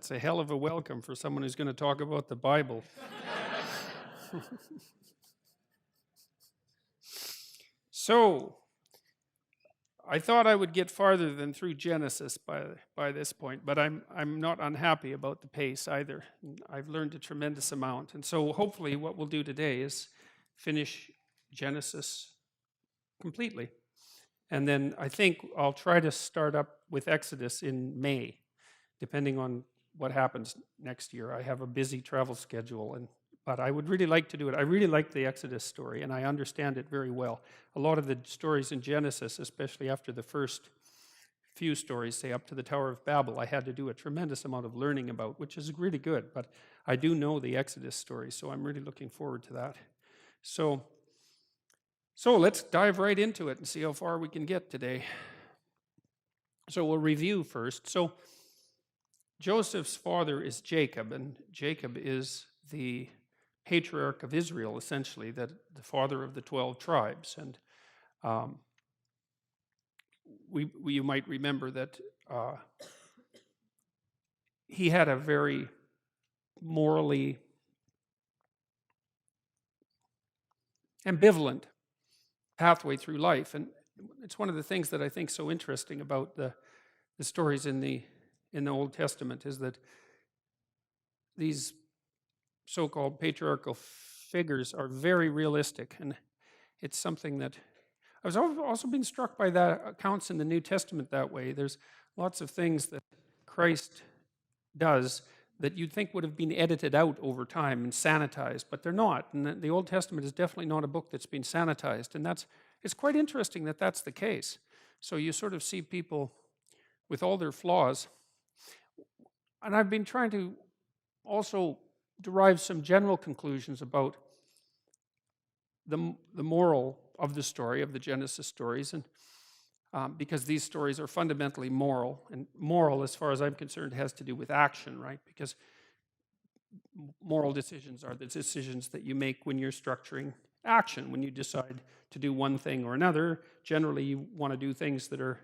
That's a hell of a welcome for someone who's going to talk about the Bible. So, I thought I would get farther than through Genesis by this point, but I'm not unhappy about the pace either. I've learned a tremendous amount, and so hopefully what we'll do today is finish Genesis completely. And then I think I'll try to start up with Exodus in May, depending on what happens next year. I have a busy travel schedule, but I would really like to do it. I really like the Exodus story, and I understand it very well. A lot of the stories in Genesis, especially after the first few stories, say up to the Tower of Babel, I had to do a tremendous amount of learning about, which is really good. But I do know the Exodus story, so I'm really looking forward to that. So let's dive right into it and see how far we can get today. So we'll review first. So Joseph's father is Jacob, and Jacob is the patriarch of Israel, essentially, the father of the 12 tribes. And you might remember that he had a very morally ambivalent pathway through life. And it's one of the things that I think so interesting about the stories in the Old Testament is that these so-called patriarchal figures are very realistic, and it's something that I was also been struck by that accounts in the New Testament that way. There's lots of things that Christ does that you'd think would have been edited out over time and sanitized, but they're not. And the Old Testament is definitely not a book that's been sanitized, and it's quite interesting that that's the case. So you sort of see people with all their flaws, and I've been trying to also derive some general conclusions about the moral of the story, of the Genesis stories, and because these stories are fundamentally moral, and moral, as far as I'm concerned, has to do with action, right? Because moral decisions are the decisions that you make when you're structuring action. When you decide to do one thing or another, generally you want to do things that are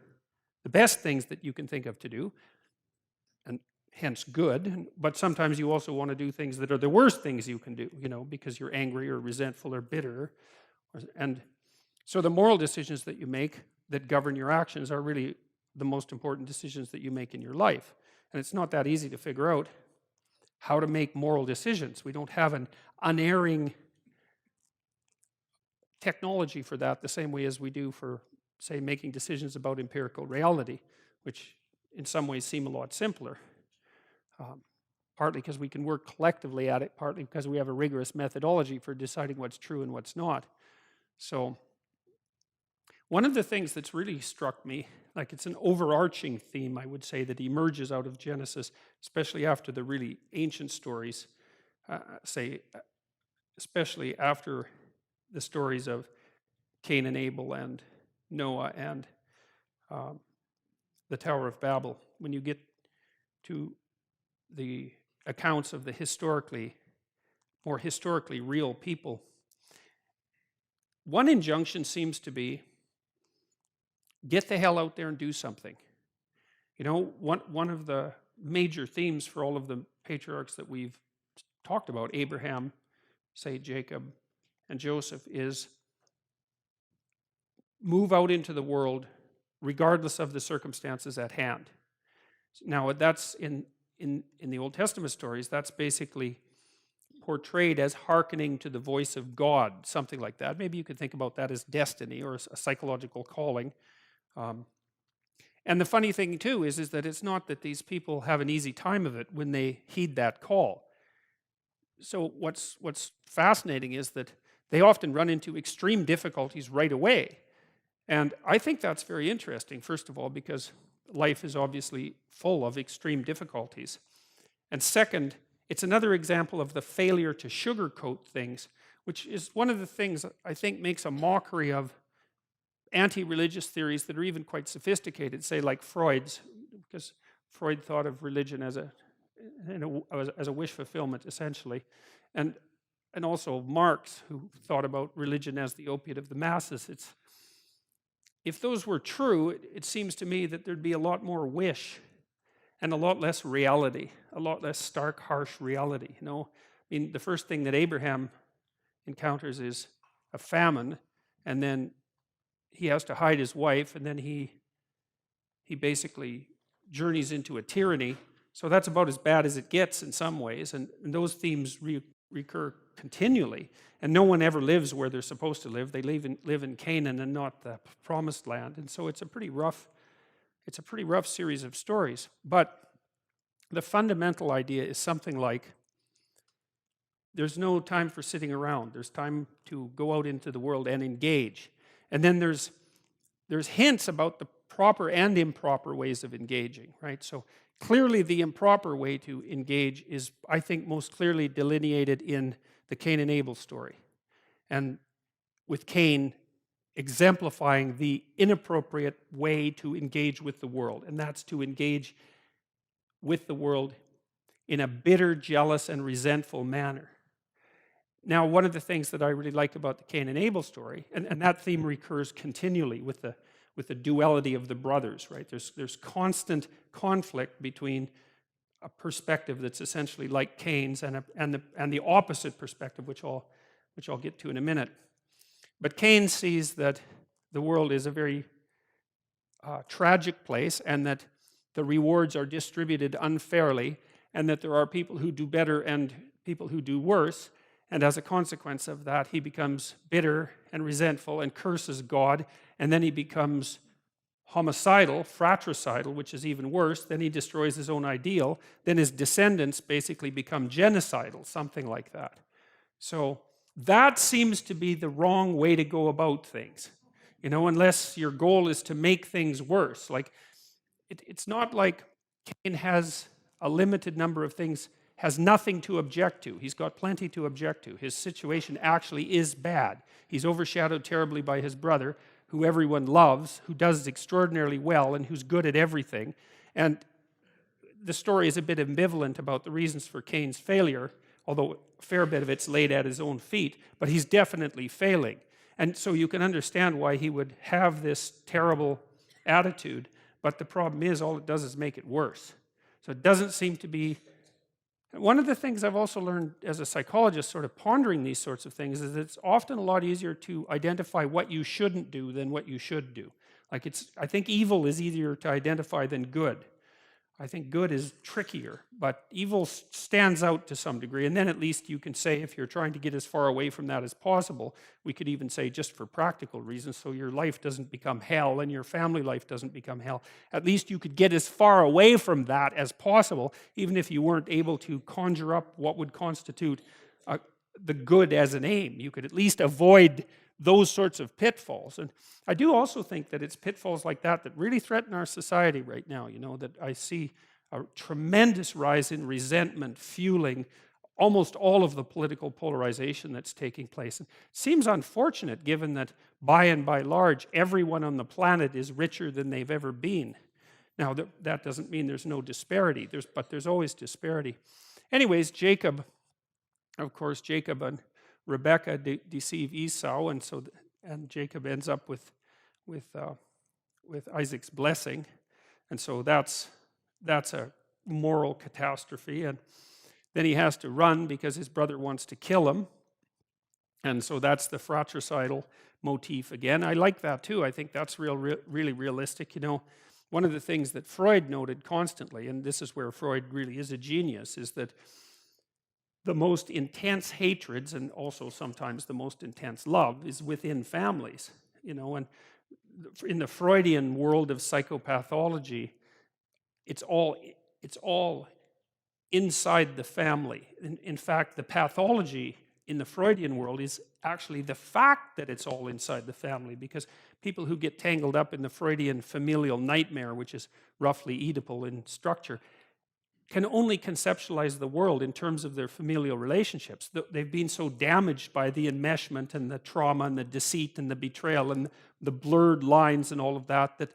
the best things that you can think of to do, and hence good, but sometimes you also want to do things that are the worst things you can do, because you're angry or resentful or bitter. And so the moral decisions that you make that govern your actions are really the most important decisions that you make in your life. And it's not that easy to figure out how to make moral decisions. We don't have an unerring technology for that the same way as we do for, say, making decisions about empirical reality, which in some ways seem a lot simpler. Partly because we can work collectively at it, partly because we have a rigorous methodology for deciding what's true and what's not. So one of the things that's really struck me, like it's an overarching theme, I would say, that emerges out of Genesis, especially after the really ancient stories, especially after the stories of Cain and Abel and Noah and the Tower of Babel. When you get to the accounts of the more historically real people, one injunction seems to be, get the hell out there and do something. One of the major themes for all of the patriarchs that we've talked about, Abraham, say Jacob, and Joseph, is move out into the world regardless of the circumstances at hand. Now, that's in the Old Testament stories, that's basically portrayed as hearkening to the voice of God, something like that. Maybe you could think about that as destiny or a psychological calling. And the funny thing, too, is that it's not that these people have an easy time of it when they heed that call. So what's fascinating is that they often run into extreme difficulties right away. And I think that's very interesting, first of all, because life is obviously full of extreme difficulties. And second, it's another example of the failure to sugarcoat things, which is one of the things I think makes a mockery of anti-religious theories that are even quite sophisticated, say like Freud's, because Freud thought of religion as a wish fulfillment, essentially. And also Marx, who thought about religion as the opiate of the masses. If those were true, it seems to me that there'd be a lot more wish and a lot less reality, a lot less stark, harsh reality. I mean, the first thing that Abraham encounters is a famine, and then he has to hide his wife, and then he basically journeys into a tyranny. So that's about as bad as it gets in some ways, and those themes recur continually. And no one ever lives where they're supposed to live. They live in Canaan and not the promised land. And so it's a pretty rough series of stories. But the fundamental idea is something like there's no time for sitting around. There's time to go out into the world and engage. And then there's hints about the proper and improper ways of engaging, right? So clearly the improper way to engage is, I think, most clearly delineated in the Cain and Abel story. And with Cain exemplifying the inappropriate way to engage with the world, and that's to engage with the world in a bitter, jealous, and resentful manner. Now, one of the things that I really like about the Cain and Abel story, and that theme recurs continually with the duality of the brothers, right? There's constant conflict between a perspective that's essentially like Cain's and the opposite perspective, which I'll get to in a minute. But Cain sees that the world is a very tragic place, and that the rewards are distributed unfairly, and that there are people who do better and people who do worse. And as a consequence of that, he becomes bitter and resentful and curses God. And then he becomes homicidal, fratricidal, which is even worse. Then he destroys his own ideal. Then his descendants basically become genocidal, something like that. So that seems to be the wrong way to go about things, unless your goal is to make things worse. Like, it's not like Cain has a limited number of things, has nothing to object to. He's got plenty to object to. His situation actually is bad. He's overshadowed terribly by his brother, who everyone loves, who does extraordinarily well, and who's good at everything. And the story is a bit ambivalent about the reasons for Cain's failure, although a fair bit of it's laid at his own feet, but he's definitely failing. And so you can understand why he would have this terrible attitude, but the problem is all it does is make it worse. So it doesn't seem to be... One of the things I've also learned as a psychologist, sort of pondering these sorts of things, is that it's often a lot easier to identify what you shouldn't do than what you should do. Like, I think evil is easier to identify than good. I think good is trickier, but evil stands out to some degree. And then at least you can say, if you're trying to get as far away from that as possible, we could even say just for practical reasons, so your life doesn't become hell and your family life doesn't become hell. At least you could get as far away from that as possible, even if you weren't able to conjure up what would constitute the good as an aim. You could at least avoid those sorts of pitfalls. And I do also think that it's pitfalls like that that really threaten our society right now, that I see a tremendous rise in resentment fueling almost all of the political polarization that's taking place. And it seems unfortunate, given that by and by large, everyone on the planet is richer than they've ever been. Now, that doesn't mean there's no disparity, but there's always disparity. Anyways, Jacob and Rebekah deceive Esau, and Jacob ends up with Isaac's blessing, and so that's a moral catastrophe. And then he has to run because his brother wants to kill him, and so that's the fratricidal motif again. I like that too. I think that's really realistic. One of the things that Freud noted constantly, and this is where Freud really is a genius, is that the most intense hatreds, and also sometimes the most intense love, is within families. And in the Freudian world of psychopathology, it's all inside the family. In fact, the pathology in the Freudian world is actually the fact that it's all inside the family, because people who get tangled up in the Freudian familial nightmare, which is roughly Oedipal in structure, can only conceptualize the world in terms of their familial relationships. They've been so damaged by the enmeshment and the trauma and the deceit and the betrayal and the blurred lines and all of that, that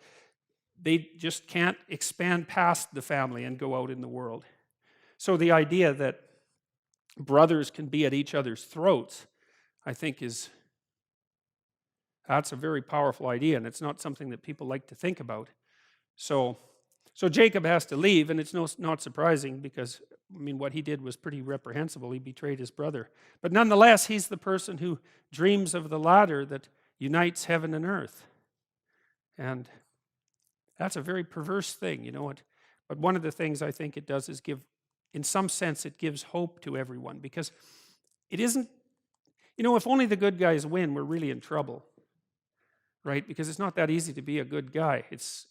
they just can't expand past the family and go out in the world. So the idea that brothers can be at each other's throats, I think that's a very powerful idea, and it's not something that people like to think about. So So Jacob has to leave, and it's not surprising because, I mean, what he did was pretty reprehensible. He betrayed his brother. But nonetheless, he's the person who dreams of the ladder that unites heaven and earth. And that's a very perverse thing, you know. But one of the things I think it does is give, in some sense, it gives hope to everyone, because it isn't, you know, if only the good guys win, we're really in trouble, right? Because it's not that easy to be a good guy. It's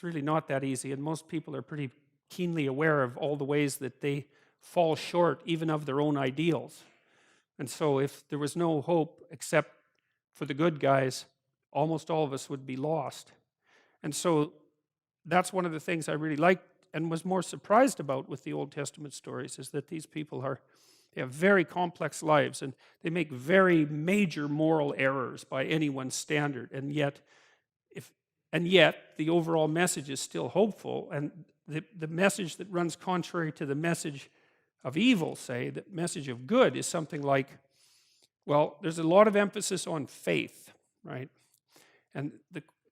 really not that easy, and most people are pretty keenly aware of all the ways that they fall short even of their own ideals. And so if there was no hope except for the good guys, almost all of us would be lost. And so that's one of the things I really liked and was more surprised about with the Old Testament stories, is that these people they have very complex lives, and they make very major moral errors by anyone's standard, and yet the overall message is still hopeful. And the message that runs contrary to the message of evil, say, the message of good, is something like, well, there's a lot of emphasis on faith, right? And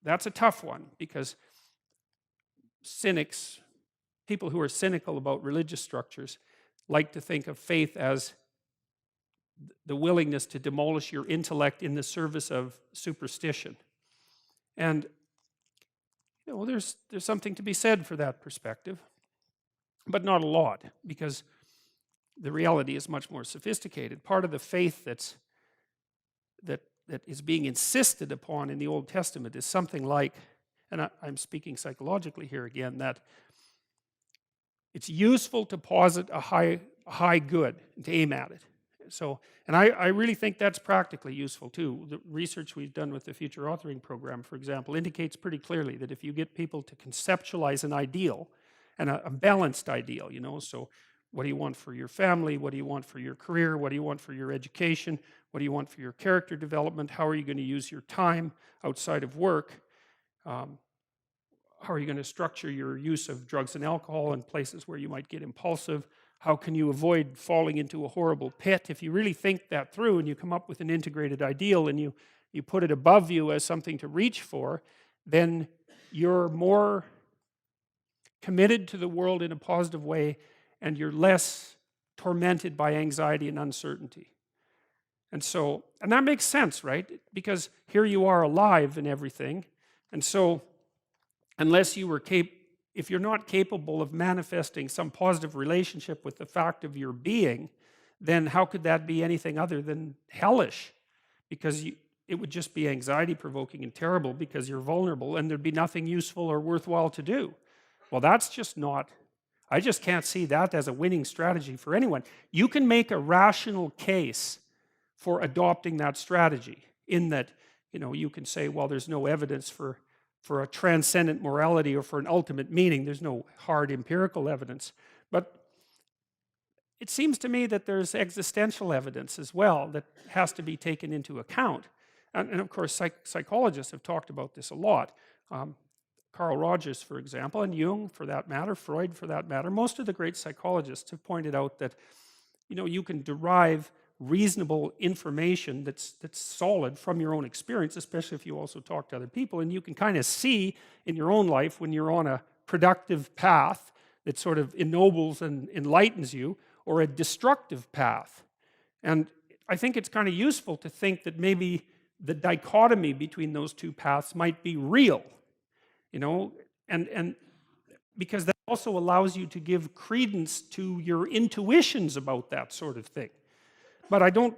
that's a tough one, because cynics, people who are cynical about religious structures, like to think of faith as the willingness to demolish your intellect in the service of superstition. And you know, there's something to be said for that perspective, but not a lot, because the reality is much more sophisticated. Part of the faith that is being insisted upon in the Old Testament is something like, and I'm speaking psychologically here again, that it's useful to posit a high good and to aim at it. So, and I really think that's practically useful too. The research we've done with the Future Authoring Program, for example, indicates pretty clearly that if you get people to conceptualize an ideal, and a balanced ideal, you know, so what do you want for your family? What do you want for your career? What do you want for your education? What do you want for your character development? How are you going to use your time outside of work? How are you going to structure your use of drugs and alcohol in places where you might get impulsive? How can you avoid falling into a horrible pit? If you really think that through and you come up with an integrated ideal and you put it above you as something to reach for, then you're more committed to the world in a positive way, and you're less tormented by anxiety and uncertainty. And so, and that makes sense, right? Because here you are alive and everything, and so unless you were if you're not capable of manifesting some positive relationship with the fact of your being, then how could that be anything other than hellish? Because it would just be anxiety-provoking and terrible, because you're vulnerable and there'd be nothing useful or worthwhile to do. Well, that's just not, I just can't see that as a winning strategy for anyone. You can make a rational case for adopting that strategy, in that, you know, you can say, well, there's no evidence for a transcendent morality or for an ultimate meaning. There's no hard empirical evidence. But it seems to me that there's existential evidence as well that has to be taken into account. And of course, psychologists have talked about this a lot. Carl Rogers, for example, and Jung, for that matter, Freud, for that matter, most of the great psychologists have pointed out that, you know, you can derive reasonable information that's solid from your own experience, especially if you also talk to other people, and you can kind of see in your own life when you're on a productive path that sort of ennobles and enlightens you, or a destructive path. And I think it's kind of useful to think that maybe the dichotomy between those two paths might be real, you know, and because that also allows you to give credence to your intuitions about that sort of thing. But I don't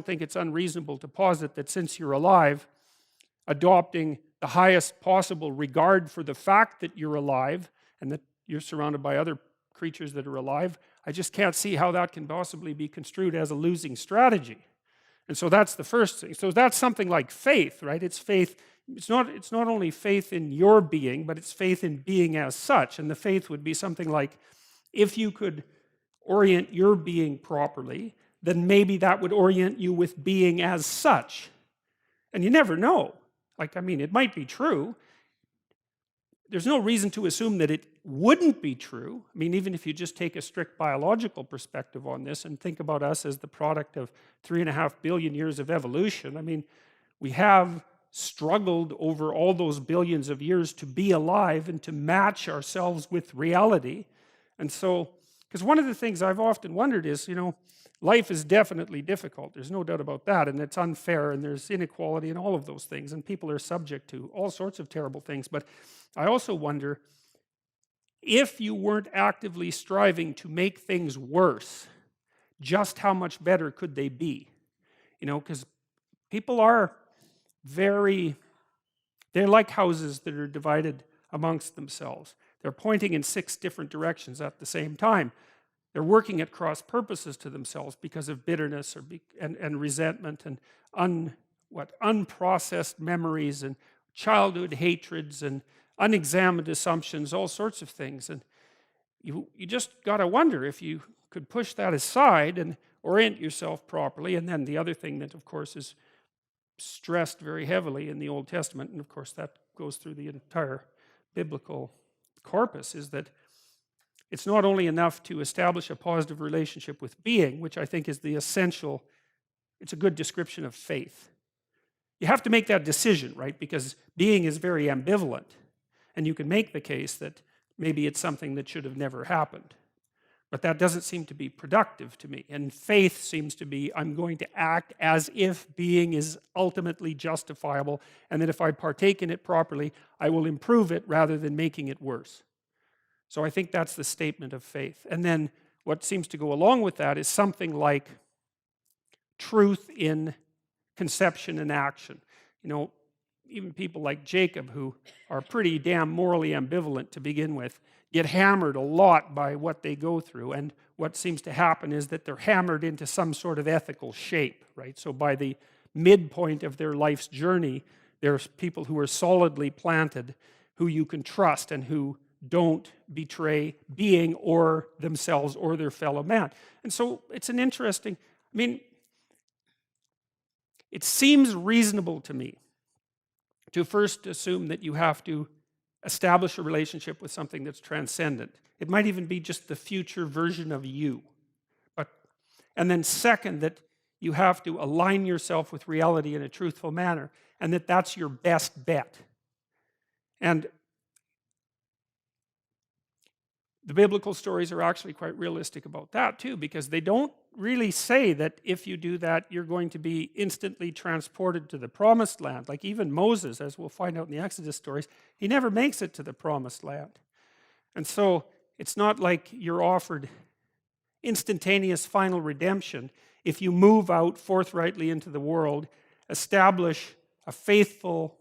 think it's unreasonable to posit that since you're alive, adopting the highest possible regard for the fact that you're alive and that you're surrounded by other creatures that are alive, I just can't see how that can possibly be construed as a losing strategy. And so that's the first thing. So that's something like faith, right? It's faith. It's not only faith in your being, but it's faith in being as such. And the faith would be something like, if you could orient your being properly, then maybe that would orient you with being as such. And you never know. Like, I mean, it might be true. There's no reason to assume that it wouldn't be true. I mean, even if you just take a strict biological perspective on this and think about us as the product of 3.5 billion years of evolution, I mean, we have struggled over all those billions of years to be alive and to match ourselves with reality. And so, because one of the things I've often wondered is, life is definitely difficult. There's no doubt about that. And it's unfair, and there's inequality and all of those things. And people are subject to all sorts of terrible things. But I also wonder, if you weren't actively striving to make things worse, just how much better could they be? Because people are they're like houses that are divided amongst themselves. They're pointing in 6 different directions at the same time. They're working at cross purposes to themselves because of bitterness and resentment and unprocessed memories and childhood hatreds and unexamined assumptions, all sorts of things. And you just got to wonder if you could push that aside and orient yourself properly. And then the other thing that, of course, is stressed very heavily in the Old Testament, and of course that goes through the entire biblical corpus, is that it's not only enough to establish a positive relationship with being, which I think is the essential, it's a good description of faith. You have to make that decision, right? Because being is very ambivalent. And you can make the case that maybe it's something that should have never happened. But that doesn't seem to be productive to me. And faith seems to be, I'm going to act as if being is ultimately justifiable, and that if I partake in it properly, I will improve it rather than making it worse. So I think that's the statement of faith. And then what seems to go along with that is something like truth in conception and action. Even people like Jacob, who are pretty damn morally ambivalent to begin with, get hammered a lot by what they go through. And what seems to happen is that they're hammered into some sort of ethical shape, right? So by the midpoint of their life's journey, there's people who are solidly planted, who you can trust and who don't betray being or themselves or their fellow man. And so it's an interesting, it seems reasonable to me to first assume that you have to establish a relationship with something that's transcendent. It might even be just the future version of you. And then second, that you have to align yourself with reality in a truthful manner, and that that's your best bet. And the biblical stories are actually quite realistic about that too, because they don't really say that if you do that, you're going to be instantly transported to the promised land. Like even Moses, as we'll find out in the Exodus stories, he never makes it to the promised land. And so it's not like you're offered instantaneous final redemption if you move out forthrightly into the world, establish a faithful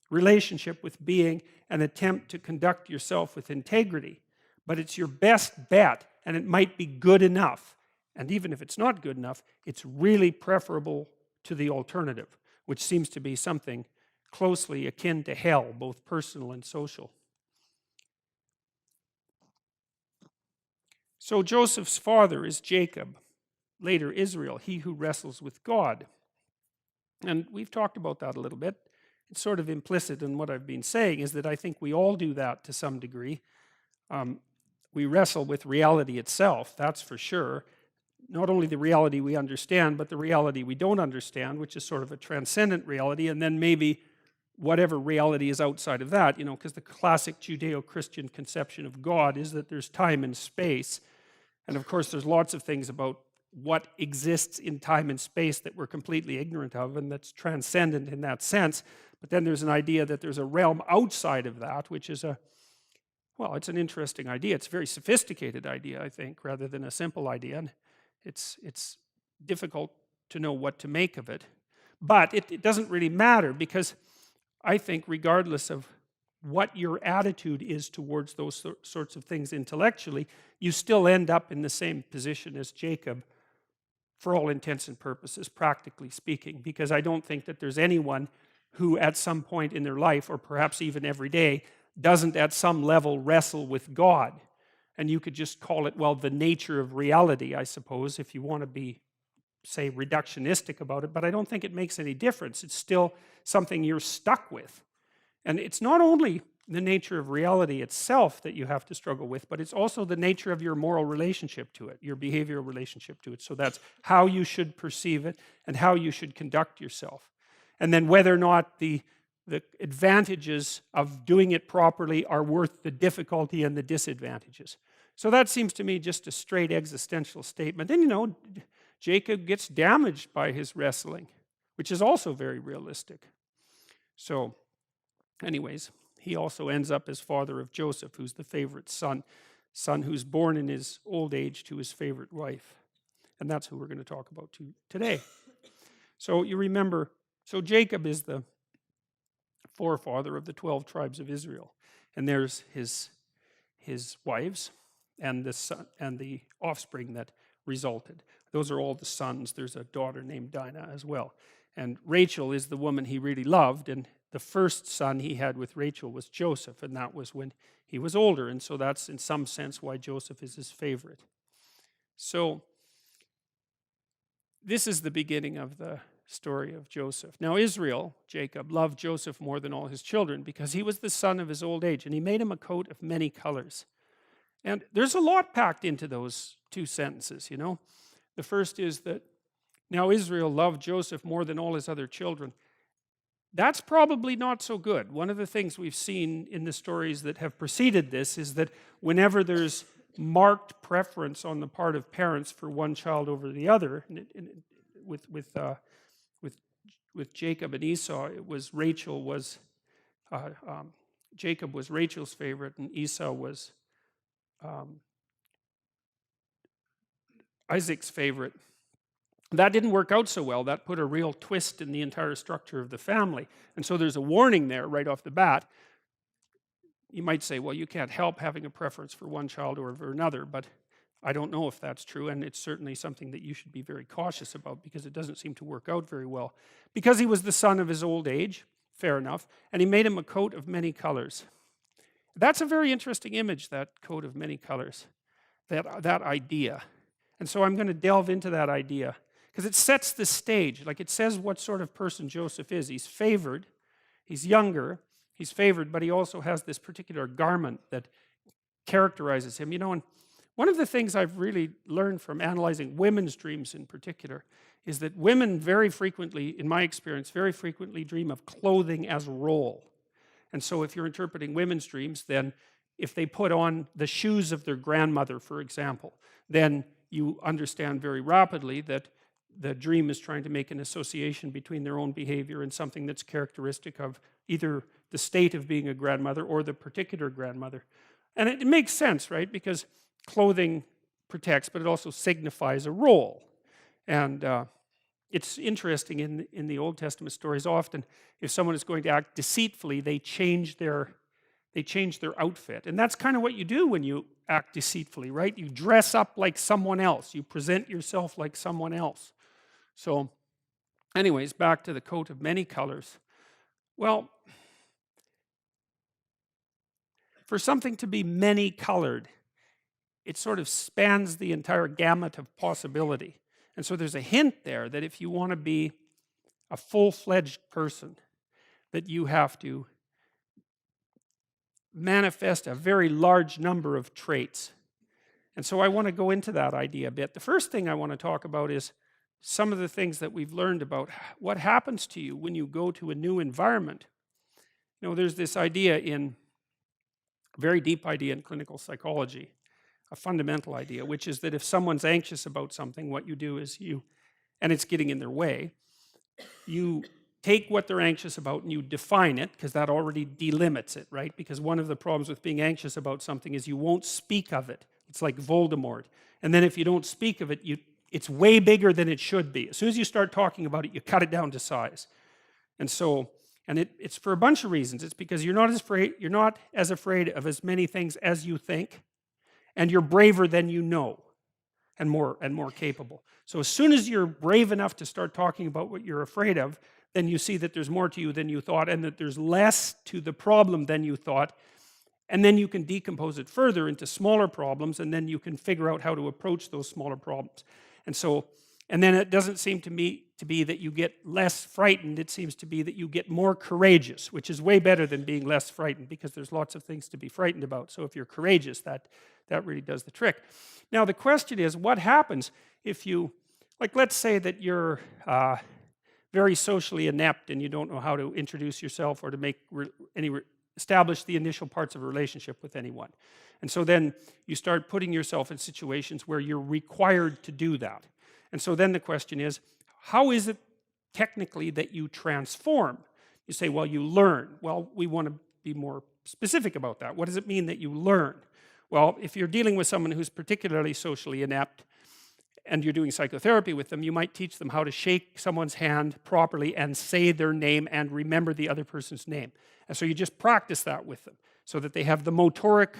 relationship with being, and attempt to conduct yourself with integrity. But it's your best bet, and it might be good enough. And even if it's not good enough, it's really preferable to the alternative, which seems to be something closely akin to hell, both personal and social. So Joseph's father is Jacob, later Israel, he who wrestles with God. And we've talked about that a little bit. It's sort of implicit in what I've been saying, is that I think we all do that to some degree. We wrestle with reality itself, that's for sure. Not only the reality we understand, but the reality we don't understand, which is sort of a transcendent reality, and then maybe whatever reality is outside of that, because the classic Judeo-Christian conception of God is that there's time and space. And of course, there's lots of things about what exists in time and space that we're completely ignorant of, and that's transcendent in that sense. But then there's an idea that there's a realm outside of that, which is it's an interesting idea. It's a very sophisticated idea, I think, rather than a simple idea. And it's difficult to know what to make of it. But it doesn't really matter, because I think regardless of what your attitude is towards those sorts of things intellectually, you still end up in the same position as Jacob for all intents and purposes, practically speaking, because I don't think that there's anyone who at some point in their life, or perhaps even every day, doesn't at some level wrestle with God. And you could just call it, the nature of reality, I suppose, if you want to be, say, reductionistic about it, but I don't think it makes any difference. It's still something you're stuck with. And it's not only the nature of reality itself that you have to struggle with, but it's also the nature of your moral relationship to it, your behavioral relationship to it. So that's how you should perceive it and how you should conduct yourself. And then whether or not the the advantages of doing it properly are worth the difficulty and the disadvantages. So that seems to me just a straight existential statement. And Jacob gets damaged by his wrestling, which is also very realistic. So, anyways, he also ends up as father of Joseph, who's the favorite son who's born in his old age to his favorite wife. And that's who we're going to talk about today. So you remember, so Jacob is the forefather of the 12 tribes of Israel. And there's his wives and the son and the offspring that resulted. Those are all the sons. There's a daughter named Dinah as well. And Rachel is the woman he really loved, and the first son he had with Rachel was Joseph, and that was when he was older, and so that's in some sense why Joseph is his favorite. So this is the beginning of the story of Joseph. Now Israel, Jacob, loved Joseph more than all his children because he was the son of his old age, and he made him a coat of many colors. And there's a lot packed into those two sentences, The first is that now Israel loved Joseph more than all his other children. That's probably not so good. One of the things we've seen in the stories that have preceded this is that whenever there's marked preference on the part of parents for one child over the other, with Jacob and Esau, it was Jacob was Rachel's favorite, and Esau was Isaac's favorite. That didn't work out so well. That put a real twist in the entire structure of the family. And so there's a warning there right off the bat. You might say, well, you can't help having a preference for one child over another, but I don't know if that's true, and it's certainly something that you should be very cautious about because it doesn't seem to work out very well. Because he was the son of his old age, fair enough, and he made him a coat of many colors. That's a very interesting image, that coat of many colors, that idea. And so I'm going to delve into that idea because it sets the stage. Like, it says what sort of person Joseph is. He's favored, he's younger, he's favored, but he also has this particular garment that characterizes him. And one of the things I've really learned from analyzing women's dreams in particular is that women very frequently, in my experience, very frequently dream of clothing as role. And so if you're interpreting women's dreams, then if they put on the shoes of their grandmother, for example, then you understand very rapidly that the dream is trying to make an association between their own behavior and something that's characteristic of either the state of being a grandmother or the particular grandmother. And it makes sense, right? Because clothing protects, but it also signifies a role. And it's interesting in the Old Testament stories, often if someone is going to act deceitfully, they change their outfit. And that's kind of what you do when you act deceitfully, right? You dress up like someone else. You present yourself like someone else. So anyways, back to the coat of many colors. Well, for something to be many colored, it sort of spans the entire gamut of possibility. And so there's a hint there that if you want to be a full-fledged person, that you have to manifest a very large number of traits. And so I want to go into that idea a bit. The first thing I want to talk about is some of the things that we've learned about what happens to you when you go to a new environment. There's this idea very deep idea in clinical psychology, a fundamental idea, which is that if someone's anxious about something, what you do is and it's getting in their way, you take what they're anxious about and you define it, because that already delimits it, right? Because one of the problems with being anxious about something is you won't speak of it. It's like Voldemort. And then if you don't speak of it, it's way bigger than it should be. As soon as you start talking about it, you cut it down to size. And so, it's for a bunch of reasons. It's because you're not as afraid of as many things as you think, and you're braver than you know, and more capable. So as soon as you're brave enough to start talking about what you're afraid of, then you see that there's more to you than you thought, and that there's less to the problem than you thought. And then you can decompose it further into smaller problems, and then you can figure out how to approach those smaller problems. And then it doesn't seem to me to be that you get less frightened. It seems to be that you get more courageous, which is way better than being less frightened, because there's lots of things to be frightened about. So if you're courageous, that really does the trick. Now the question is, what happens if you, like, let's say that you're very socially inept and you don't know how to introduce yourself or to make establish the initial parts of a relationship with anyone. And so then you start putting yourself in situations where you're required to do that. And so then the question is, how is it technically that you transform? You say, well, you learn. Well, we want to be more specific about that. What does it mean that you learn? Well, if you're dealing with someone who's particularly socially inept and you're doing psychotherapy with them, you might teach them how to shake someone's hand properly and say their name and remember the other person's name. And so you just practice that with them so that they have the motoric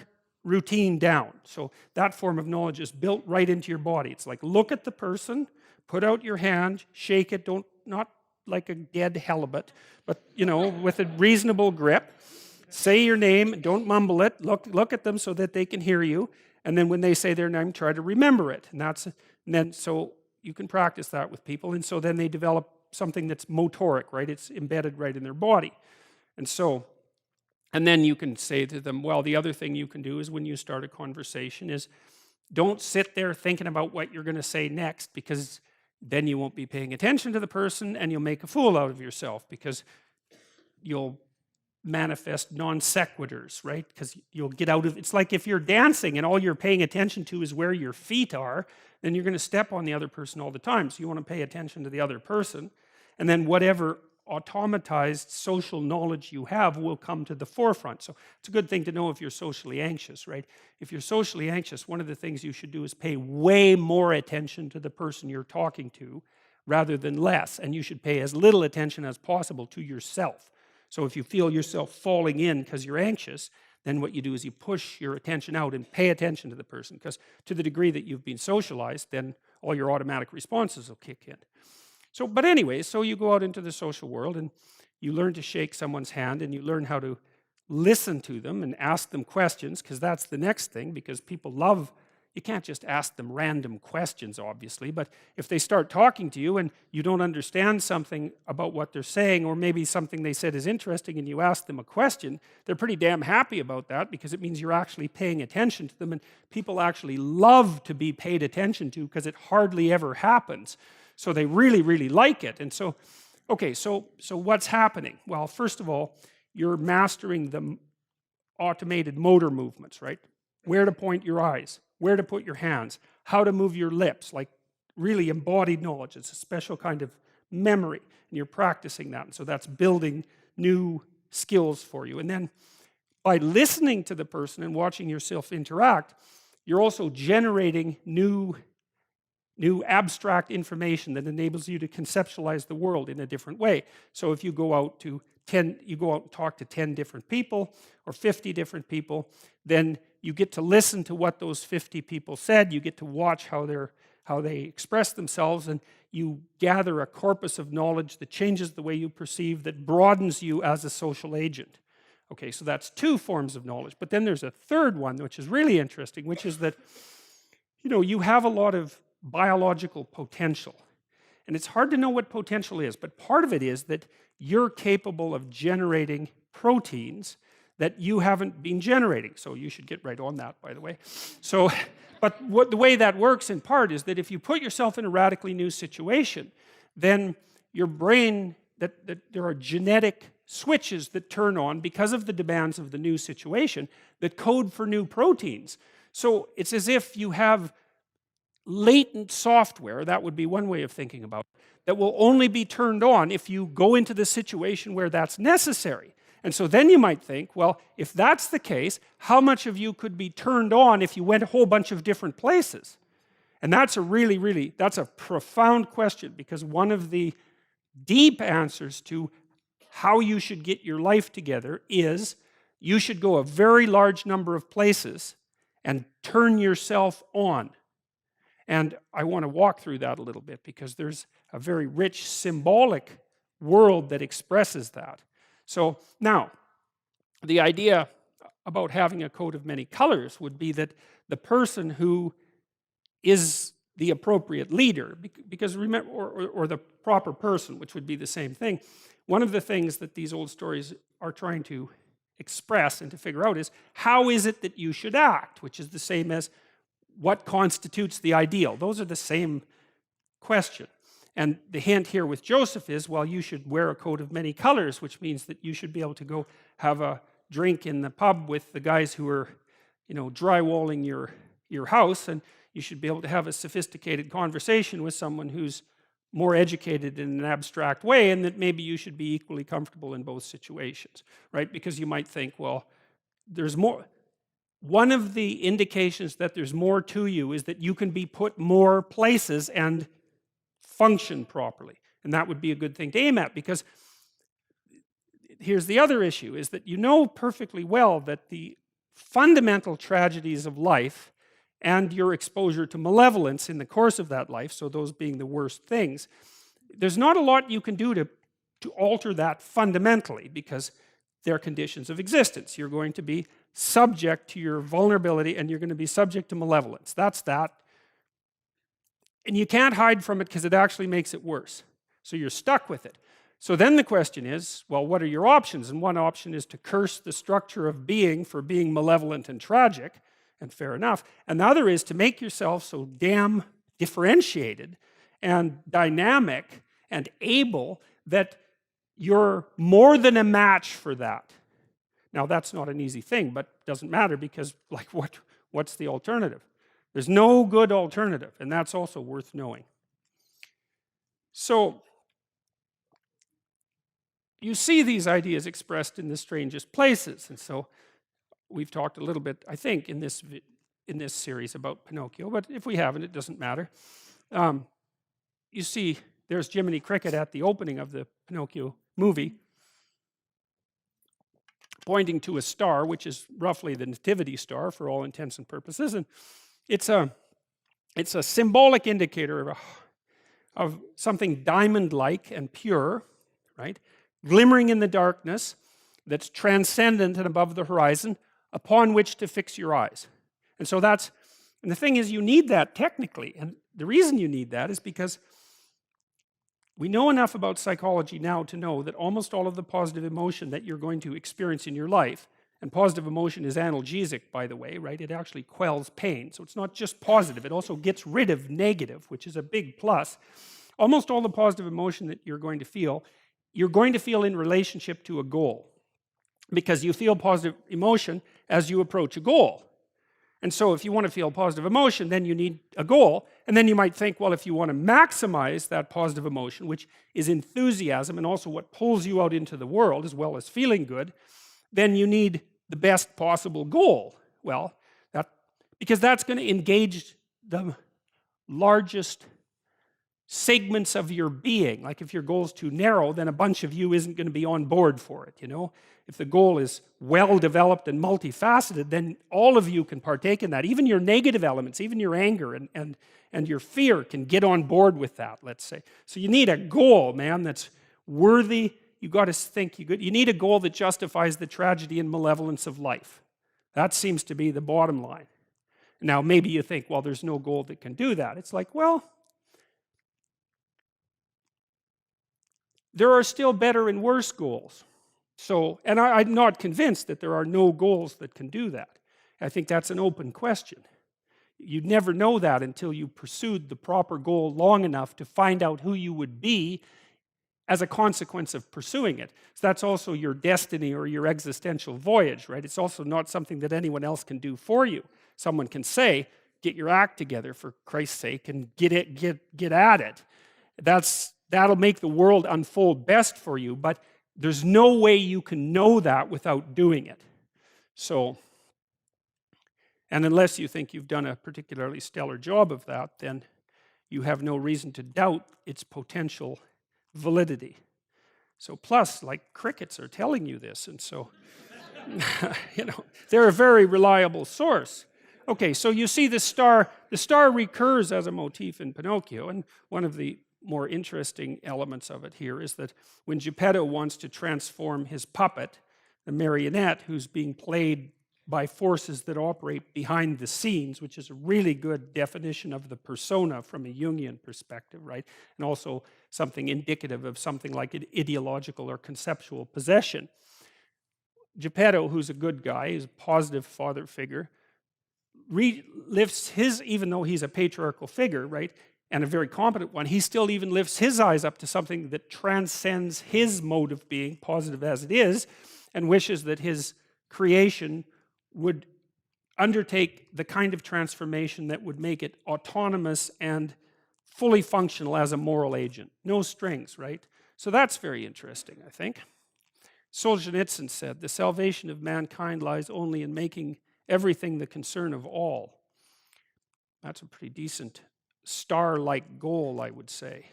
routine down. So that form of knowledge is built right into your body. It's like, look at the person, put out your hand, shake it, not like a dead halibut, but with a reasonable grip. Say your name, don't mumble it, look at them so that they can hear you, and then when they say their name, try to remember it. And then so you can practice that with people, and so then they develop something that's motoric, right? It's embedded right in their body. And then you can say to them, well, the other thing you can do is when you start a conversation is don't sit there thinking about what you're going to say next, because then you won't be paying attention to the person and you'll make a fool out of yourself, because you'll manifest non sequiturs, right? Because you'll get out of it's like if you're dancing and all you're paying attention to is where your feet are, then you're going to step on the other person all the time. So you want to pay attention to the other person, and then whatever automatized social knowledge you have will come to the forefront. So it's a good thing to know if you're socially anxious, right? If you're socially anxious, one of the things you should do is pay way more attention to the person you're talking to rather than less, and you should pay as little attention as possible to yourself. So if you feel yourself falling in because you're anxious, then what you do is you push your attention out and pay attention to the person, because to the degree that you've been socialized, then all your automatic responses will kick in. So, but anyway, so you go out into the social world and you learn to shake someone's hand and you learn how to listen to them and ask them questions, because that's the next thing, because people love, you can't just ask them random questions, obviously, but if they start talking to you and you don't understand something about what they're saying, or maybe something they said is interesting and you ask them a question, they're pretty damn happy about that, because it means you're actually paying attention to them, and people actually love to be paid attention to because it hardly ever happens. So they really, really like it. And so, okay, so what's happening? Well, first of all, you're mastering the automated motor movements, right? Where to point your eyes, where to put your hands, how to move your lips, like really embodied knowledge. It's a special kind of memory, and you're practicing that. And so that's building new skills for you. And then by listening to the person and watching yourself interact, you're also generating new abstract information that enables you to conceptualize the world in a different way. So if you go out and talk to 10 different people or 50 different people, then you get to listen to what those 50 people said, you get to watch how they express themselves, and you gather a corpus of knowledge that changes the way you perceive, that broadens you as a social agent. Okay, so that's two forms of knowledge. But then there's a third one, which is really interesting, which is that, you have a lot of biological potential. And it's hard to know what potential is, but part of it is that you're capable of generating proteins that you haven't been generating. So you should get right on that, by the way. So, but the way that works in part is that if you put yourself in a radically new situation, then your brain, that there are genetic switches that turn on because of the demands of the new situation that code for new proteins. So it's as if you have latent software, that would be one way of thinking about it, that will only be turned on if you go into the situation where that's necessary. And so then you might think, well, if that's the case, how much of you could be turned on if you went a whole bunch of different places? And that's that's a profound question, because one of the deep answers to how you should get your life together is you should go a very large number of places and turn yourself on. And I want to walk through that a little bit, because there's a very rich symbolic world that expresses that. So now, the idea about having a coat of many colors would be that the person who is the appropriate leader, because remember, or the proper person, which would be the same thing, one of the things that these old stories are trying to express and to figure out is, how is it that you should act, which is the same as what constitutes the ideal. Those are the same question. And the hint here with Joseph is, well, you should wear a coat of many colors, which means that you should be able to go have a drink in the pub with the guys who are, drywalling your house, and you should be able to have a sophisticated conversation with someone who's more educated in an abstract way, and that maybe you should be equally comfortable in both situations, right? Because you might think, well, there's more. One of the indications that there's more to you is that you can be put more places and function properly. And that would be a good thing to aim at, because here's the other issue, is that you know perfectly well that the fundamental tragedies of life and your exposure to malevolence in the course of that life, so those being the worst things, there's not a lot you can do to alter that fundamentally, because they're conditions of existence. You're going to be subject to your vulnerability, and you're going to be subject to malevolence. That's that. And you can't hide from it, because it actually makes it worse. So you're stuck with it. So then the question is, well, what are your options? And one option is to curse the structure of being for being malevolent and tragic, and fair enough. And the other is to make yourself so damn differentiated and dynamic and able that you're more than a match for that. Now, that's not an easy thing, but it doesn't matter, because, like, what's the alternative? There's no good alternative, and that's also worth knowing. So, you see these ideas expressed in the strangest places, and so we've talked a little bit, I think, in this series about Pinocchio, but if we haven't, it doesn't matter. You see, there's Jiminy Cricket at the opening of the Pinocchio movie, pointing to a star, which is roughly the nativity star for all intents and purposes, and it's a symbolic indicator of something diamond-like and pure, right? Glimmering in the darkness, that's transcendent and above the horizon, upon which to fix your eyes. And so and the thing is, you need that technically, and the reason you need that is because we know enough about psychology now to know that almost all of the positive emotion that you're going to experience in your life, and positive emotion is analgesic, by the way, right? It actually quells pain. So it's not just positive, it also gets rid of negative, which is a big plus. Almost all the positive emotion that you're going to feel in relationship to a goal, because you feel positive emotion as you approach a goal. And so if you want to feel positive emotion, then you need a goal. And then you might think, well, if you want to maximize that positive emotion, which is enthusiasm and also what pulls you out into the world as well as feeling good, then you need the best possible goal. Well, because that's going to engage the largest segments of your being. Like, if your goal's too narrow, then a bunch of you isn't going to be on board for it, If the goal is well developed and multifaceted, then all of you can partake in that. Even your negative elements, even your anger and your fear can get on board with that, let's say. So you need a goal, man, that's worthy. You got to think you need a goal that justifies the tragedy and malevolence of life. That seems to be the bottom line. Now, maybe you think, well, there's no goal that can do that. It's like, well, there are still better and worse goals. So, and I'm not convinced that there are no goals that can do that. I think that's an open question. You'd never know that until you pursued the proper goal long enough to find out who you would be as a consequence of pursuing it. So that's also your destiny or your existential voyage, right? It's also not something that anyone else can do for you. Someone can say, get your act together for Christ's sake and get at it. That'll make the world unfold best for you, but there's no way you can know that without doing it. So, and unless you think you've done a particularly stellar job of that, then you have no reason to doubt its potential validity. So plus, like, crickets are telling you this, and so, they're a very reliable source. Okay, so you see the star recurs as a motif in Pinocchio, and one of the more interesting elements of it here is that when Geppetto wants to transform his puppet, the marionette, who's being played by forces that operate behind the scenes, which is a really good definition of the persona from a Jungian perspective, right? And also something indicative of something like an ideological or conceptual possession. Geppetto, who's a good guy, is a positive father figure, lifts his, even though he's a patriarchal figure, right? and a very competent one, he still even lifts his eyes up to something that transcends his mode of being, positive as it is, and wishes that his creation would undertake the kind of transformation that would make it autonomous and fully functional as a moral agent. No strings, right? So that's very interesting, I think. Solzhenitsyn said, the salvation of mankind lies only in making everything the concern of all. That's a pretty decent star-like goal, I would say.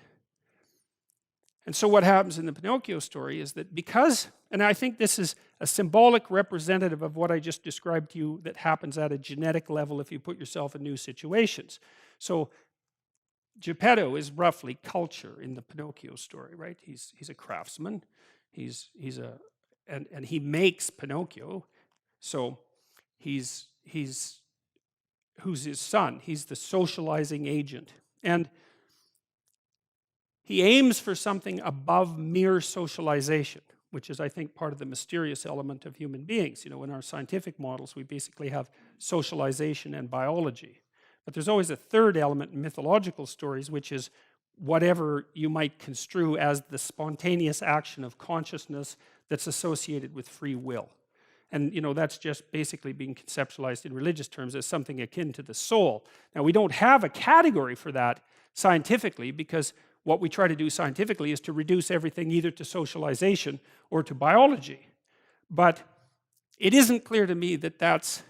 And so what happens in the Pinocchio story is that because, and I think this is a symbolic representative of what I just described to you that happens at a genetic level if you put yourself in new situations. So Geppetto is roughly culture in the Pinocchio story, right? He's a craftsman. And he makes Pinocchio. So who's his son? He's the socializing agent. And he aims for something above mere socialization, which is, I think, part of the mysterious element of human beings. You know, in our scientific models, we basically have socialization and biology. But there's always a third element in mythological stories, which is whatever you might construe as the spontaneous action of consciousness that's associated with free will. And, you know, that's just basically being conceptualized in religious terms as something akin to the soul. Now, we don't have a category for that scientifically, because what we try to do scientifically is to reduce everything either to socialization or to biology. But it isn't clear to me that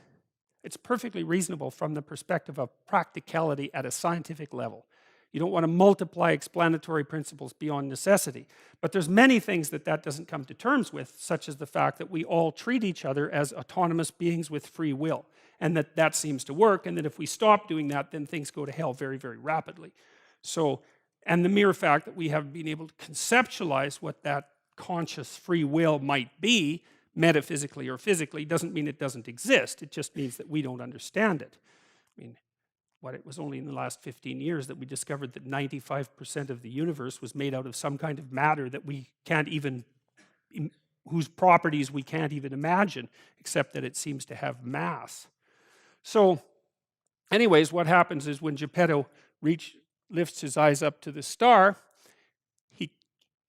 it's perfectly reasonable from the perspective of practicality at a scientific level. You don't want to multiply explanatory principles beyond necessity. But there's many things that doesn't come to terms with, such as the fact that we all treat each other as autonomous beings with free will, and that seems to work, and that if we stop doing that, then things go to hell very, very rapidly. So, and the mere fact that we have been able to conceptualize what that conscious free will might be, metaphysically or physically, doesn't mean it doesn't exist. It just means that we don't understand it. I mean, it was only in the last 15 years that we discovered that 95% of the universe was made out of some kind of matter that we can't even, whose properties we can't even imagine, except that it seems to have mass. So, anyways, what happens is when Geppetto lifts his eyes up to the star,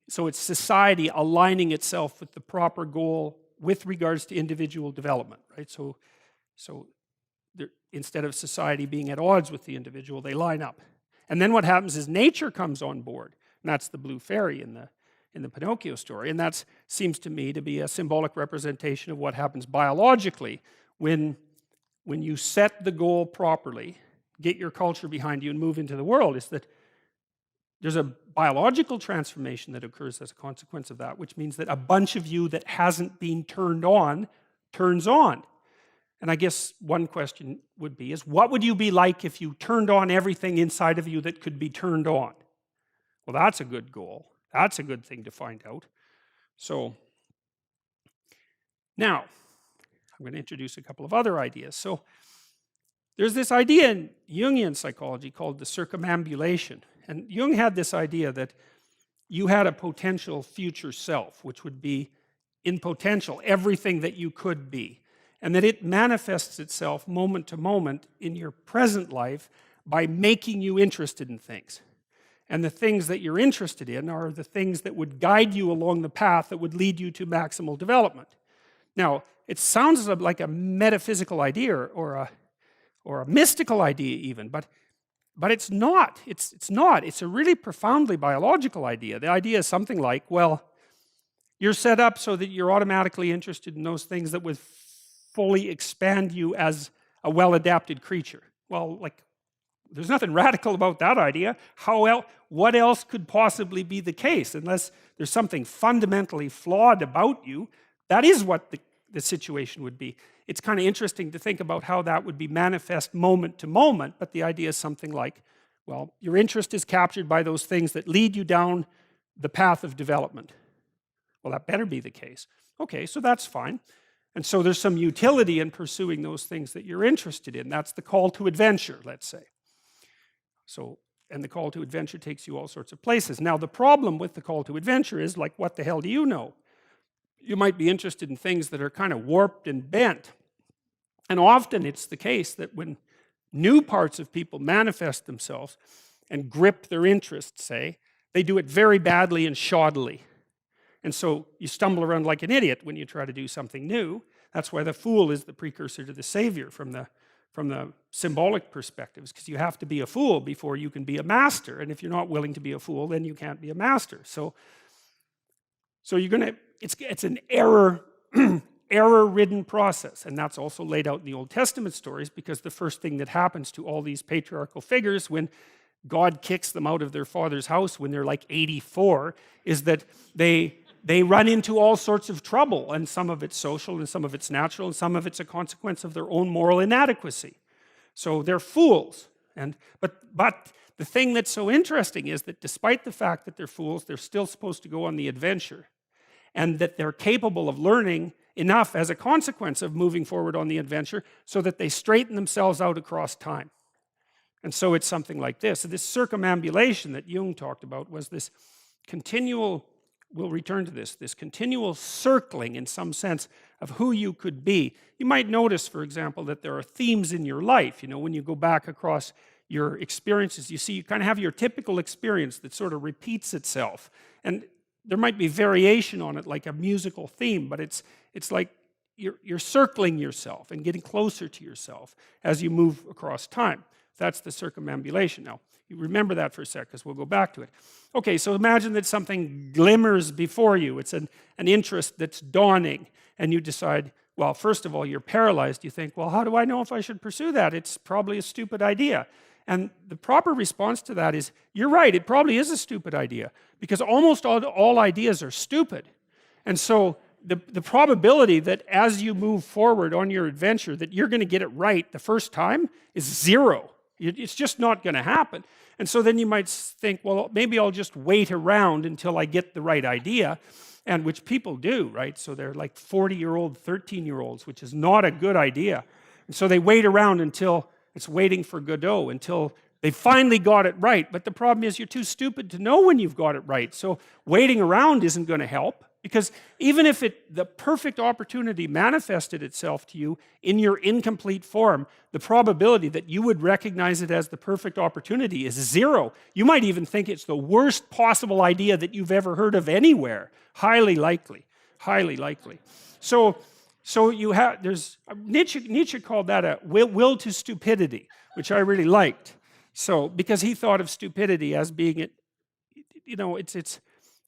so it's society aligning itself with the proper goal with regards to individual development, right? So instead of society being at odds with the individual, they line up. And then what happens is nature comes on board, and that's the blue fairy in the Pinocchio story, and that seems to me to be a symbolic representation of what happens biologically when you set the goal properly, get your culture behind you, and move into the world. Is that there's a biological transformation that occurs as a consequence of that, which means that a bunch of you that hasn't been turned on turns on. And I guess one question would be is, what would you be like if you turned on everything inside of you that could be turned on? Well, that's a good goal. That's a good thing to find out. So now, I'm going to introduce a couple of other ideas. So there's this idea in Jungian psychology called the circumambulation. And Jung had this idea that you had a potential future self, which would be in potential everything that you could be. And that it manifests itself moment to moment in your present life by making you interested in things. And the things that you're interested in are the things that would guide you along the path that would lead you to maximal development. Now, it sounds like a metaphysical idea or a mystical idea even, but it's not. It's not. It's a really profoundly biological idea. The idea is something like, well, you're set up so that you're automatically interested in those things that would fully expand you as a well-adapted creature. Well, like, there's nothing radical about that idea. What else could possibly be the case? Unless there's something fundamentally flawed about you, that is what the situation would be. It's kind of interesting to think about how that would be manifest moment to moment, but the idea is something like, well, your interest is captured by those things that lead you down the path of development. Well, that better be the case. Okay, so that's fine. And so there's some utility in pursuing those things that you're interested in. That's the call to adventure, let's say. So, and the call to adventure takes you all sorts of places. Now, the problem with the call to adventure is, like, what the hell do you know? You might be interested in things that are kind of warped and bent. And often it's the case that when new parts of people manifest themselves, and grip their interest, say, they do it very badly and shoddily. And so you stumble around like an idiot when you try to do something new. That's why the fool is the precursor to the savior from the symbolic perspectives, because you have to be a fool before you can be a master. And if you're not willing to be a fool, then you can't be a master. So you're gonna, it's an error, error-ridden process. And that's also laid out in the Old Testament stories, because the first thing that happens to all these patriarchal figures when God kicks them out of their father's house when they're like 84 is that they run into all sorts of trouble, and some of it's social and some of it's natural and some of it's a consequence of their own moral inadequacy. So they're fools. But the thing that's so interesting is that despite the fact that they're fools, they're still supposed to go on the adventure, and that they're capable of learning enough as a consequence of moving forward on the adventure so that they straighten themselves out across time. And so it's something like this. So this circumambulation that Jung talked about was this continual, we'll return to this continual circling in some sense of who you could be. You might notice, for example, that there are themes in your life. You know, when you go back across your experiences, you see you kind of have your typical experience that sort of repeats itself. And there might be variation on it, like a musical theme, but it's like you're circling yourself and getting closer to yourself as you move across time. That's the circumambulation. Now, you remember that for a sec, because we'll go back to it. Okay, so imagine that something glimmers before you. It's an interest that's dawning, and you decide, well, first of all, you're paralyzed. You think, well, how do I know if I should pursue that? It's probably a stupid idea. And the proper response to that is, you're right, it probably is a stupid idea, because almost all ideas are stupid. And so the probability that as you move forward on your adventure that you're going to get it right the first time is zero. It's just not going to happen. And so then you might think, well, maybe I'll just wait around until I get the right idea, and which people do, right? So they're like 40-year-old, 13-year-olds, which is not a good idea. And so they wait around until it's waiting for Godot, until they finally got it right. But the problem is you're too stupid to know when you've got it right. So waiting around isn't going to help. Because even if the perfect opportunity manifested itself to you in your incomplete form, the probability that you would recognize it as the perfect opportunity is zero. You might even think it's the worst possible idea that you've ever heard of anywhere. Highly likely. Highly likely. So you have, Nietzsche called that a will to stupidity, which I really liked. So, because he thought of stupidity as being, you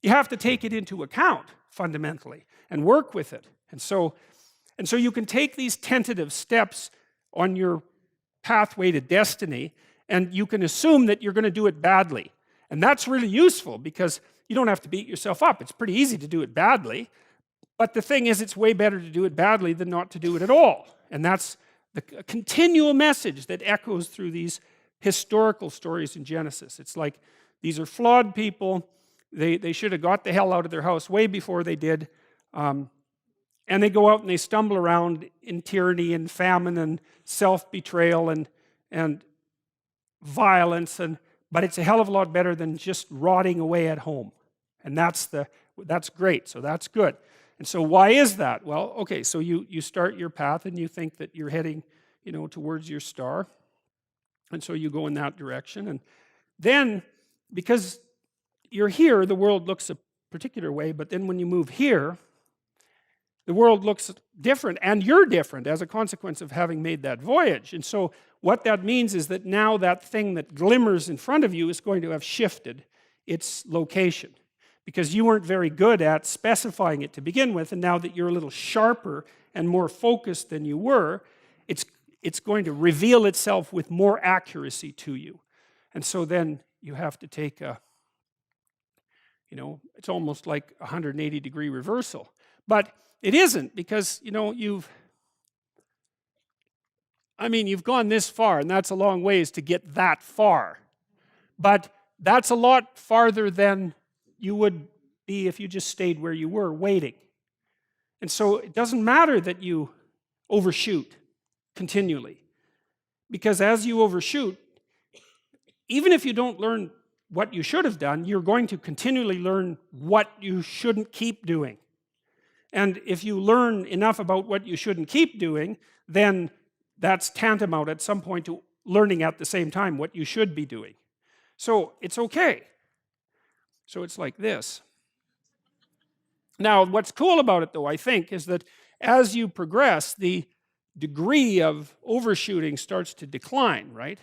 have to take it into account fundamentally and work with it. And so you can take these tentative steps on your pathway to destiny, and you can assume that you're going to do it badly. And that's really useful, because you don't have to beat yourself up. It's pretty easy to do it badly. But the thing is, it's way better to do it badly than not to do it at all. And that's the continual message that echoes through these historical stories in Genesis. It's like, these are flawed people. They should have got the hell out of their house way before they did. And they go out and they stumble around in tyranny and famine and self-betrayal and violence. But it's a hell of a lot better than just rotting away at home. And that's great. So that's good. And so why is that? Well, okay, so you start your path and you think that you're heading, towards your star. And so you go in that direction. And then, because you're here, the world looks a particular way, but then when you move here, the world looks different, and you're different as a consequence of having made that voyage. And so what that means is that now that thing that glimmers in front of you is going to have shifted its location, because you weren't very good at specifying it to begin with, and now that you're a little sharper and more focused than you were, it's going to reveal itself with more accuracy to you. And so then you have to take it's almost like a 180-degree reversal. But it isn't, because, you've gone this far, and that's a long ways to get that far. But that's a lot farther than you would be if you just stayed where you were, waiting. And so it doesn't matter that you overshoot continually. Because as you overshoot, even if you don't learn what you should have done, you're going to continually learn what you shouldn't keep doing. And if you learn enough about what you shouldn't keep doing, then that's tantamount at some point to learning at the same time what you should be doing. So it's okay. So it's like this. Now, what's cool about it, though, I think, is that as you progress, the degree of overshooting starts to decline, right?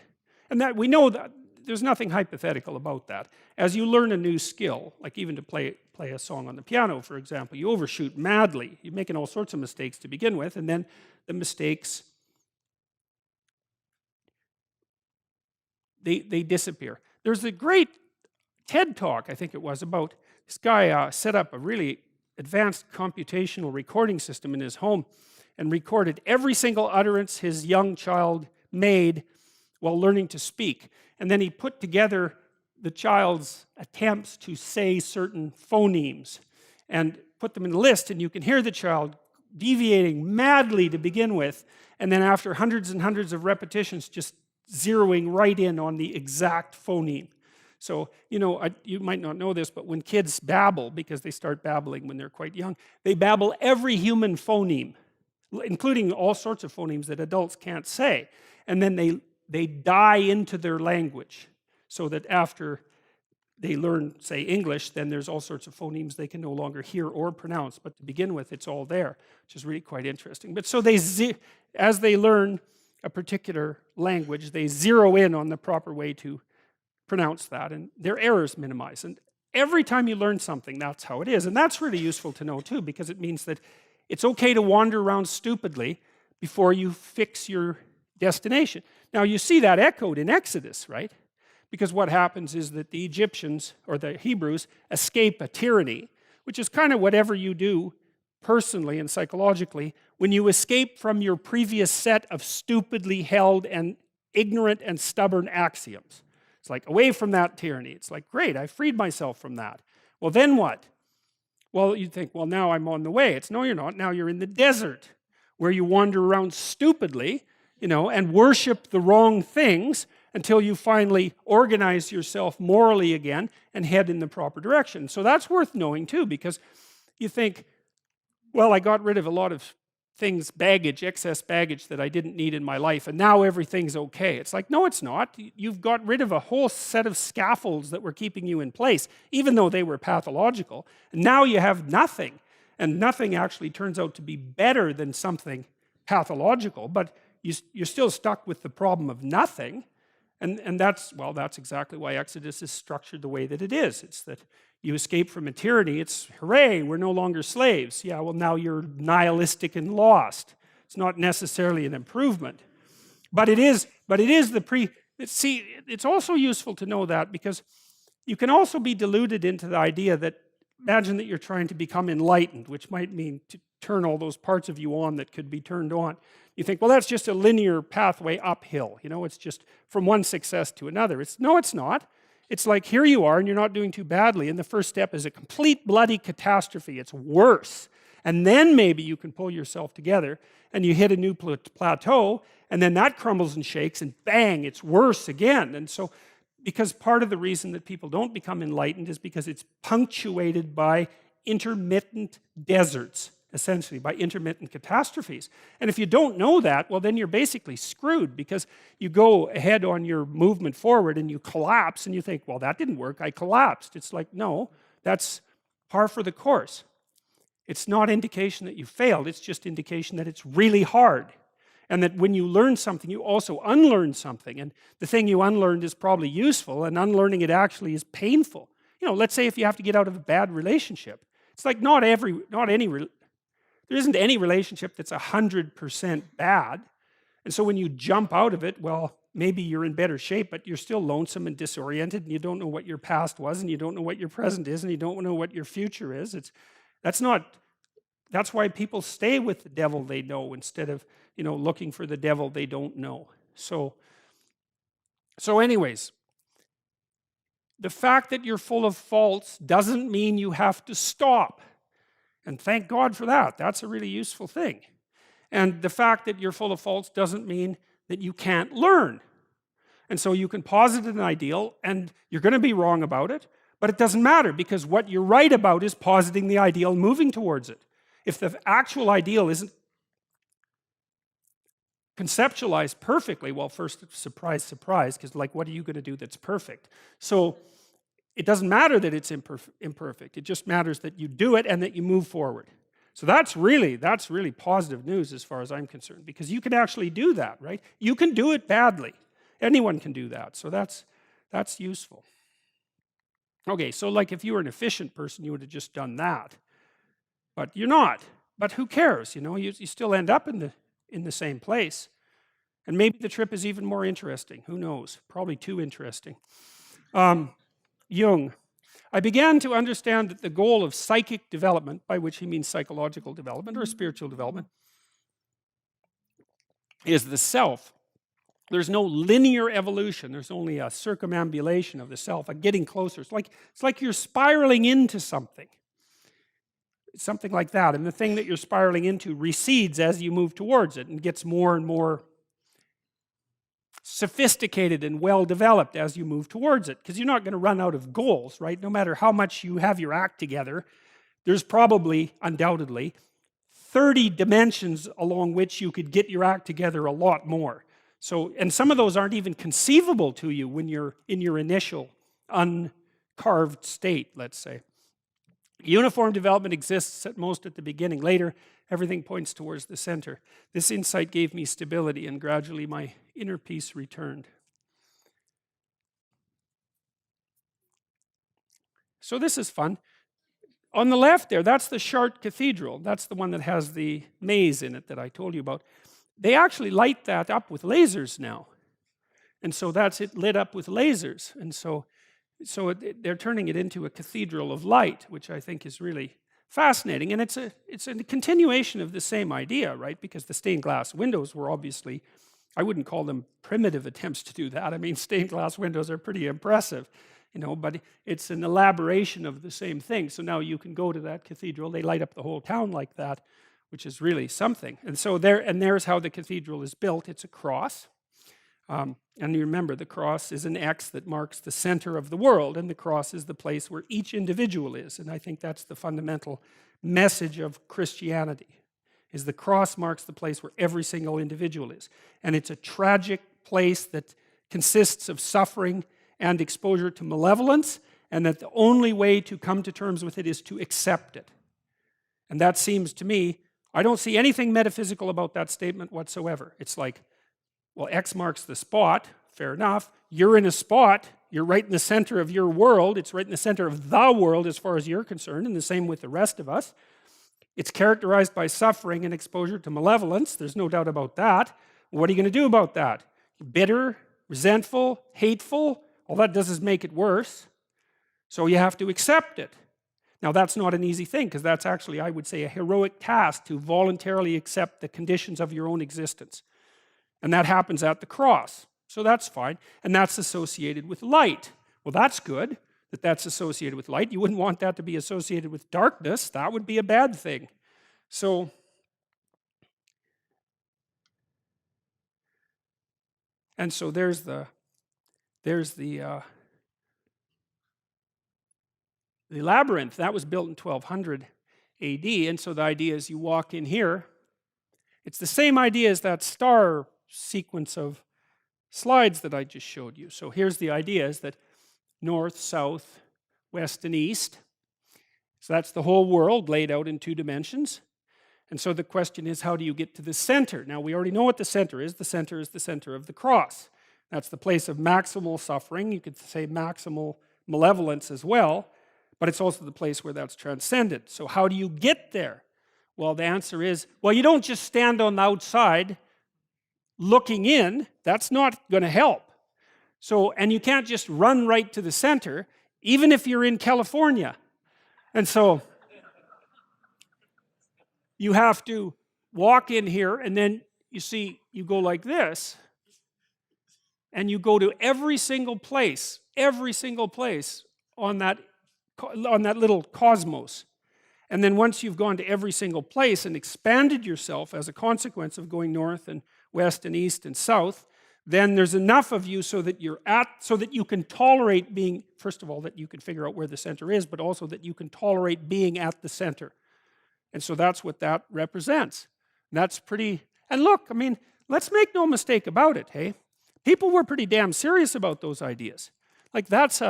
And that we know that there's nothing hypothetical about that. As you learn a new skill, like even to play a song on the piano, for example, you overshoot madly. You're making all sorts of mistakes to begin with, and then the mistakes, they disappear. There's a great TED talk, I think it was, about this guy set up a really advanced computational recording system in his home and recorded every single utterance his young child made while learning to speak. And then he put together the child's attempts to say certain phonemes and put them in a list, and you can hear the child deviating madly to begin with, and then after hundreds and hundreds of repetitions just zeroing right in on the exact phoneme. So, you know, you might not know this, but when kids babble, because they start babbling when they're quite young, they babble every human phoneme, including all sorts of phonemes that adults can't say. And then they die into their language, so that after they learn, say, English, then there's all sorts of phonemes they can no longer hear or pronounce. But to begin with, it's all there, which is really quite interesting. But so as they learn a particular language, they zero in on the proper way to pronounce that, and their errors minimize. And every time you learn something, that's how it is. And that's really useful to know too, because it means that it's okay to wander around stupidly before you fix your destination. Now you see that echoed in Exodus, right? Because what happens is that the Egyptians, or the Hebrews, escape a tyranny, which is kind of whatever you do personally and psychologically when you escape from your previous set of stupidly held and ignorant and stubborn axioms. It's like, away from that tyranny. It's like, great, I freed myself from that. Well, then what? Well, you'd think, well, now I'm on the way. It's, no, you're not. Now you're in the desert, where you wander around stupidly, you know, and worship the wrong things until you finally organize yourself morally again and head in the proper direction. So that's worth knowing too, because you think, well, I got rid of a lot of things, baggage, excess baggage that I didn't need in my life, and now everything's okay. It's like, no, it's not. You've got rid of a whole set of scaffolds that were keeping you in place, even though they were pathological. And now you have nothing, and nothing actually turns out to be better than something pathological, but you're still stuck with the problem of nothing. And that's, well, that's exactly why Exodus is structured the way that it is. It's that you escape from a tyranny. It's, hooray, we're no longer slaves. Yeah, well, now you're nihilistic and lost. It's not necessarily an improvement. But it is see, it's also useful to know that, because you can also be deluded into the idea that, imagine that you're trying to become enlightened, which might mean to turn all those parts of you on that could be turned on. You think, well, that's just a linear pathway uphill. You know, it's just from one success to another. No, it's not. It's like, here you are, and you're not doing too badly, and the first step is a complete bloody catastrophe. It's worse. And then maybe you can pull yourself together, and you hit a new plateau, and then that crumbles and shakes, and bang, it's worse again. And so, because part of the reason that people don't become enlightened is because it's punctuated by intermittent deserts, essentially, by intermittent catastrophes. And if you don't know that, well, then you're basically screwed, because you go ahead on your movement forward and you collapse, and you think, well, that didn't work, I collapsed. It's like, no, that's par for the course. It's not indication that you failed, it's just indication that it's really hard. And that when you learn something, you also unlearn something. And the thing you unlearned is probably useful, and unlearning it actually is painful. You know, let's say if you have to get out of a bad relationship. It's like there isn't any relationship that's 100% bad. And so when you jump out of it, well, maybe you're in better shape, but you're still lonesome and disoriented, and you don't know what your past was, and you don't know what your present is, and you don't know what your future is. That's why people stay with the devil they know instead of, you know, looking for the devil they don't know. So anyways, the fact that you're full of faults doesn't mean you have to stop. And thank God for that. That's a really useful thing. And the fact that you're full of faults doesn't mean that you can't learn. And so you can posit an ideal, and you're going to be wrong about it, but it doesn't matter, because what you're right about is positing the ideal and moving towards it. If the actual ideal isn't conceptualized perfectly. Well, first, surprise, surprise, because like, what are you going to do that's perfect? So it doesn't matter that it's imperfect. It just matters that you do it and that you move forward. So that's really positive news as far as I'm concerned, because you can actually do that, right? You can do it badly. Anyone can do that. So that's useful. Okay, so like if you were an efficient person, you would have just done that. But you're not. But who cares? You know, you still end up in the same place. And maybe the trip is even more interesting. Who knows? Probably too interesting. Jung. I began to understand that the goal of psychic development, by which he means psychological development or spiritual development, is the self. There's no linear evolution. There's only a circumambulation of the self, a getting closer. It's like you're spiraling into something. Something like that. And the thing that you're spiraling into recedes as you move towards it and gets more and more sophisticated and well developed as you move towards it, because you're not going to run out of goals, right? No matter how much you have your act together, there's probably, undoubtedly, 30 dimensions along which you could get your act together a lot more. So, and some of those aren't even conceivable to you when you're in your initial uncarved state, let's say. Uniform development exists at most at the beginning. Later, everything points towards the center. This insight gave me stability, and gradually my inner peace returned. So this is fun. On the left there, that's the Chartres Cathedral. That's the one that has the maze in it that I told you about. They actually light that up with lasers now. And so that's it lit up with lasers. And so they're turning it into a cathedral of light, which I think is really fascinating. And it's a continuation of the same idea, right? Because the stained glass windows were obviously, I wouldn't call them primitive attempts to do that. I mean, stained glass windows are pretty impressive, you know, but it's an elaboration of the same thing. So now you can go to that cathedral. They light up the whole town like that, which is really something. And so there's how the cathedral is built. It's a cross. And you remember, the cross is an X that marks the center of the world, and the cross is the place where each individual is. And I think that's the fundamental message of Christianity, is the cross marks the place where every single individual is. And it's a tragic place that consists of suffering and exposure to malevolence, and that the only way to come to terms with it is to accept it. And that seems to me, I don't see anything metaphysical about that statement whatsoever. It's like, well, X marks the spot, fair enough. You're in a spot, you're right in the center of your world, it's right in the center of the world as far as you're concerned, and the same with the rest of us. It's characterized by suffering and exposure to malevolence, there's no doubt about that. What are you going to do about that? Bitter, resentful, hateful, all that does is make it worse. So you have to accept it. Now that's not an easy thing, because that's actually, I would say, a heroic task to voluntarily accept the conditions of your own existence. And that happens at the cross. So that's fine. And that's associated with light. Well, that's good that that's associated with light. You wouldn't want that to be associated with darkness. That would be a bad thing. So there's the labyrinth. That was built in 1200 AD. And so the idea is you walk in here. It's the same idea as that star sequence of slides that I just showed you. So here's the idea, is that north, south, west, and east. So that's the whole world laid out in 2 dimensions. And so the question is, how do you get to the center? Now we already know what the center is. The center is the center of the cross. That's the place of maximal suffering. You could say maximal malevolence as well, but it's also the place where that's transcended. So how do you get there? Well, the answer is, well, you don't just stand on the outside looking in. That's not going to help. So, and you can't just run right to the center, even if you're in California. And so you have to walk in here, and then you see, you go like this, and you go to every single place on that little cosmos. And then once you've gone to every single place and expanded yourself as a consequence of going north and west and east and south, then there's enough of you so that you can tolerate being, first of all, that you can figure out where the center is, but also that you can tolerate being at the center. And so that's what that represents. And that's pretty, and look, I mean, let's make no mistake about it, hey? People were pretty damn serious about those ideas. Like that's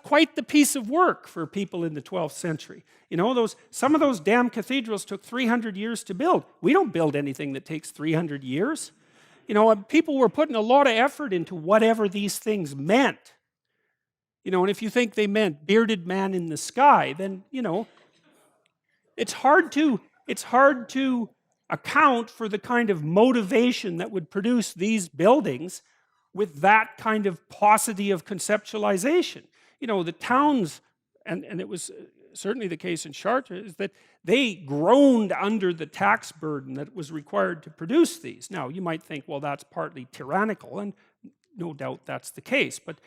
quite the piece of work for people in the 12th century. You know, some of those damn cathedrals took 300 years to build. We don't build anything that takes 300 years. You know, people were putting a lot of effort into whatever these things meant. You know, and if you think they meant bearded man in the sky, then, you know, it's hard to account for the kind of motivation that would produce these buildings with that kind of paucity of conceptualization. You know, the towns, and it was certainly the case in Chartres, is that they groaned under the tax burden that was required to produce these. Now, you might think, well, that's partly tyrannical, and no doubt that's the case, but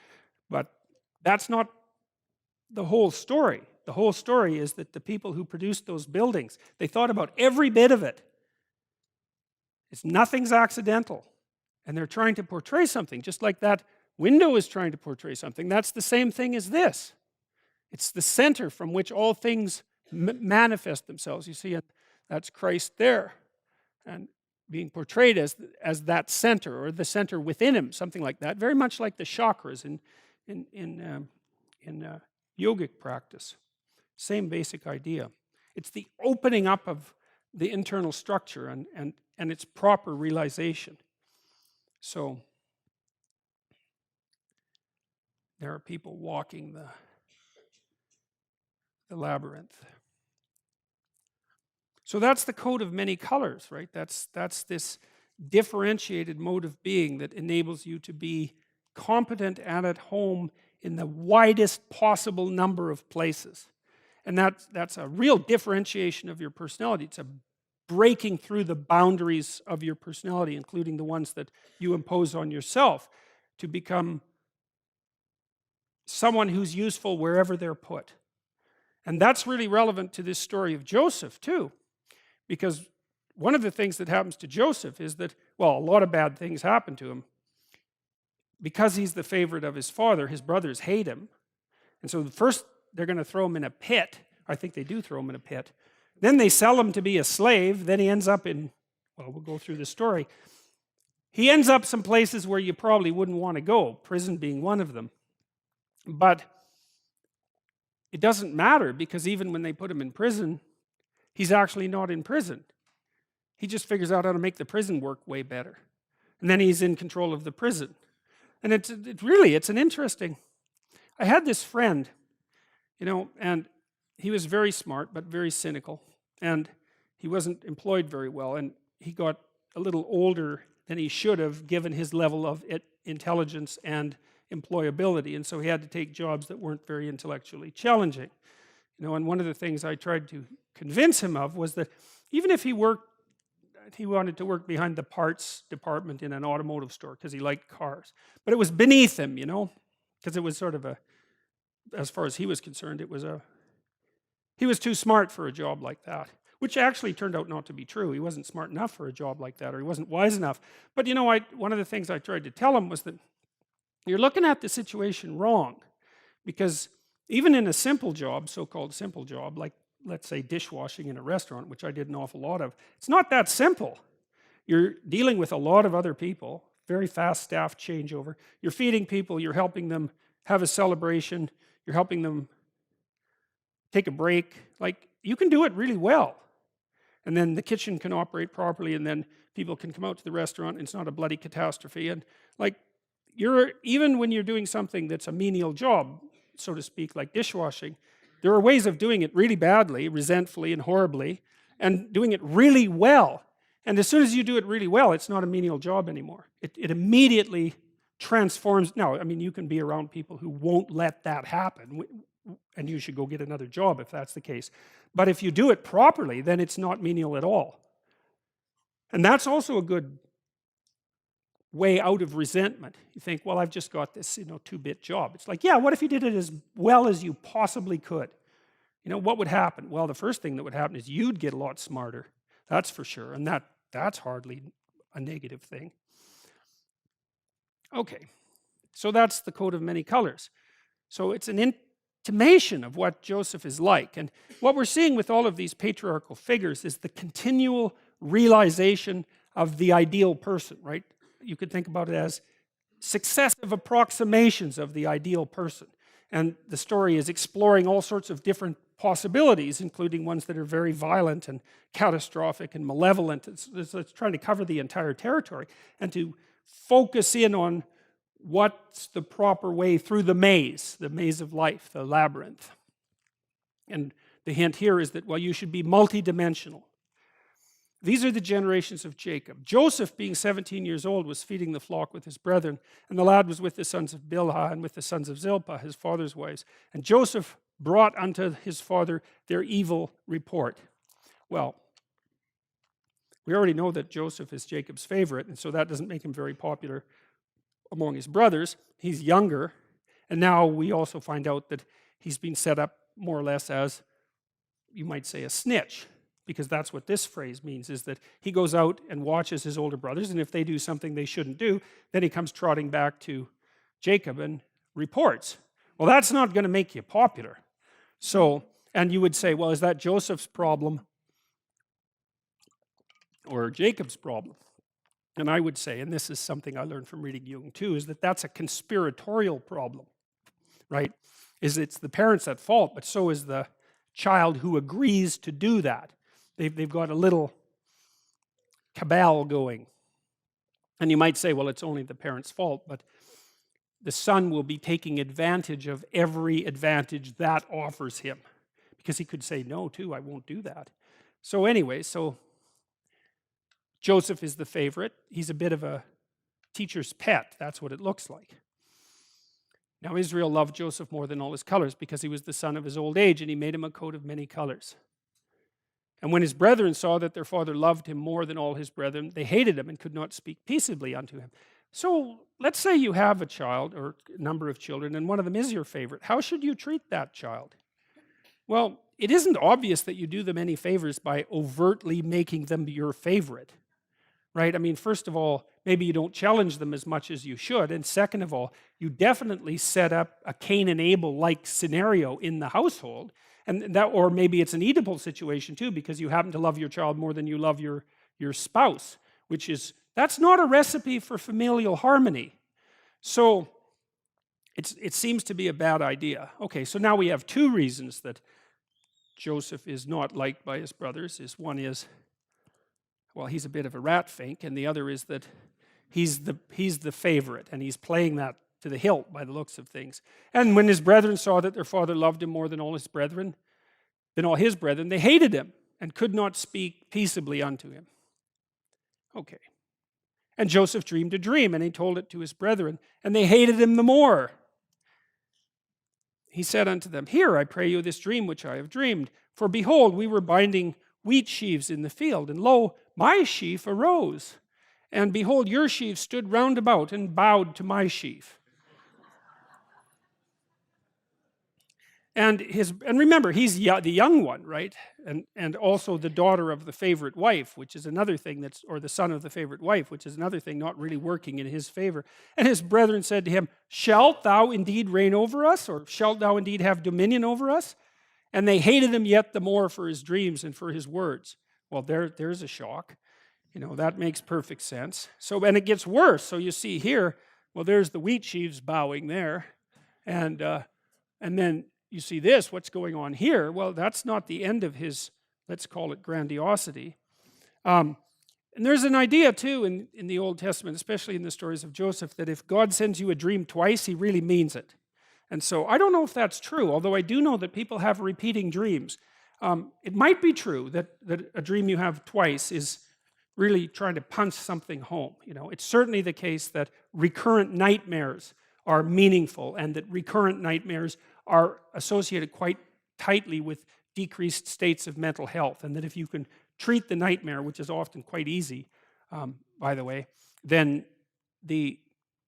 that's not the whole story. The whole story is that the people who produced those buildings, they thought about every bit of it. Nothing's accidental. And they're trying to portray something, just like that window is trying to portray something. That's the same thing as this. It's the center from which all things manifest themselves. You see, that's Christ there, and being portrayed as that center, or the center within him, something like that. Very much like the chakras in yogic practice. Same basic idea. It's the opening up of the internal structure and its proper realization. So there are people walking the labyrinth. So that's the coat of many colors, right? That's this differentiated mode of being that enables you to be competent and at home in the widest possible number of places. And that's a real differentiation of your personality. It's a breaking through the boundaries of your personality, including the ones that you impose on yourself, to become someone who's useful wherever they're put. And that's really relevant to this story of Joseph too, because one of the things that happens to Joseph is that, well, a lot of bad things happen to him. Because he's the favorite of his father, his brothers hate him. And so first they're going to throw him in a pit. I think they do throw him in a pit. Then they sell him to be a slave. Then he ends up in, well, we'll go through the story. He ends up some places where you probably wouldn't want to go, prison being one of them. But it doesn't matter, because even when they put him in prison, he's actually not in prison. He just figures out how to make the prison work way better. And then he's in control of the prison. And it's an interesting, I had this friend, you know, and he was very smart, but very cynical. And he wasn't employed very well. And he got a little older than he should have, given his level of intelligence and employability. And so he had to take jobs that weren't very intellectually challenging. You know, and one of the things I tried to convince him of was that even if he wanted to work behind the parts department in an automotive store because he liked cars. But it was beneath him, you know, because it was sort of as far as he was concerned, he was too smart for a job like that, which actually turned out not to be true. He wasn't smart enough for a job like that, or he wasn't wise enough. But, you know, one of the things I tried to tell him was that you're looking at the situation wrong, because even in a simple job, so-called simple job, like let's say dishwashing in a restaurant, which I did an awful lot of, it's not that simple. You're dealing with a lot of other people, very fast staff changeover. You're feeding people, you're helping them have a celebration, you're helping them take a break. Like, you can do it really well. And then the kitchen can operate properly, and then people can come out to the restaurant, and it's not a bloody catastrophe. And like, even when you're doing something that's a menial job, so to speak, like dishwashing, there are ways of doing it really badly, resentfully and horribly, and doing it really well. And as soon as you do it really well, it's not a menial job anymore. It immediately transforms. Now, I mean, you can be around people who won't let that happen, and you should go get another job if that's the case. But if you do it properly, then it's not menial at all. And that's also a good way out of resentment. You think, well, I've just got this, you know, 2-bit job. It's like, yeah, what if you did it as well as you possibly could? You know, what would happen? Well, the first thing that would happen is you'd get a lot smarter. That's for sure. And that's hardly a negative thing. Okay, so that's the coat of many colors. So it's an intimation of what Joseph is like. And what we're seeing with all of these patriarchal figures is the continual realization of the ideal person, right? You could think about it as successive approximations of the ideal person. And the story is exploring all sorts of different possibilities, including ones that are very violent and catastrophic and malevolent. It's trying to cover the entire territory and to focus in on what's the proper way through the maze of life, the labyrinth. And the hint here is that, well, you should be multidimensional. These are the generations of Jacob. Joseph, being 17 years old, was feeding the flock with his brethren, and the lad was with the sons of Bilhah and with the sons of Zilpah, his father's wives. And Joseph brought unto his father their evil report. Well, we already know that Joseph is Jacob's favorite, and so that doesn't make him very popular among his brothers. He's younger, and now we also find out that he's been set up more or less as, you might say, a snitch, because that's what this phrase means, is that he goes out and watches his older brothers, and if they do something they shouldn't do, then he comes trotting back to Jacob and reports. Well, that's not going to make you popular. So, and you would say, well, is that Joseph's problem or Jacob's problem? And I would say, and this is something I learned from reading Jung too, is that that's a conspiratorial problem, right? It's the parents at fault, but so is the child who agrees to do that. They've got a little cabal going. And you might say, well, it's only the parents' fault, but the son will be taking advantage of every advantage that offers him. Because he could say, no, too, I won't do that. So anyway, Joseph is the favorite. He's a bit of a teacher's pet. That's what it looks like. Now Israel loved Joseph more than all his colors because he was the son of his old age, and he made him a coat of many colors. And when his brethren saw that their father loved him more than all his brethren, they hated him and could not speak peaceably unto him. So let's say you have a child or a number of children, and one of them is your favorite. How should you treat that child? Well, it isn't obvious that you do them any favors by overtly making them your favorite, right? I mean, first of all, maybe you don't challenge them as much as you should, and second of all, you definitely set up a Cain and Abel-like scenario in the household, and that, or maybe it's an Oedipal situation too, because you happen to love your child more than you love your spouse, which is, that's not a recipe for familial harmony. So it seems to be a bad idea. Okay, so now we have two reasons that Joseph is not liked by his brothers. One is, well, he's a bit of a rat fink, and the other is that he's the favorite, and he's playing that to the hilt by the looks of things. And when his brethren saw that their father loved him more than all his brethren, they hated him and could not speak peaceably unto him. Okay. And Joseph dreamed a dream, and he told it to his brethren, and they hated him the more. He said unto them, hear, I pray you, this dream which I have dreamed. For behold, we were binding wheat sheaves in the field, and lo, my sheaf arose. And behold, your sheaf stood round about and bowed to my sheaf. And remember, he's the young one, right? And also the daughter of the favorite wife, which is another thing or the son of the favorite wife, which is another thing not really working in his favor. And his brethren said to him, shalt thou indeed reign over us, or shalt thou indeed have dominion over us? And they hated him yet the more for his dreams and for his words. Well, there's a shock. That makes perfect sense. So, and it gets worse. So you see here, well, there's the wheat sheaves bowing there. And then you see this, what's going on here? Well, that's not the end of his, let's call it grandiosity. And there's an idea too in the Old Testament, especially in the stories of Joseph, that if God sends you a dream twice, he really means it. And so I don't know if that's true, although I do know that people have repeating dreams. It might be true that a dream you have twice is really trying to punch something home. It's certainly the case that recurrent nightmares are meaningful, and that recurrent nightmares are associated quite tightly with decreased states of mental health, and that if you can treat the nightmare, which is often quite easy, by the way, then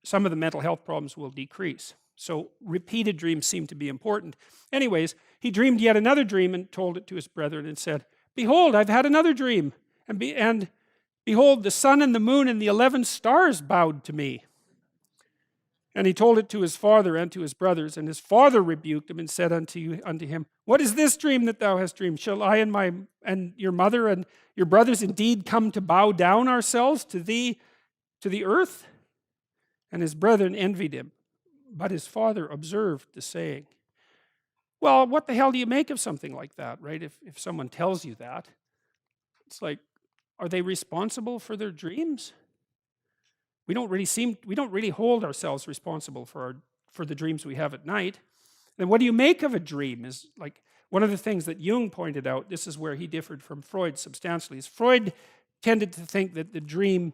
some of the mental health problems will decrease. So repeated dreams seem to be important. Anyways, he dreamed yet another dream and told it to his brethren and said, behold, I've had another dream, and behold, the sun and the moon and the 11 stars bowed to me. And he told it to his father and to his brothers. And his father rebuked him and said unto him, What is this dream that thou hast dreamed? Shall I and your mother and your brothers indeed come to bow down ourselves to thee, to the earth? And his brethren envied him. But his father observed the saying. Well, what the hell do you make of something like that, right? If someone tells you that, it's like, are they responsible for their dreams? We don't really hold ourselves responsible for the dreams we have at night. And what do you make of a dream is like one of the things that Jung pointed out. This is where he differed from Freud substantially. Is Freud tended to think that the dream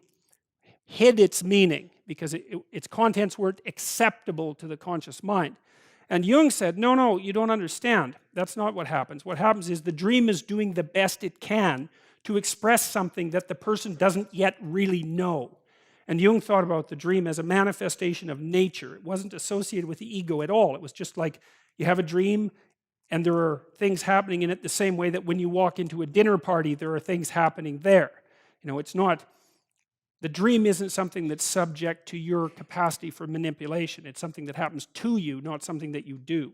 hid its meaning because its contents weren't acceptable to the conscious mind. And Jung said, no, you don't understand. That's not what happens. What happens is the dream is doing the best it can to express something that the person doesn't yet really know. And Jung thought about the dream as a manifestation of nature. It wasn't associated with the ego at all. It was just like you have a dream and there are things happening in it the same way that when you walk into a dinner party, there are things happening there. It's not, the dream isn't something that's subject to your capacity for manipulation. It's something that happens to you, not something that you do.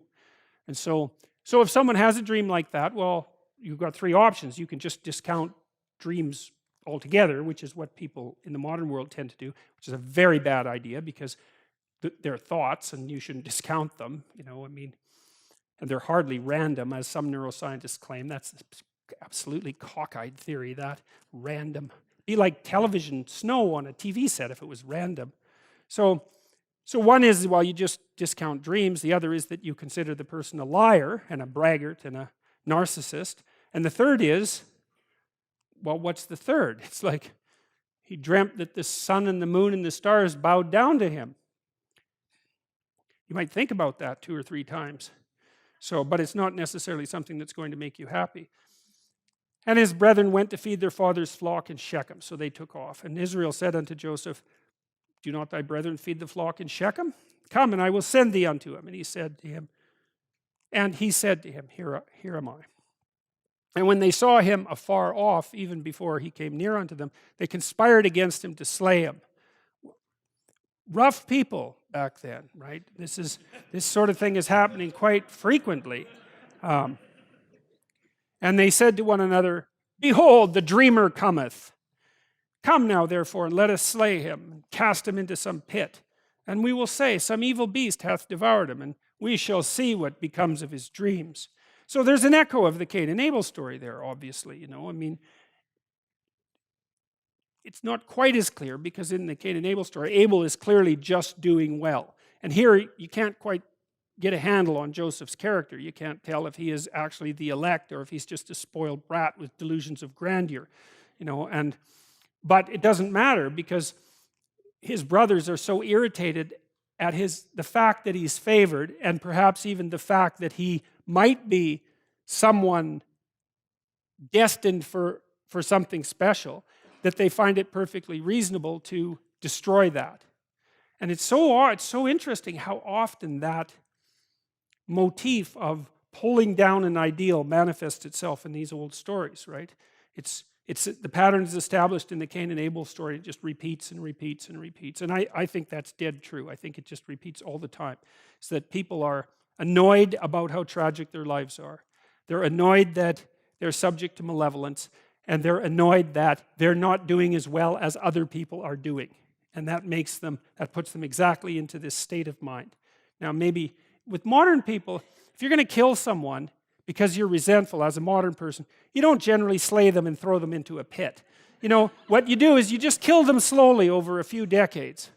And so if someone has a dream like that, well, you've got three options. You can just discount dreams altogether, which is what people in the modern world tend to do, which is a very bad idea because they're thoughts and you shouldn't discount them, and they're hardly random, as some neuroscientists claim. That's absolutely cockeyed theory, that random. Be like television snow on a TV set if it was random. So one is, well, you just discount dreams. The other is that you consider the person a liar and a braggart and a narcissist. And the third is, well, what's the third? It's like he dreamt that the sun and the moon and the stars bowed down to him. You might think about that 2 or 3 times. But it's not necessarily something that's going to make you happy. And his brethren went to feed their father's flock in Shechem, so they took off. And Israel said unto Joseph, Do not thy brethren feed the flock in Shechem? Come, and I will send thee unto him. And he said to him, Here am I. And when they saw him afar off, even before he came near unto them, they conspired against him to slay him. Rough people back then, right? This sort of thing is happening quite frequently. And they said to one another, Behold, the dreamer cometh. Come now, therefore, and let us slay him, and cast him into some pit. And we will say, Some evil beast hath devoured him, and we shall see what becomes of his dreams. So there's an echo of the Cain and Abel story there, obviously. It's not quite as clear because in the Cain and Abel story, Abel is clearly just doing well. And here, you can't quite get a handle on Joseph's character. You can't tell if he is actually the elect or if he's just a spoiled brat with delusions of grandeur. But it doesn't matter because his brothers are so irritated at the fact that he's favored, and perhaps even the fact that he might be someone destined for something special, that they find it perfectly reasonable to destroy that. And it's so interesting how often that motif of pulling down an ideal manifests itself in these old stories, right? The pattern is established in the Cain and Abel story. It just repeats and repeats and repeats. And I think that's dead true. I think it just repeats all the time. It's that people are annoyed about how tragic their lives are. They're annoyed that they're subject to malevolence, and they're annoyed that they're not doing as well as other people are doing. And that puts them exactly into this state of mind. Now, maybe with modern people, if you're going to kill someone because you're resentful as a modern person, you don't generally slay them and throw them into a pit. What you do is you just kill them slowly over a few decades.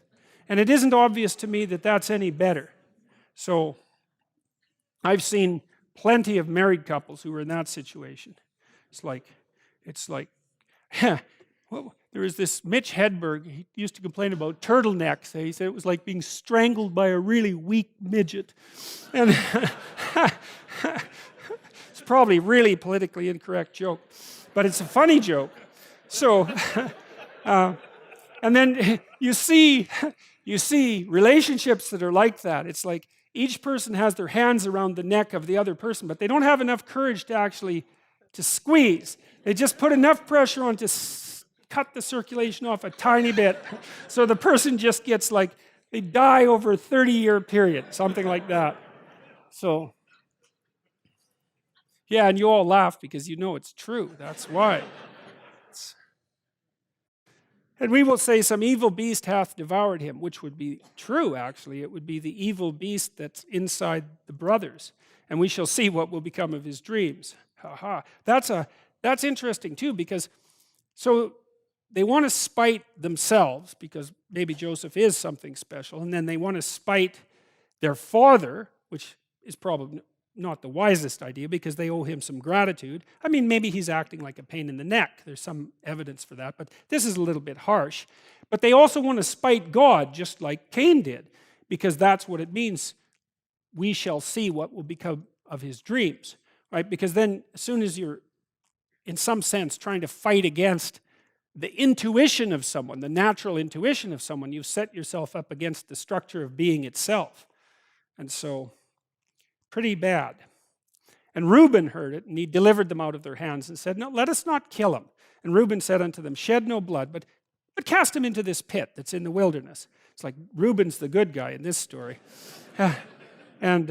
And it isn't obvious to me that that's any better. So I've seen plenty of married couples who are in that situation. It's like, well, there was this Mitch Hedberg, he used to complain about turtlenecks. He said it was like being strangled by a really weak midget. And it's probably a really politically incorrect joke, but it's a funny joke. So, and then you see relationships that are like that. It's like each person has their hands around the neck of the other person, but they don't have enough courage to squeeze. They just put enough pressure on to cut the circulation off a tiny bit, so the person just gets like They die over a 30-year period, something like that. So, yeah, and you all laugh because you know it's true. That's why. And we will say, some evil beast hath devoured him, which would be true, actually. It would be the evil beast that's inside the brothers. And we shall see what will become of his dreams. Ha ha. That's interesting, too, because so they want to spite themselves, because maybe Joseph is something special, and then they want to spite their father, which is probably not the wisest idea, because they owe him some gratitude. I mean, maybe he's acting like a pain in the neck. There's some evidence for that, but this is a little bit harsh. But they also want to spite God, just like Cain did, because that's what it means. We shall see what will become of his dreams, right? Because then, as soon as you're, in some sense, trying to fight against the intuition of someone, the natural intuition of someone, you've set yourself up against the structure of being itself. And so, pretty bad. And Reuben heard it, and he delivered them out of their hands and said, "No, let us not kill him." And Reuben said unto them, "Shed no blood, but cast him into this pit that's in the wilderness." It's like Reuben's the good guy in this story. And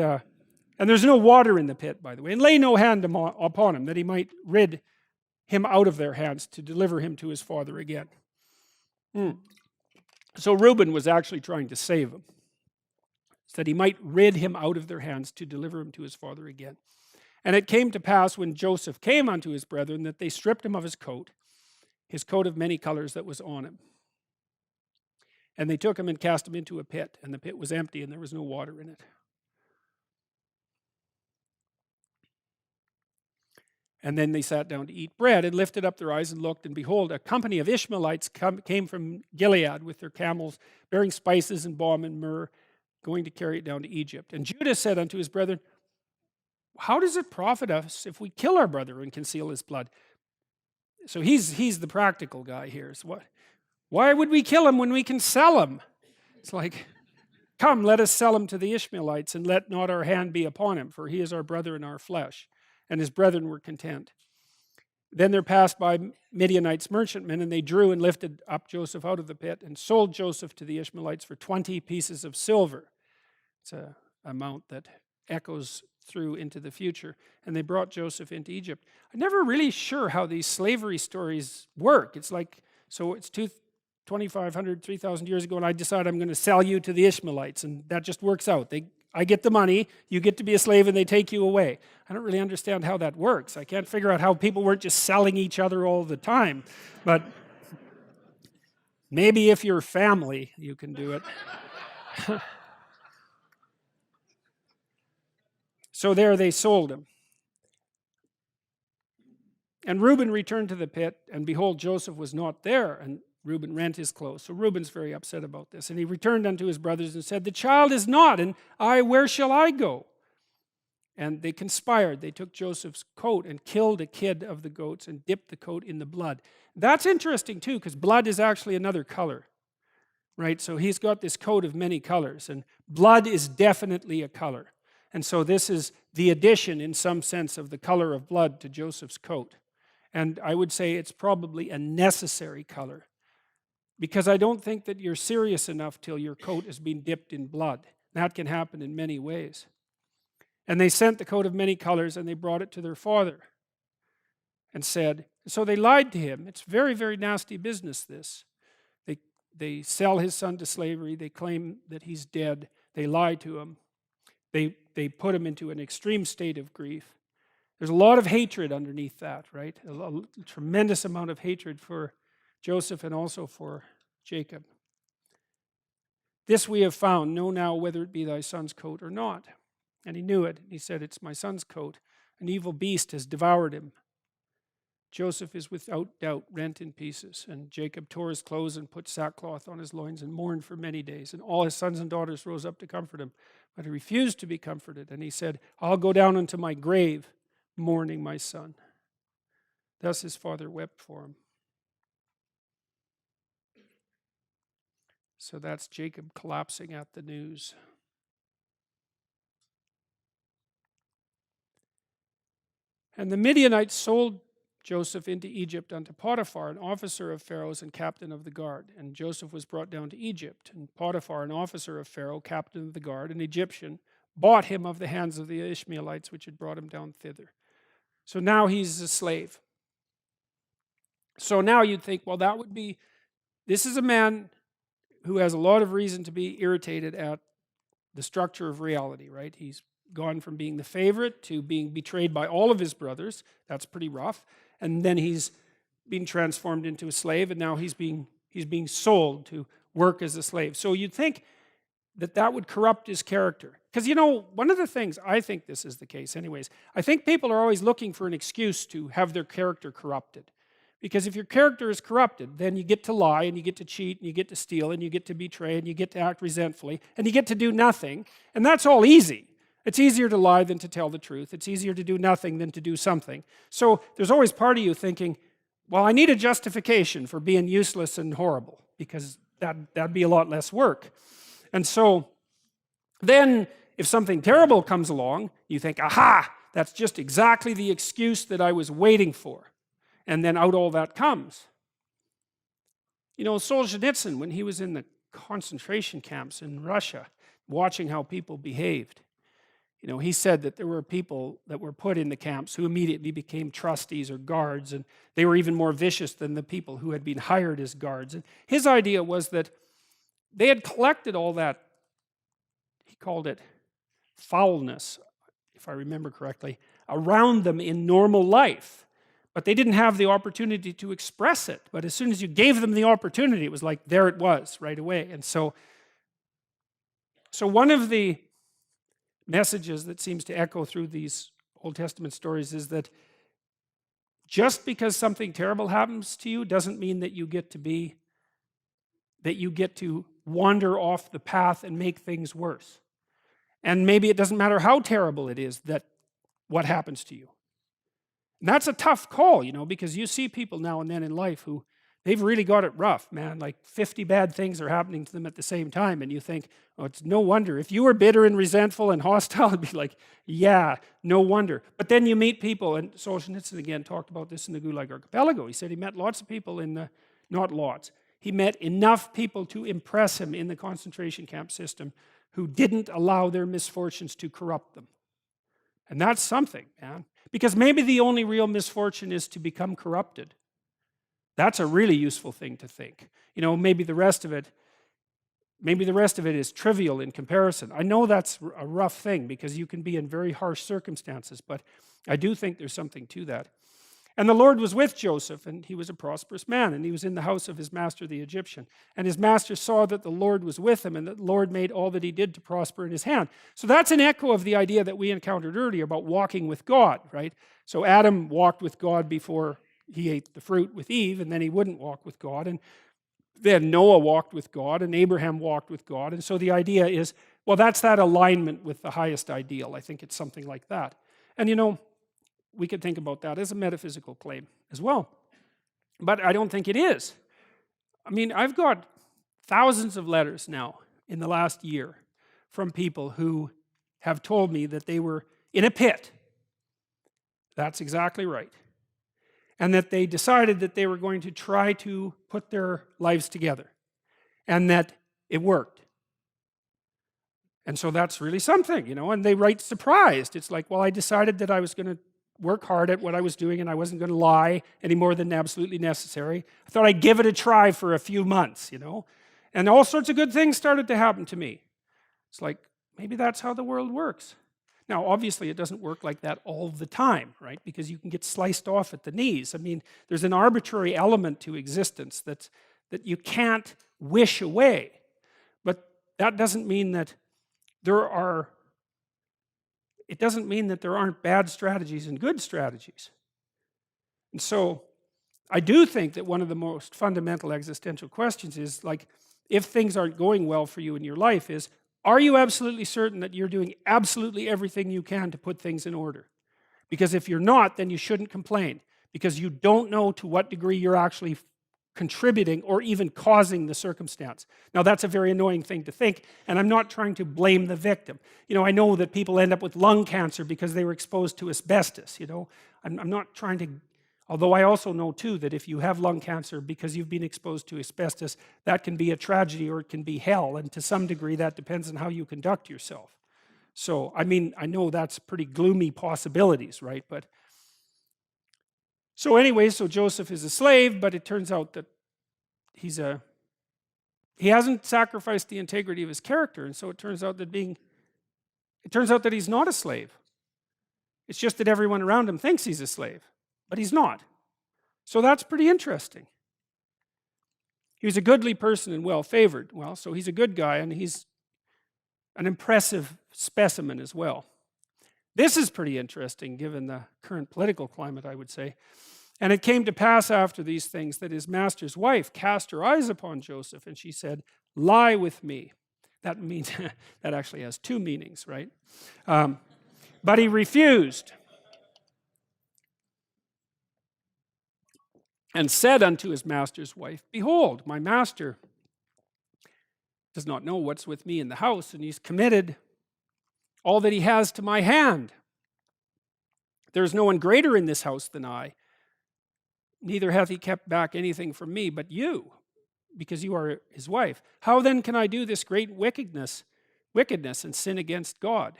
there's no water in the pit, by the way. And lay no hand upon him, that he might rid him out of their hands to deliver him to his father again. So Reuben was actually trying to save him, so that he might rid him out of their hands to deliver him to his father again. And it came to pass, when Joseph came unto his brethren, that they stripped him of his coat of many colors that was on him. And they took him and cast him into a pit, and the pit was empty, and there was no water in it. And then they sat down to eat bread, and lifted up their eyes and looked, and behold, a company of Ishmaelites came from Gilead with their camels, bearing spices and balm and myrrh, going to carry it down to Egypt. And Judah said unto his brethren, "How does it profit us if we kill our brother and conceal his blood?" So he's the practical guy here. So why would we kill him when we can sell him? It's like, come, let us sell him to the Ishmaelites, and let not our hand be upon him, for he is our brother in our flesh. And his brethren were content. Then there passed by Midianites merchantmen, and they drew and lifted up Joseph out of the pit, and sold Joseph to the Ishmaelites for 20 pieces of silver. It's an amount that echoes through into the future. And they brought Joseph into Egypt. I'm never really sure how these slavery stories work. It's like, so it's 2,500, 3,000 years ago, and I decide I'm going to sell you to the Ishmaelites, and that just works out. I get the money, you get to be a slave, and they take you away. I don't really understand how that works. I can't figure out how people weren't just selling each other all the time. But maybe if you're family, you can do it. So there they sold him. And Reuben returned to the pit, and behold, Joseph was not there, and Reuben rent his clothes. So Reuben's very upset about this. And he returned unto his brothers and said, "The child is not, and where shall I go?" And they conspired. They took Joseph's coat and killed a kid of the goats and dipped the coat in the blood. That's interesting too, because blood is actually another color, right? So he's got this coat of many colors, and blood is definitely a color. And so this is the addition, in some sense, of the color of blood to Joseph's coat. And I would say it's probably a necessary color, because I don't think that you're serious enough till your coat has been dipped in blood. That can happen in many ways. And they sent the coat of many colors, and they brought it to their father and said, so they lied to him. It's very, very nasty business, this. They sell his son to slavery. They claim that he's dead. They lie to him. They put him into an extreme state of grief. There's a lot of hatred underneath that, right? A tremendous amount of hatred for Joseph and also for Jacob. "This we have found. Know now whether it be thy son's coat or not." And he knew it. He said, "It's my son's coat. An evil beast has devoured him. Joseph is without doubt rent in pieces." And Jacob tore his clothes and put sackcloth on his loins and mourned for many days. And all his sons and daughters rose up to comfort him. But he refused to be comforted. And he said, "I'll go down into my grave mourning my son." Thus his father wept for him. So that's Jacob collapsing at the news. And the Midianites sold Joseph into Egypt unto Potiphar, an officer of Pharaoh's and captain of the guard. And Joseph was brought down to Egypt, and Potiphar, an officer of Pharaoh, captain of the guard, an Egyptian, bought him of the hands of the Ishmaelites which had brought him down thither. So now he's a slave. So now you'd think, well, this is a man who has a lot of reason to be irritated at the structure of reality, right? He's gone from being the favorite to being betrayed by all of his brothers. That's pretty rough. And then he's being transformed into a slave, and now he's being sold to work as a slave. So you'd think that would corrupt his character. Because, one of the things, I think this is the case anyways, I think people are always looking for an excuse to have their character corrupted. Because if your character is corrupted, then you get to lie, and you get to cheat, and you get to steal, and you get to betray, and you get to act resentfully, and you get to do nothing. And that's all easy. It's easier to lie than to tell the truth. It's easier to do nothing than to do something. So there's always part of you thinking, well, I need a justification for being useless and horrible, because that'd be a lot less work. And so then if something terrible comes along, you think, aha, that's just exactly the excuse that I was waiting for. And then out all that comes. Solzhenitsyn, when he was in the concentration camps in Russia, watching how people behaved, he said that there were people that were put in the camps who immediately became trustees or guards, and they were even more vicious than the people who had been hired as guards. And his idea was that they had collected all that, he called it foulness, if I remember correctly, around them in normal life. But they didn't have the opportunity to express it. But as soon as you gave them the opportunity, it was like, there it was, right away. And so one of the messages that seems to echo through these Old Testament stories is that just because something terrible happens to you doesn't mean that you get to wander off the path and make things worse. And maybe it doesn't matter how terrible it is that what happens to you. And that's a tough call, because you see people now and then in life who, they've really got it rough, man. Like 50 bad things are happening to them at the same time. And you think, oh, it's no wonder. If you were bitter and resentful and hostile, it'd be like, yeah, no wonder. But then you meet people, and Solzhenitsyn again talked about this in the Gulag Archipelago. He said he met lots of people not lots. He met enough people to impress him in the concentration camp system who didn't allow their misfortunes to corrupt them. And that's something, man. Because maybe the only real misfortune is to become corrupted. That's a really useful thing to think. Maybe the rest of it is trivial in comparison. I know that's a rough thing because you can be in very harsh circumstances, but I do think there's something to that. And the Lord was with Joseph, and he was a prosperous man, and he was in the house of his master the Egyptian. And his master saw that the Lord was with him, and that the Lord made all that he did to prosper in his hand. So that's an echo of the idea that we encountered earlier about walking with God, right? So Adam walked with God before he ate the fruit with Eve, and then he wouldn't walk with God. And then Noah walked with God, and Abraham walked with God. And so the idea is, well, that's that alignment with the highest ideal. I think it's something like that. And we could think about that as a metaphysical claim as well. But I don't think it is. I mean, I've got thousands of letters now in the last year from people who have told me that they were in a pit. That's exactly right. And that they decided that they were going to try to put their lives together. And that it worked. And so that's really something, and they write surprised. It's like, well, I decided that I was going to work hard at what I was doing, and I wasn't going to lie any more than absolutely necessary. I thought I'd give it a try for a few months, And all sorts of good things started to happen to me. It's like, maybe that's how the world works. Now, obviously, it doesn't work like that all the time, right? Because you can get sliced off at the knees. I mean, there's an arbitrary element to existence that you can't wish away. But that doesn't mean that it doesn't mean that there aren't bad strategies and good strategies. And so I do think that one of the most fundamental existential questions is, like, if things aren't going well for you in your life, is, are you absolutely certain that you're doing absolutely everything you can to put things in order? Because if you're not, then you shouldn't complain, because you don't know to what degree you're actually contributing or even causing the circumstance. Now, that's a very annoying thing to think, and I'm not trying to blame the victim. I know that people end up with lung cancer because they were exposed to asbestos, I'm not trying to Although I also know too that if you have lung cancer because you've been exposed to asbestos, that can be a tragedy or it can be hell, and to some degree that depends on how you conduct yourself. So, I mean, I know that's pretty gloomy possibilities, right? But so anyway, so Joseph is a slave, but it turns out that he hasn't sacrificed the integrity of his character, and so it turns out that he's not a slave. It's just that everyone around him thinks he's a slave, but he's not. So that's pretty interesting. He was a goodly person and well favored. Well, so he's a good guy, and he's an impressive specimen as well. This is pretty interesting given the current political climate, I would say. And it came to pass after these things that his master's wife cast her eyes upon Joseph, and she said, "Lie with me." That means that actually has two meanings, right? But he refused, and said unto his master's wife, "Behold, my master does not know what's with me in the house, and he's committed all that he has to my hand. There is no one greater in this house than I. Neither hath he kept back anything from me but you, because you are his wife. How then can I do this great wickedness and sin against God?"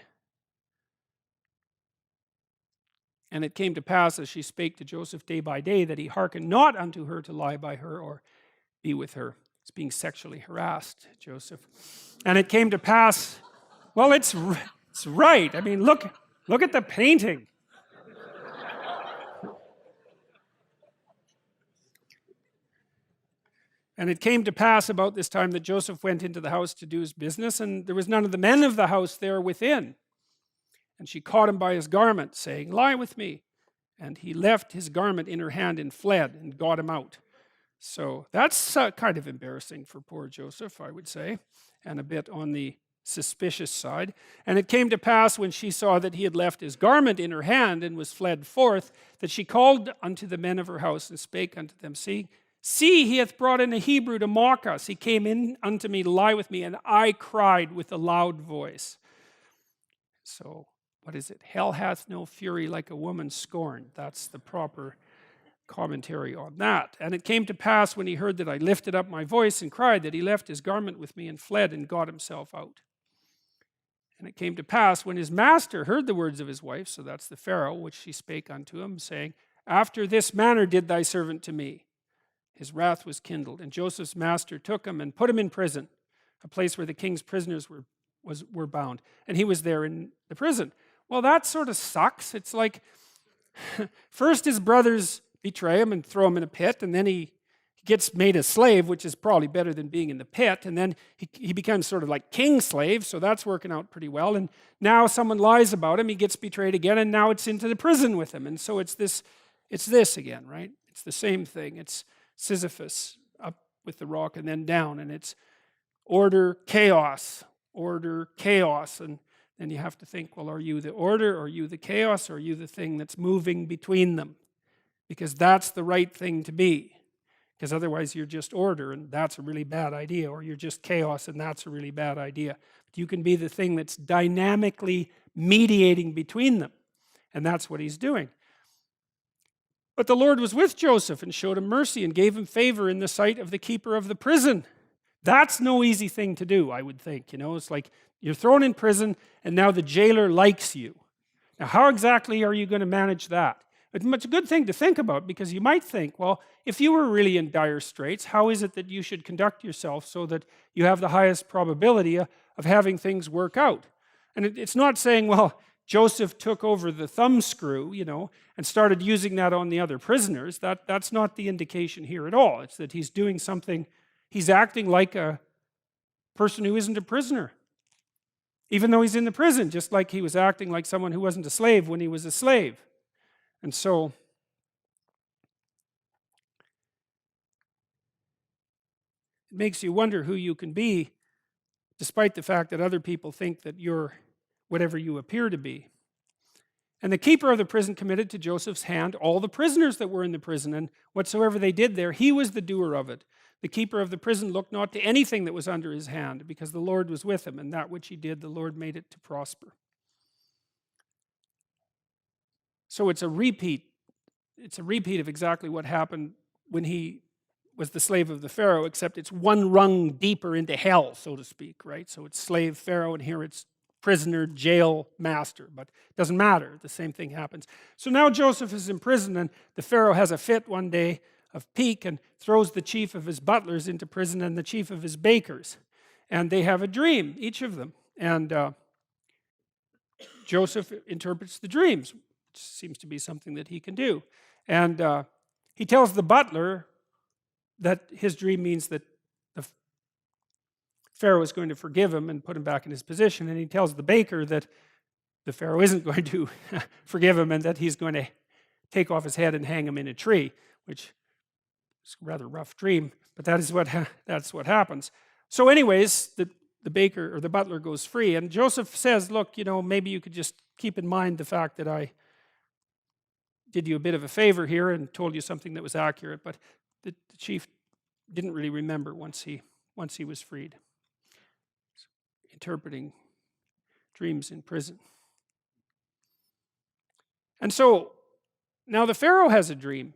And it came to pass, as she spake to Joseph day by day, that he hearkened not unto her to lie by her or be with her. He's being sexually harassed, Joseph. And it came to pass, well, it's right. I mean, look at the painting. And it came to pass about this time that Joseph went into the house to do his business, and there was none of the men of the house there within. And she caught him by his garment, saying, "Lie with me." And he left his garment in her hand and fled and got him out. So that's kind of embarrassing for poor Joseph, I would say, and a bit on the suspicious side. And it came to pass, when she saw that he had left his garment in her hand and was fled forth, that she called unto the men of her house and spake unto them, See, he hath brought in a Hebrew to mock us. He came in unto me to lie with me, and I cried with a loud voice. So, what is it? Hell hath no fury like a woman scorned. That's the proper commentary on that. And it came to pass, when he heard that I lifted up my voice and cried, that he left his garment with me and fled and got himself out. And it came to pass, when his master heard the words of his wife, so that's the Pharaoh, which she spake unto him, saying, After this manner did thy servant to me. His wrath was kindled, and Joseph's master took him and put him in prison, a place where the king's prisoners were bound. And he was there in the prison. Well, that sort of sucks. It's like, first his brothers betray him and throw him in a pit, and then he gets made a slave, which is probably better than being in the pit, and then he becomes sort of like king slave, so that's working out pretty well. And now someone lies about him, he gets betrayed again, and now it's into the prison with him. And so it's this again, right? It's the same thing. It's Sisyphus up with the rock and then down, and it's order, chaos, and then you have to think, well, are you the order, or are you the chaos, or are you the thing that's moving between them? Because that's the right thing to be. Because otherwise you're just order, and that's a really bad idea, or you're just chaos, and that's a really bad idea. But you can be the thing that's dynamically mediating between them, and that's what he's doing. But the Lord was with Joseph and showed him mercy and gave him favor in the sight of the keeper of the prison. That's no easy thing to do, I would think. It's like you're thrown in prison, and now the jailer likes you. Now, how exactly are you going to manage that? It's a good thing to think about, because you might think, well, if you were really in dire straits, how is it that you should conduct yourself so that you have the highest probability of having things work out? And it's not saying, well, Joseph took over the thumbscrew, and started using that on the other prisoners. That's not the indication here at all. It's that he's doing something, he's acting like a person who isn't a prisoner, even though he's in the prison, just like he was acting like someone who wasn't a slave when he was a slave. And so, it makes you wonder who you can be, despite the fact that other people think that you're whatever you appear to be. And the keeper of the prison committed to Joseph's hand all the prisoners that were in the prison, and whatsoever they did there, he was the doer of it. The keeper of the prison looked not to anything that was under his hand, because the Lord was with him, and that which he did, the Lord made it to prosper. So it's a repeat. it's a repeat of exactly what happened when he was the slave of the Pharaoh, except it's one rung deeper into hell, so to speak, right? So it's slave Pharaoh, and here it's prisoner, jail, master, but it doesn't matter. The same thing happens. So now Joseph is in prison, and the Pharaoh has a fit one day of pique and throws the chief of his butlers into prison and the chief of his bakers. And they have a dream, each of them. And Joseph interprets the dreams, which seems to be something that he can do. And he tells the butler that his dream means that the Pharaoh is going to forgive him and put him back in his position. And he tells the baker that the Pharaoh isn't going to forgive him and that he's going to take off his head and hang him in a tree, which is a rather rough dream, but that's what happens. So anyways, the baker or the butler goes free, and Joseph says, look, maybe you could just keep in mind the fact that I did you a bit of a favor here and told you something that was accurate, but the chief didn't really remember once he was freed. Interpreting dreams in prison. And so now the Pharaoh has a dream,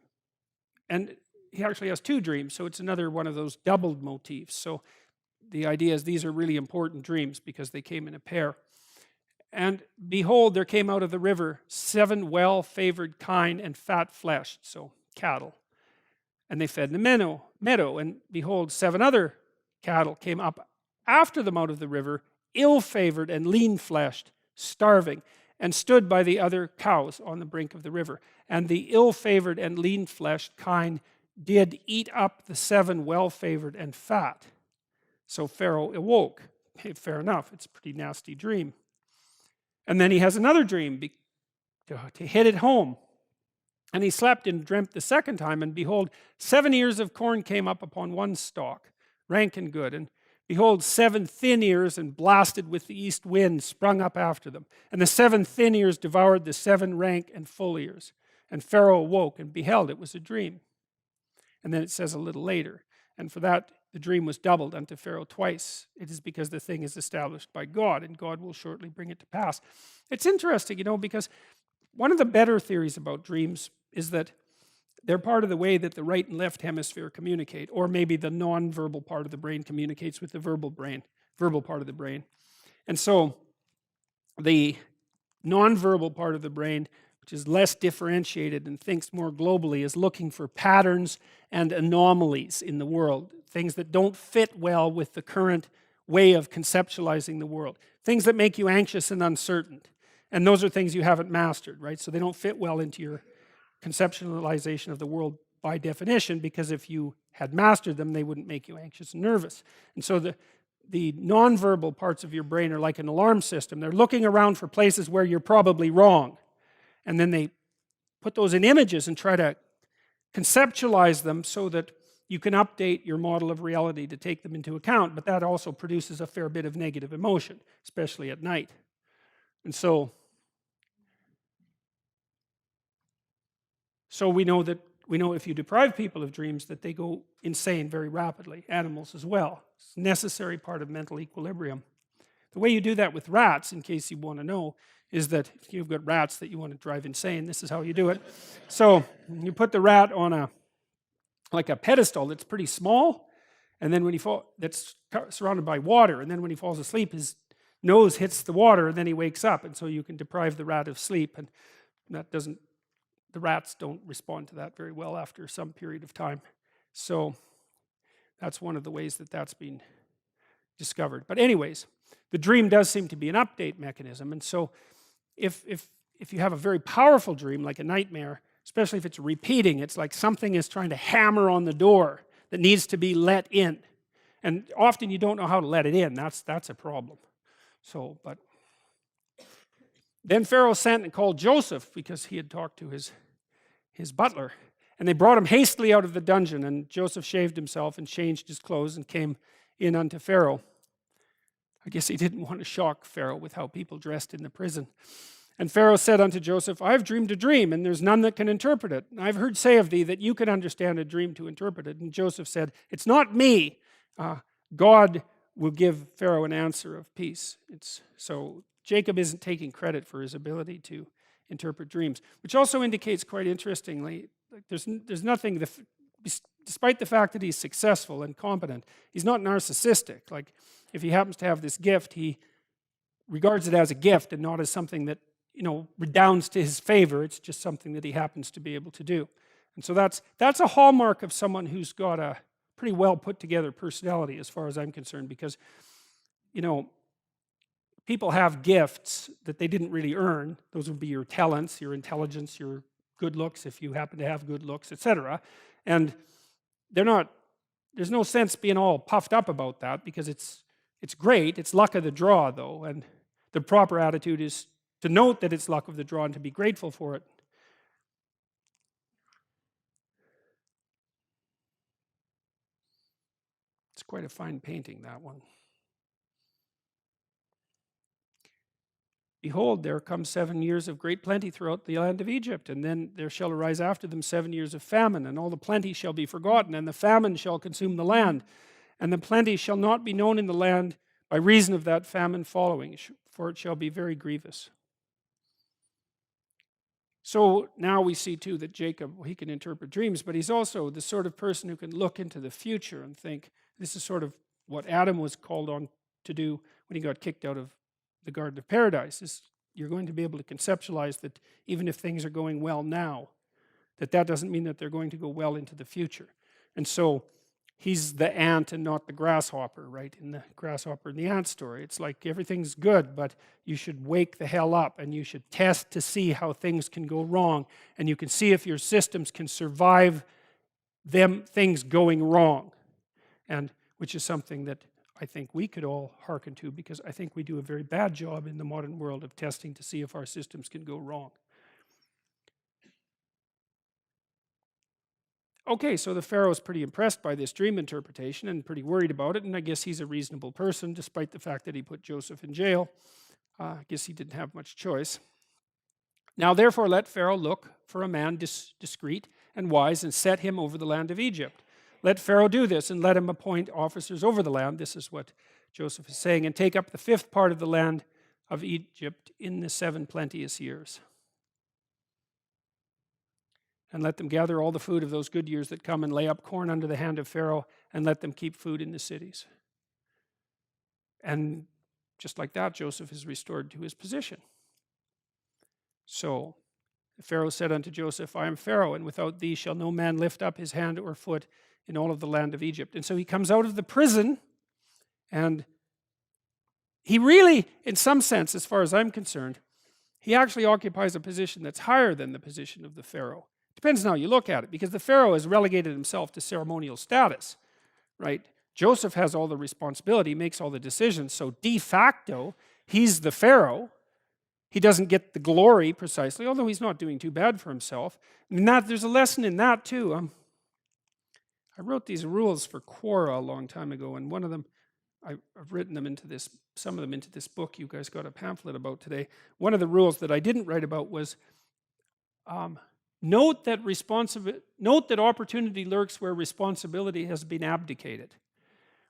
and he actually has two dreams, so it's another one of those doubled motifs. So the idea is these are really important dreams because they came in a pair. And behold, there came out of the river 7 well-favored kine and fat-fleshed, so cattle. And they fed in the meadow. And behold, 7 other cattle came up after them out of the river, ill-favored and lean-fleshed, starving, and stood by the other cows on the brink of the river. And the ill-favored and lean-fleshed kine did eat up the 7 well-favored and fat. So Pharaoh awoke. Okay, fair enough, it's a pretty nasty dream. And then he has another dream to hit it home. And he slept and dreamt the second time, and behold, 7 ears of corn came up upon one stalk, rank and good. And behold, 7 thin ears and blasted with the east wind sprung up after them. And the 7 thin ears devoured the 7 rank and full ears. And Pharaoh awoke and beheld it was a dream. And then it says a little later, and for that the dream was doubled unto Pharaoh twice. It is because the thing is established by God, and God will shortly bring it to pass. It's interesting, because one of the better theories about dreams is that they're part of the way that the right and left hemisphere communicate, or maybe the non-verbal part of the brain communicates with the verbal part of the brain. And so the non-verbal part of the brain, which is less differentiated and thinks more globally, is looking for patterns and anomalies in the world, things that don't fit well with the current way of conceptualizing the world, things that make you anxious and uncertain. And those are things you haven't mastered, right? So they don't fit well into your conceptualization of the world by definition, because if you had mastered them, they wouldn't make you anxious and nervous. And so the nonverbal parts of your brain are like an alarm system. They're looking around for places where you're probably wrong. And then they put those in images and try to conceptualize them so that you can update your model of reality to take them into account. But that also produces a fair bit of negative emotion, especially at night. And so we know if you deprive people of dreams that they go insane very rapidly, animals as well. It's a necessary part of mental equilibrium. The way you do that with rats, in case you want to know, is that if you've got rats that you want to drive insane, this is how you do it. So you put the rat on like a pedestal that's pretty small, and then when that's surrounded by water, and then when he falls asleep, his nose hits the water, and then he wakes up, and so you can deprive the rat of sleep, and the rats don't respond to that very well after some period of time. So that's one of the ways that that's been discovered. But anyways, the dream does seem to be an update mechanism, and so if you have a very powerful dream, like a nightmare, especially if it's repeating, it's like something is trying to hammer on the door that needs to be let in. And often you don't know how to let it in. That's a problem. So, but then Pharaoh sent and called Joseph, because he had talked to his butler. And they brought him hastily out of the dungeon, and Joseph shaved himself and changed his clothes and came in unto Pharaoh. I guess he didn't want to shock Pharaoh with how people dressed in the prison. And Pharaoh said unto Joseph, I have dreamed a dream, and there's none that can interpret it. And I've heard say of thee that you can understand a dream to interpret it. And Joseph said, it's not me. God will give Pharaoh an answer of peace. So Jacob isn't taking credit for his ability to interpret dreams, which also indicates quite interestingly, like there's nothing, despite the fact that he's successful and competent, he's not narcissistic. Like if he happens to have this gift, he regards it as a gift and not as something that, redounds to his favor. It's just something that he happens to be able to do. And so that's a hallmark of someone who's got a pretty well put together personality as far as I'm concerned, because, people have gifts that they didn't really earn. Those would be your talents, your intelligence, your good looks, if you happen to have good looks, etc. And there's no sense being all puffed up about that, because it's great. It's luck of the draw, though, and the proper attitude is to note that it's luck of the draw and to be grateful for it. It's quite a fine painting, that one. Behold, there come 7 years of great plenty throughout the land of Egypt, and then there shall arise after them 7 years of famine, and all the plenty shall be forgotten, and the famine shall consume the land, and the plenty shall not be known in the land by reason of that famine following, for it shall be very grievous. So now we see too that Jacob, he can interpret dreams, but he's also the sort of person who can look into the future and think, this is sort of what Adam was called on to do when he got kicked out of the Garden of Paradise. You're going to be able to conceptualize that even if things are going well now, that doesn't mean that they're going to go well into the future. And so he's the ant and not the grasshopper, right? In the grasshopper and the ant story, it's like everything's good, but you should wake the hell up and you should test to see how things can go wrong, and you can see if your systems can survive things going wrong, and which is something that I think we could all hearken to, because I think we do a very bad job in the modern world of testing to see if our systems can go wrong. Okay, so the Pharaoh's pretty impressed by this dream interpretation and pretty worried about it, and I guess he's a reasonable person, despite the fact that he put Joseph in jail. I guess he didn't have much choice. Now therefore let Pharaoh look for a man discreet and wise, and set him over the land of Egypt. Let Pharaoh do this, and let him appoint officers over the land. This is what Joseph is saying. And take up the 5th part of the land of Egypt in the 7 plenteous years. And let them gather all the food of those good years that come, and lay up corn under the hand of Pharaoh, and let them keep food in the cities. And just like that, Joseph is restored to his position. So Pharaoh said unto Joseph, I am Pharaoh, and without thee shall no man lift up his hand or foot in all of the land of Egypt. And so he comes out of the prison, and he really, in some sense, as far as I'm concerned, he actually occupies a position that's higher than the position of the Pharaoh. Depends on how you look at it, because the Pharaoh has relegated himself to ceremonial status, right? Joseph has all the responsibility, makes all the decisions, so de facto, he's the Pharaoh. He doesn't get the glory precisely, although he's not doing too bad for himself. And there's a lesson in that too. I wrote these rules for Quora a long time ago, and one of them, I've written them into this, some of them into this book you guys got a pamphlet about today. One of the rules that I didn't write about was, note that opportunity lurks where responsibility has been abdicated,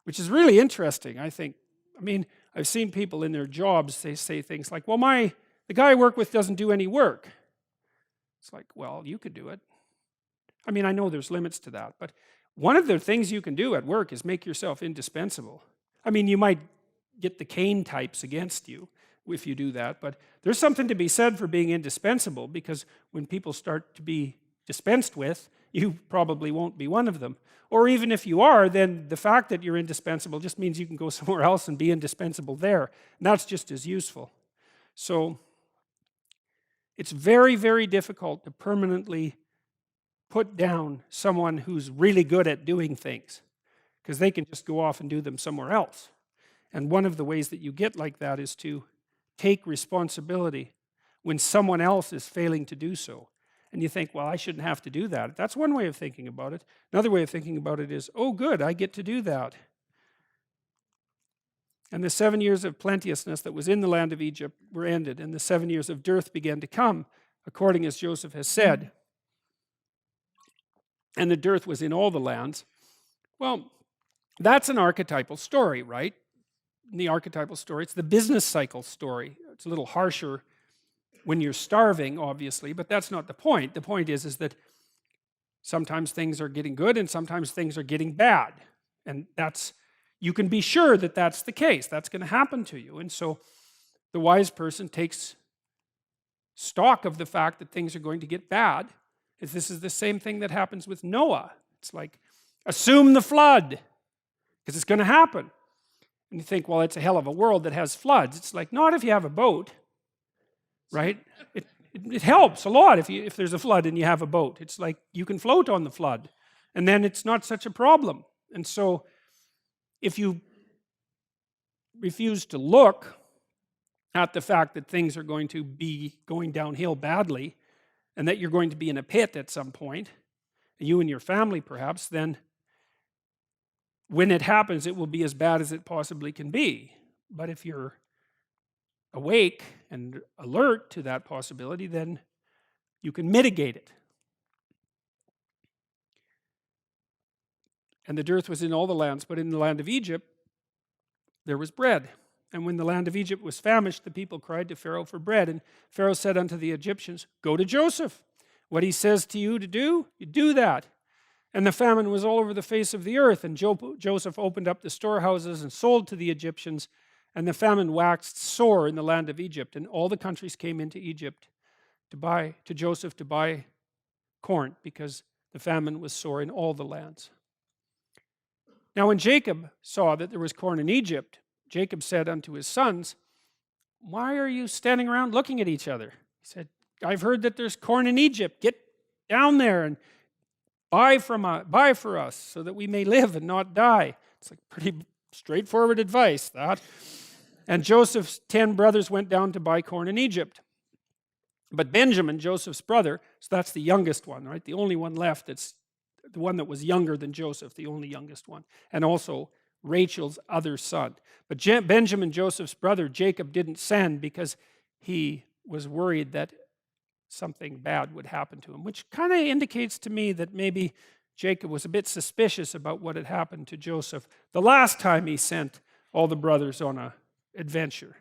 which is really interesting, I think. I mean, I've seen people in their jobs, they say things like, well, the guy I work with doesn't do any work. It's like, well, you could do it. I mean, I know there's limits to that, but one of the things you can do at work is make yourself indispensable. I mean, you might get the Cain types against you if you do that, but there's something to be said for being indispensable, because when people start to be dispensed with, you probably won't be one of them. Or even if you are, then the fact that you're indispensable just means you can go somewhere else and be indispensable there, and that's just as useful. So it's very, very difficult to permanently put down someone who's really good at doing things, because they can just go off and do them somewhere else. And one of the ways that you get like that is to take responsibility when someone else is failing to do so. And you think, well, I shouldn't have to do that. That's one way of thinking about it. Another way of thinking about it is, oh good, I get to do that. And the 7 years of plenteousness that was in the land of Egypt were ended, and the 7 years of dearth began to come, according as Joseph has said. And the dearth was in all the lands. Well, that's an archetypal story, right? In the archetypal story, it's the business cycle story. It's a little harsher when you're starving, obviously, but that's not the point. The point is that sometimes things are getting good and sometimes things are getting bad. And you can be sure that that's the case. That's going to happen to you. And so the wise person takes stock of the fact that things are going to get bad. This is the same thing that happens with Noah. It's like, assume the flood, because it's going to happen. And you think, well, it's a hell of a world that has floods. It's like, not if you have a boat, right? It helps a lot if there's a flood and you have a boat. It's like you can float on the flood, and then it's not such a problem. And so if you refuse to look at the fact that things are going to be going downhill badly, and that you're going to be in a pit at some point, you and your family perhaps, then when it happens, it will be as bad as it possibly can be. But if you're awake and alert to that possibility, then you can mitigate it. And the dearth was in all the lands, but in the land of Egypt there was bread. And when the land of Egypt was famished, the people cried to Pharaoh for bread. And Pharaoh said unto the Egyptians, go to Joseph. What he says to you to do, you do that. And the famine was all over the face of the earth. And Joseph opened up the storehouses and sold to the Egyptians. And the famine waxed sore in the land of Egypt. And all the countries came into Egypt to Joseph to buy corn, because the famine was sore in all the lands. Now when Jacob saw that there was corn in Egypt, Jacob said unto his sons, why are you standing around looking at each other? He said, I've heard that there's corn in Egypt. Get down there and buy for us so that we may live and not die. It's like pretty straightforward advice, that. And Joseph's 10 brothers went down to buy corn in Egypt. But Benjamin, Joseph's brother, so that's the youngest one, right? The only one left, that's the one that was younger than Joseph, the only youngest one. And also Rachel's other son. But Benjamin, Joseph's brother, Jacob didn't send because he was worried that something bad would happen to him, which kind of indicates to me that maybe Jacob was a bit suspicious about what had happened to Joseph the last time he sent all the brothers on an adventure.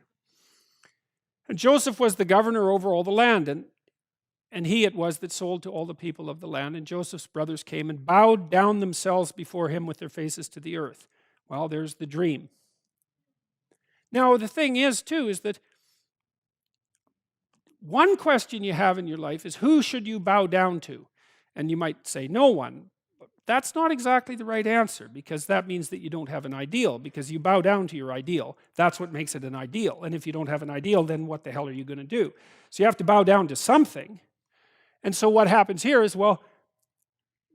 And Joseph was the governor over all the land, and he it was that sold to all the people of the land. And Joseph's brothers came and bowed down themselves before him with their faces to the earth. Well, there's the dream. Now, the thing is, too, is that one question you have in your life is, who should you bow down to? And you might say, no one. But that's not exactly the right answer, because that means that you don't have an ideal, because you bow down to your ideal. That's what makes it an ideal. And if you don't have an ideal, then what the hell are you going to do? So you have to bow down to something. And so what happens here is, well,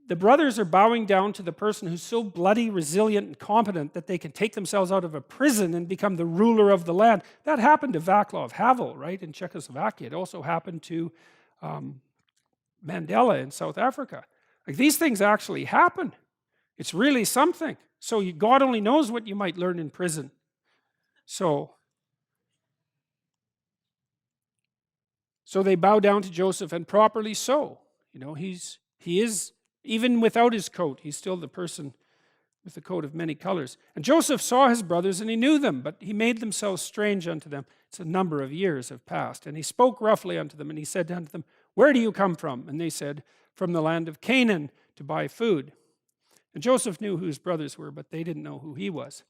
the brothers are bowing down to the person who's so bloody resilient and competent that they can take themselves out of a prison and become the ruler of the land. That happened to Václav Havel, right, in Czechoslovakia. It also happened to Mandela in South Africa. Like, these things actually happen. It's really something. So God only knows what you might learn in prison. So they bow down to Joseph, and properly so. You know, he is, even without his coat, he's still the person with the coat of many colors. And Joseph saw his brothers, and he knew them, but he made themselves strange unto them. It's a number of years have passed. And he spoke roughly unto them, and he said unto them, where do you come from? And they said, from the land of Canaan, to buy food. And Joseph knew who his brothers were, but they didn't know who he was.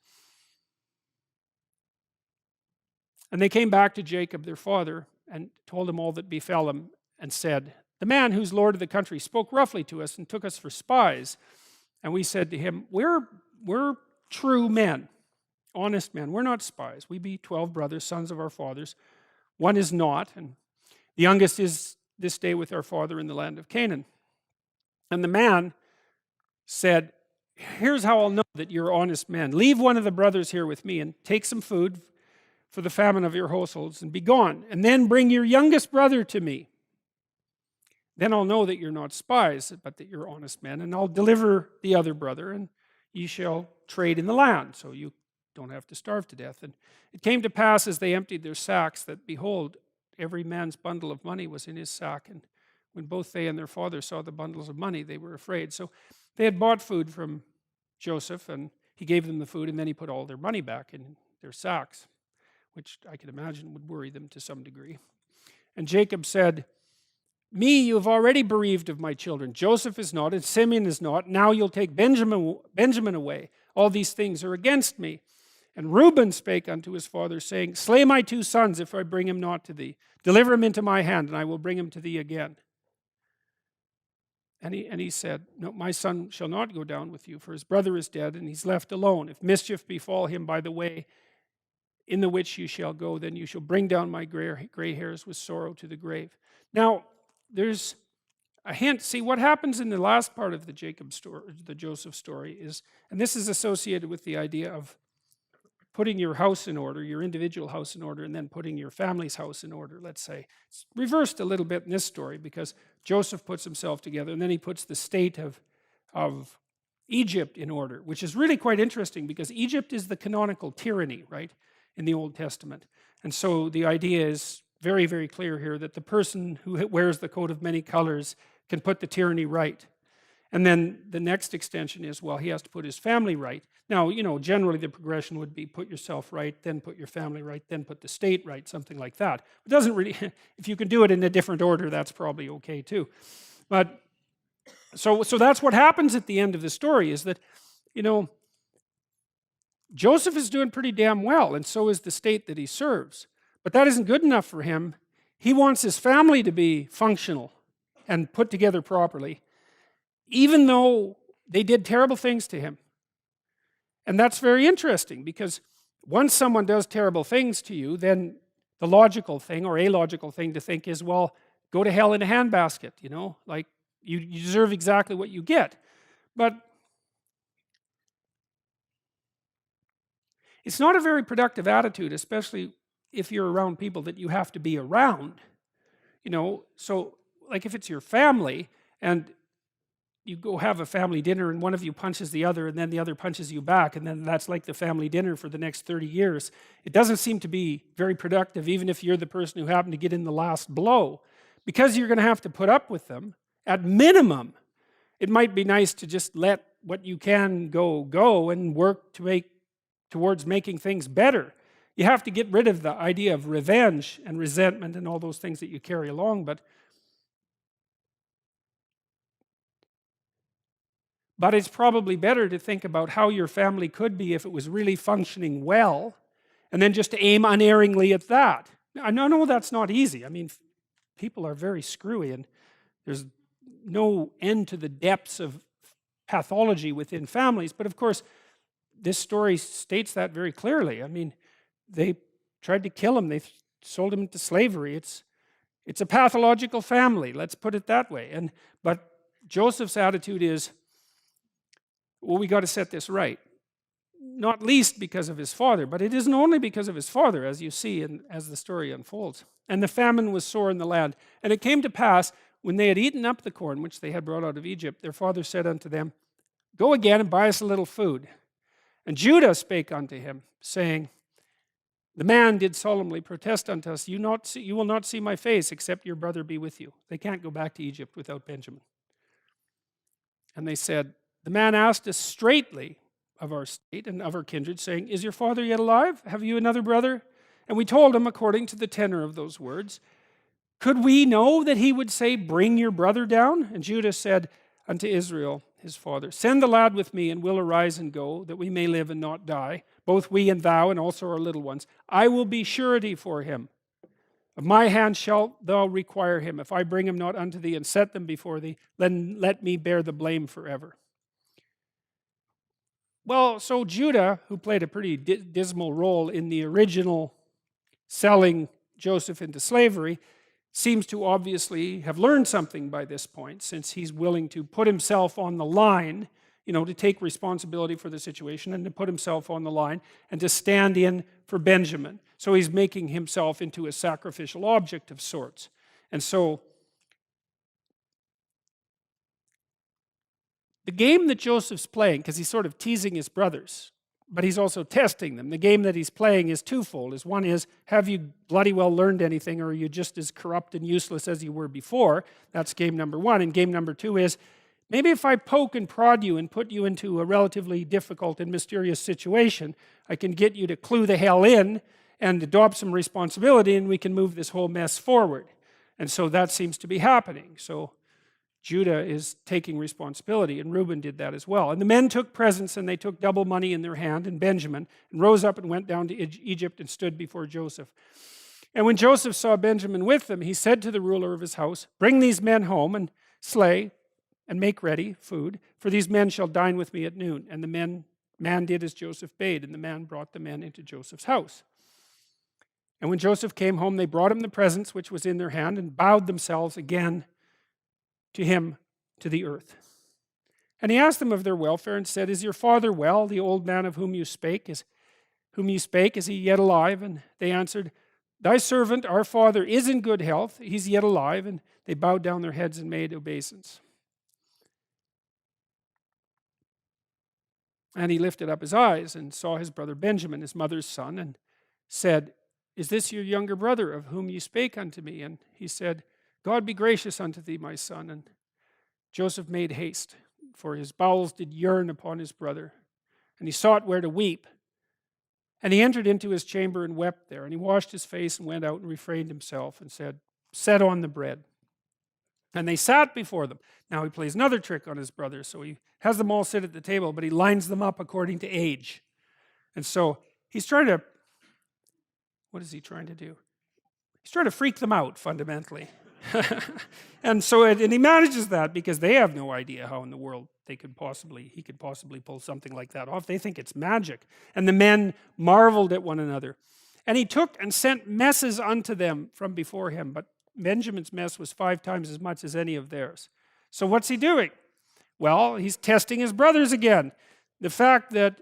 And they came back to Jacob, their father, and told him all that befell him, and said, the man who's lord of the country spoke roughly to us and took us for spies. And we said to him, we're true men, honest men. We're not spies. We be 12 brothers, sons of our fathers. One is not, and the youngest is this day with our father in the land of Canaan. And the man said, here's how I'll know that you're honest men. Leave one of the brothers here with me and take some food for the famine of your households and be gone. And then bring your youngest brother to me. Then I'll know that you're not spies, but that you're honest men. And I'll deliver the other brother, and ye shall trade in the land, so you don't have to starve to death. And it came to pass as they emptied their sacks that, behold, every man's bundle of money was in his sack. And when both they and their father saw the bundles of money, they were afraid. So they had bought food from Joseph, and he gave them the food, and then he put all their money back in their sacks, which I could imagine would worry them to some degree. And Jacob said, me you have already bereaved of my children. Joseph is not, and Simeon is not. Now you'll take Benjamin away. All these things are against me. And Reuben spake unto his father, saying, slay my 2 sons if I bring him not to thee. Deliver him into my hand, and I will bring him to thee again. And he said, no, my son shall not go down with you, for his brother is dead, and he's left alone. If mischief befall him by the way in the which you shall go, then you shall bring down my gray hairs with sorrow to the grave. Now, there's a hint. See, what happens in the last part of the Jacob story, the Joseph story, is, and this is associated with the idea of putting your house in order, your individual house in order, and then putting your family's house in order, let's say. It's reversed a little bit in this story because Joseph puts himself together and then he puts the state of Egypt in order, which is really quite interesting because Egypt is the canonical tyranny, right, in the Old Testament. And so the idea is very, very clear here that the person who wears the coat of many colors can put the tyranny right. And then the next extension is, well, he has to put his family right. Now, generally the progression would be put yourself right, then put your family right, then put the state right, something like that. It doesn't really, if you can do it in a different order, that's probably okay too. But, so that's what happens at the end of the story is that, Joseph is doing pretty damn well, and so is the state that he serves. But that isn't good enough for him. He wants his family to be functional and put together properly, even though they did terrible things to him. And that's very interesting because once someone does terrible things to you, then the logical thing or a logical thing to think is, well, go to hell in a handbasket, like you deserve exactly what you get. But it's not a very productive attitude, especially if you're around people that you have to be around. So like if it's your family and you go have a family dinner and one of you punches the other and then the other punches you back and then that's like the family dinner for the next 30 years. It doesn't seem to be very productive even if you're the person who happened to get in the last blow. Because you're going to have to put up with them, at minimum, it might be nice to just let what you can go and work towards making things better. You have to get rid of the idea of revenge and resentment and all those things that you carry along, but it's probably better to think about how your family could be if it was really functioning well, and then just aim unerringly at that. I know that's not easy. I mean, people are very screwy, and there's no end to the depths of pathology within families, but of course, this story states that very clearly. I mean, they tried to kill him. They sold him into slavery. It's a pathological family, let's put it that way. But Joseph's attitude is, well, we got to set this right. Not least because of his father, but it isn't only because of his father, as you see as the story unfolds. And the famine was sore in the land. And it came to pass, when they had eaten up the corn which they had brought out of Egypt, their father said unto them, go again and buy us a little food. And Judah spake unto him, saying, the man did solemnly protest unto us, you will not see my face, except your brother be with you. They can't go back to Egypt without Benjamin. And they said, the man asked us straightly of our state and of our kindred, saying, is your father yet alive? Have you another brother? And we told him according to the tenor of those words. Could we know that he would say, bring your brother down? And Judah said unto Israel, his father, send the lad with me, and we'll arise and go, that we may live and not die, both we and thou, and also our little ones. I will be surety for him. Of my hand shalt thou require him. If I bring him not unto thee and set them before thee, then let me bear the blame forever. Well, so Judah, who played a pretty dismal role in the original selling Joseph into slavery, seems to obviously have learned something by this point, since he's willing to put himself on the line, to take responsibility for the situation and to put himself on the line and to stand in for Benjamin. So he's making himself into a sacrificial object of sorts. And so the game that Joseph's playing, because he's sort of teasing his brothers, but he's also testing them. The game that he's playing is twofold. One is, have you bloody well learned anything, or are you just as corrupt and useless as you were before? That's game number one. And game number two is, maybe if I poke and prod you and put you into a relatively difficult and mysterious situation, I can get you to clue the hell in and adopt some responsibility, and we can move this whole mess forward. And so that seems to be happening. So Judah is taking responsibility, and Reuben did that as well. And the men took presents, and they took double money in their hand, and Benjamin, and rose up and went down to Egypt and stood before Joseph. And when Joseph saw Benjamin with them, he said to the ruler of his house, "Bring these men home and slay and make ready food, for these men shall dine with me at noon." And the man did as Joseph bade, and the man brought the men into Joseph's house. And when Joseph came home, they brought him the presents which was in their hand, and bowed themselves again to him to the earth. And he asked them of their welfare, and said, "Is your father well, the old man of whom you spake? Is he yet alive?" And they answered, "Thy servant, our father, is in good health. He's yet alive." And they bowed down their heads and made obeisance. And he lifted up his eyes and saw his brother Benjamin, his mother's son, and said, "Is this your younger brother of whom ye spake unto me?" And he said, "God be gracious unto thee, my son." And Joseph made haste, for his bowels did yearn upon his brother, and he sought where to weep. And he entered into his chamber and wept there. And he washed his face and went out and refrained himself and said, "Set on the bread." And they sat before them. Now he plays another trick on his brother. So he has them all sit at the table, but he lines them up according to age. And so he's trying to, what is he trying to do? He's trying to freak them out, fundamentally. And he manages that because they have no idea how in the world he could possibly pull something like that off. They think it's magic. And the men marveled at one another. And he took and sent messes unto them from before him, but Benjamin's mess was 5 times as much as any of theirs. So what's he doing? Well, he's testing his brothers again. The fact that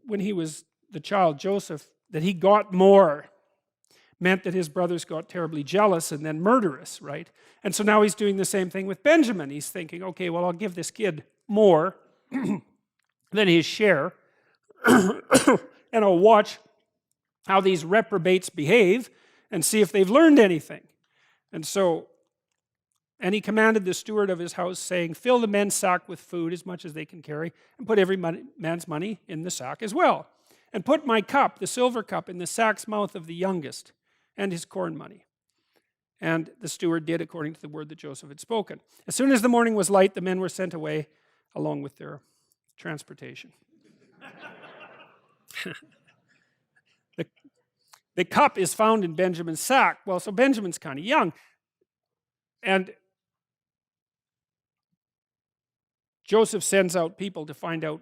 when he was the child Joseph, that he got more, meant that his brothers got terribly jealous and then murderous, right? And so now he's doing the same thing with Benjamin. He's thinking, okay, well, I'll give this kid more than his share, and I'll watch how these reprobates behave and see if they've learned anything. And he commanded the steward of his house, saying, "Fill the men's sack with food as much as they can carry, and put every man's money in the sack as well. And put my cup, the silver cup, in the sack's mouth of the youngest, and his corn money." And the steward did according to the word that Joseph had spoken. As soon as the morning was light, the men were sent away along with their transportation. The cup is found in Benjamin's sack. Well, so Benjamin's kind of young. And Joseph sends out people to find out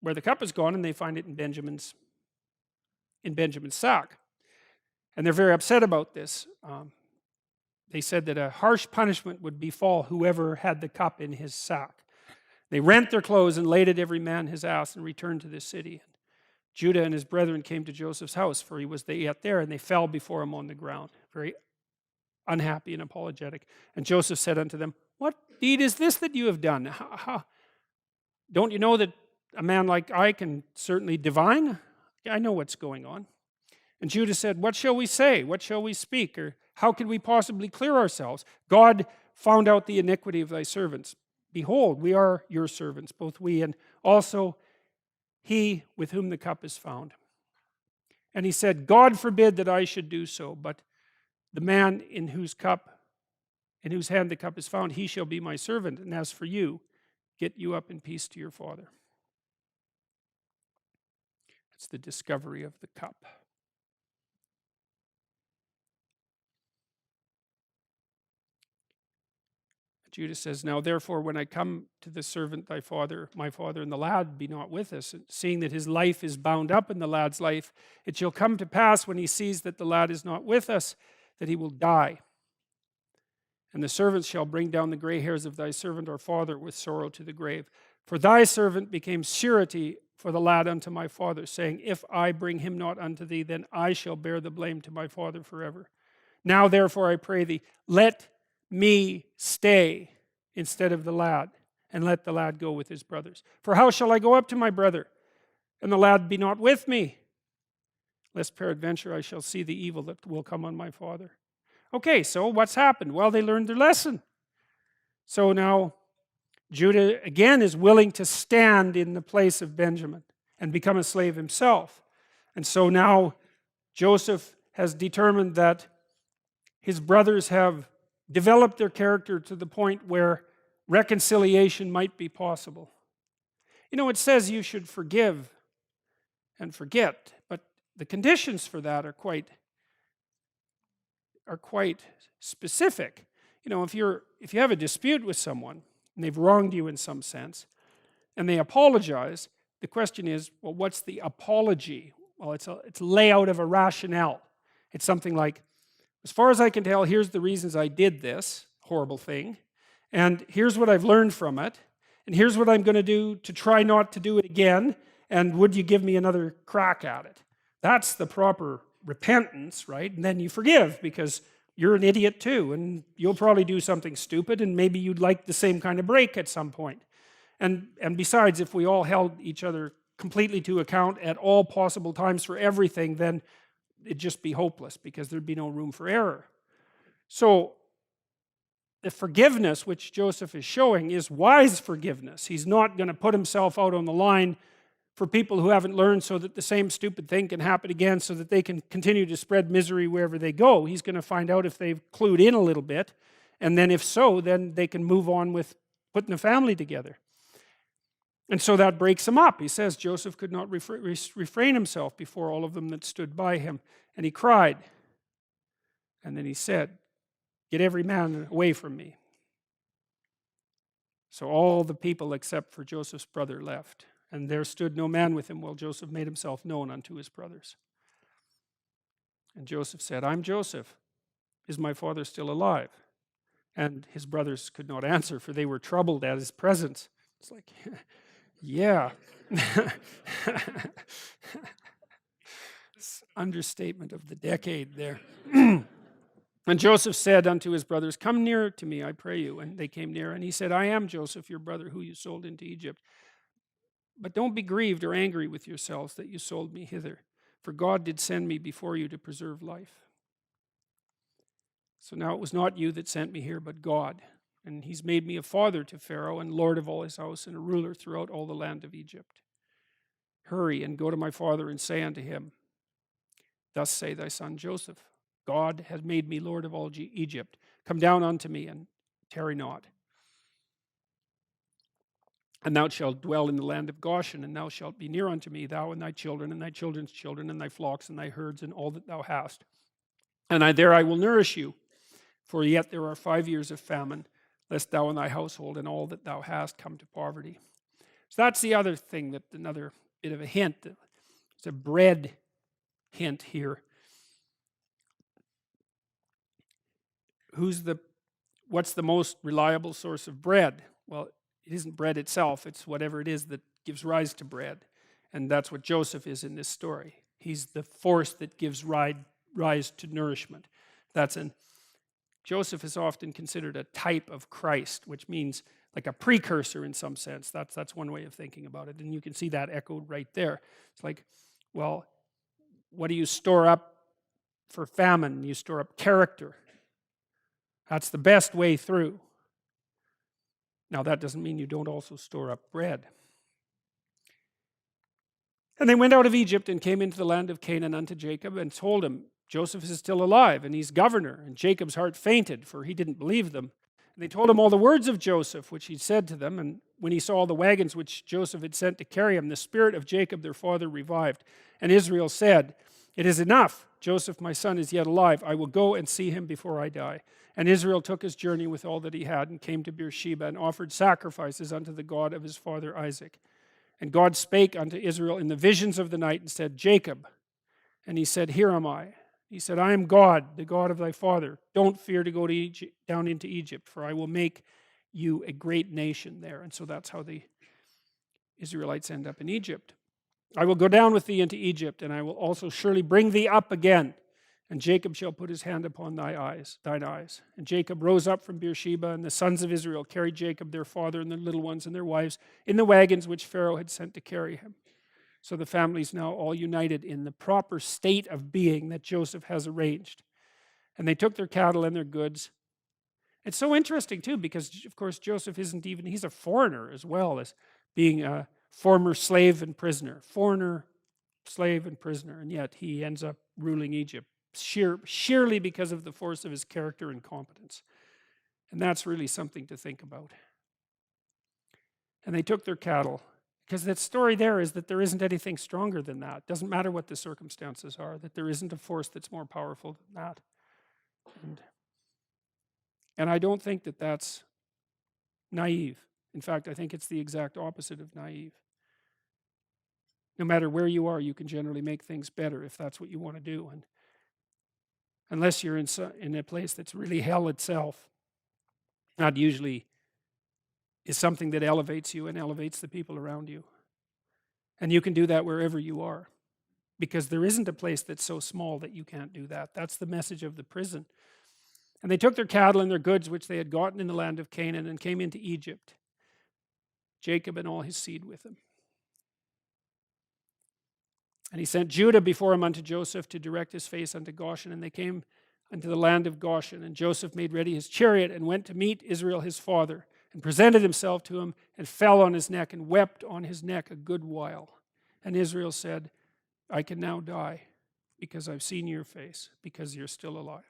where the cup is gone, and they find it in Benjamin's sack. And they're very upset about this. They said that a harsh punishment would befall whoever had the cup in his sack. They rent their clothes and laid at every man his ass and returned to the city. Judah and his brethren came to Joseph's house, for he was yet there, and they fell before him on the ground, very unhappy and apologetic. And Joseph said unto them, "What deed is this that you have done? Don't you know that a man like I can certainly divine? I know what's going on." And Judah said, "What shall we say? What shall we speak? Or how can we possibly clear ourselves? God found out the iniquity of thy servants. Behold, we are your servants, both we and also he with whom the cup is found." And he said, "God forbid that I should do so, but the man in whose hand the cup is found, he shall be my servant. And as for you, get you up in peace to your father." It's the discovery of the cup. Judah says, "Now therefore, when I come to the servant thy father, my father, and the lad be not with us, and seeing that his life is bound up in the lad's life, it shall come to pass when he sees that the lad is not with us, that he will die. And the servants shall bring down the gray hairs of thy servant our father with sorrow to the grave. For thy servant became surety for the lad unto my father, saying, If I bring him not unto thee, then I shall bear the blame to my father forever. Now therefore I pray thee, let me stay instead of the lad, and let the lad go with his brothers. For how shall I go up to my brother, and the lad be not with me? Lest peradventure I shall see the evil that will come on my father." Okay, so what's happened? Well, they learned their lesson. So now Judah again is willing to stand in the place of Benjamin and become a slave himself. And so now Joseph has determined that his brothers have developed their character to the point where reconciliation might be possible. You know, it says you should forgive and forget, but the conditions for that are quite specific. You know, if you have a dispute with someone and they've wronged you in some sense and they apologize, the question is, well, what's the apology? Well, it's a layout of a rationale. It's something like, as far as I can tell, here's the reasons I did this horrible thing, and here's what I've learned from it, and here's what I'm going to do to try not to do it again, and would you give me another crack at it? That's the proper repentance, right? And then you forgive, because you're an idiot too, and you'll probably do something stupid, and maybe you'd like the same kind of break at some point. And besides, if we all held each other completely to account at all possible times for everything, then it'd just be hopeless, because there'd be no room for error. So the forgiveness which Joseph is showing is wise forgiveness. He's not going to put himself out on the line for people who haven't learned, so that the same stupid thing can happen again, so that they can continue to spread misery wherever they go. He's going to find out if they've clued in a little bit, and then if so, then they can move on with putting a family together. And so that breaks him up. He says Joseph could not refrain himself before all of them that stood by him. And he cried. And then he said, "Get every man away from me." So all the people except for Joseph's brother left. And there stood no man with him while Joseph made himself known unto his brothers. And Joseph said, "I'm Joseph. Is my father still alive?" And his brothers could not answer, for they were troubled at his presence. It's like, yeah. Understatement of the decade there. And Joseph said unto his brothers, "Come near to me, I pray you." And they came near, and he said, "I am Joseph, your brother, who you sold into Egypt. But don't be grieved or angry with yourselves that you sold me hither, for God did send me before you to preserve life. So now it was not you that sent me here, but God. And he's made me a father to Pharaoh, and lord of all his house, and a ruler throughout all the land of Egypt. Hurry and go to my father and say unto him, Thus say thy son Joseph, God hath made me lord of all Egypt. Come down unto me, and tarry not. And thou shalt dwell in the land of Goshen, and thou shalt be near unto me, thou and thy children, and thy children's children, and thy flocks, and thy herds, and all that thou hast. And there I will nourish you, for yet there are 5 years of famine, lest thou and thy household and all that thou hast come to poverty." So that's the other thing, that another bit of a hint. It's a bread hint here. What's the most reliable source of bread? Well, it isn't bread itself, it's whatever it is that gives rise to bread. And that's what Joseph is in this story. He's the force that gives rise to nourishment. Joseph is often considered a type of Christ, which means like a precursor in some sense. That's one way of thinking about it. And you can see that echoed right there. It's like, well, what do you store up for famine? You store up character. That's the best way through. Now, that doesn't mean you don't also store up bread. And they went out of Egypt and came into the land of Canaan unto Jacob, and told him, Joseph is still alive, and he's governor. And Jacob's heart fainted, for he didn't believe them. And they told him all the words of Joseph, which he said to them. And when he saw the wagons which Joseph had sent to carry him, the spirit of Jacob their father revived. And Israel said, "It is enough. Joseph my son is yet alive. I will go and see him before I die." And Israel took his journey with all that he had, and came to Beersheba, and offered sacrifices unto the God of his father Isaac. And God spake unto Israel in the visions of the night, and said, "Jacob." And he said, "Here am I." He said, "I am God, the God of thy father. Don't fear to go down into Egypt, for I will make you a great nation there." And so that's how the Israelites end up in Egypt. "I will go down with thee into Egypt, and I will also surely bring thee up again. And Jacob shall put his hand upon thine eyes. And Jacob rose up from Beersheba, and the sons of Israel carried Jacob their father and their little ones and their wives in the wagons which Pharaoh had sent to carry him. So the family's now all united in the proper state of being that Joseph has arranged. And they took their cattle and their goods. It's so interesting too, because of course Joseph he's a foreigner as well as being a former slave and prisoner. Foreigner, slave, and prisoner. And yet he ends up ruling Egypt. sheerly because of the force of his character and competence. And that's really something to think about. And they took their cattle. Because the story there is that there isn't anything stronger than that. It doesn't matter what the circumstances are, that there isn't a force that's more powerful than that. And I don't think that that's naive. In fact, I think it's the exact opposite of naive. No matter where you are, you can generally make things better if that's what you want to do. And unless you're in a place that's really hell itself, that usually is something that elevates you and elevates the people around you. And you can do that wherever you are, because there isn't a place that's so small that you can't do that. That's the message of the prison. And they took their cattle and their goods which they had gotten in the land of Canaan and came into Egypt, Jacob and all his seed with him. And he sent Judah before him unto Joseph to direct his face unto Goshen. And they came unto the land of Goshen. And Joseph made ready his chariot and went to meet Israel his father, and presented himself to him, and fell on his neck, and wept on his neck a good while. And Israel said, I can now die, because I've seen your face, because you're still alive.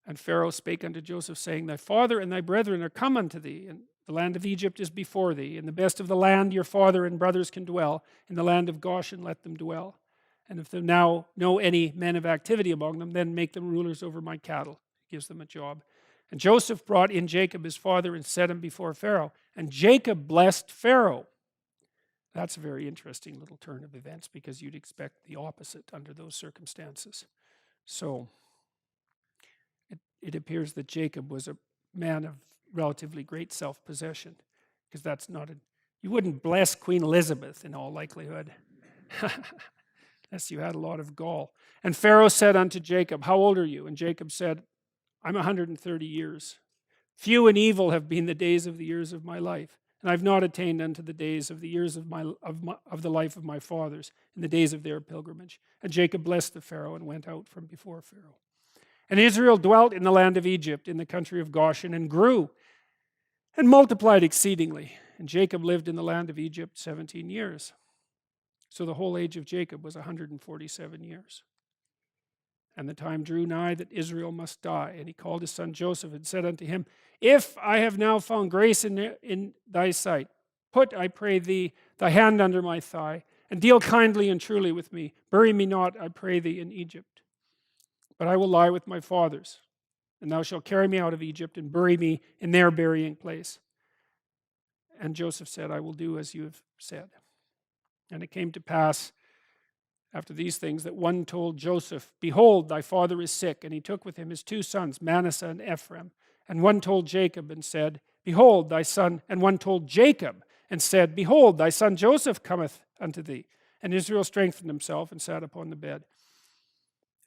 And Pharaoh spake unto Joseph, saying, Thy father and thy brethren are come unto thee, and the land of Egypt is before thee. In the best of the land your father and brothers can dwell. In the land of Goshen let them dwell. And if there now know any men of activity among them, then make them rulers over my cattle. Gives them a job. And Joseph brought in Jacob his father and set him before Pharaoh. And Jacob blessed Pharaoh. That's a very interesting little turn of events, because you'd expect the opposite under those circumstances. So it appears that Jacob was a man of relatively great self-possession, because that's not you wouldn't bless Queen Elizabeth in all likelihood, unless you had a lot of gall. And Pharaoh said unto Jacob, How old are you? And Jacob said, I'm 130 years. Few and evil have been the days of the years of my life, and I've not attained unto the days of the years of the life of my fathers, in the days of their pilgrimage. And Jacob blessed the Pharaoh and went out from before Pharaoh. And Israel dwelt in the land of Egypt, in the country of Goshen, and grew and multiplied exceedingly. And Jacob lived in the land of Egypt 17 years. So the whole age of Jacob was 147 years. And the time drew nigh that Israel must die. And he called his son Joseph and said unto him, If I have now found grace in thy sight, put, I pray thee, thy hand under my thigh, and deal kindly and truly with me. Bury me not, I pray thee, in Egypt. But I will lie with my fathers, and thou shalt carry me out of Egypt and bury me in their burying place. And Joseph said, I will do as you have said. And it came to pass after these things that one told Joseph, Behold, thy father is sick. And he took with him his two sons, Manasseh and Ephraim. And one told Jacob and said, Behold, thy son. And one told Jacob and said, Behold, thy son Joseph cometh unto thee. And Israel strengthened himself and sat upon the bed.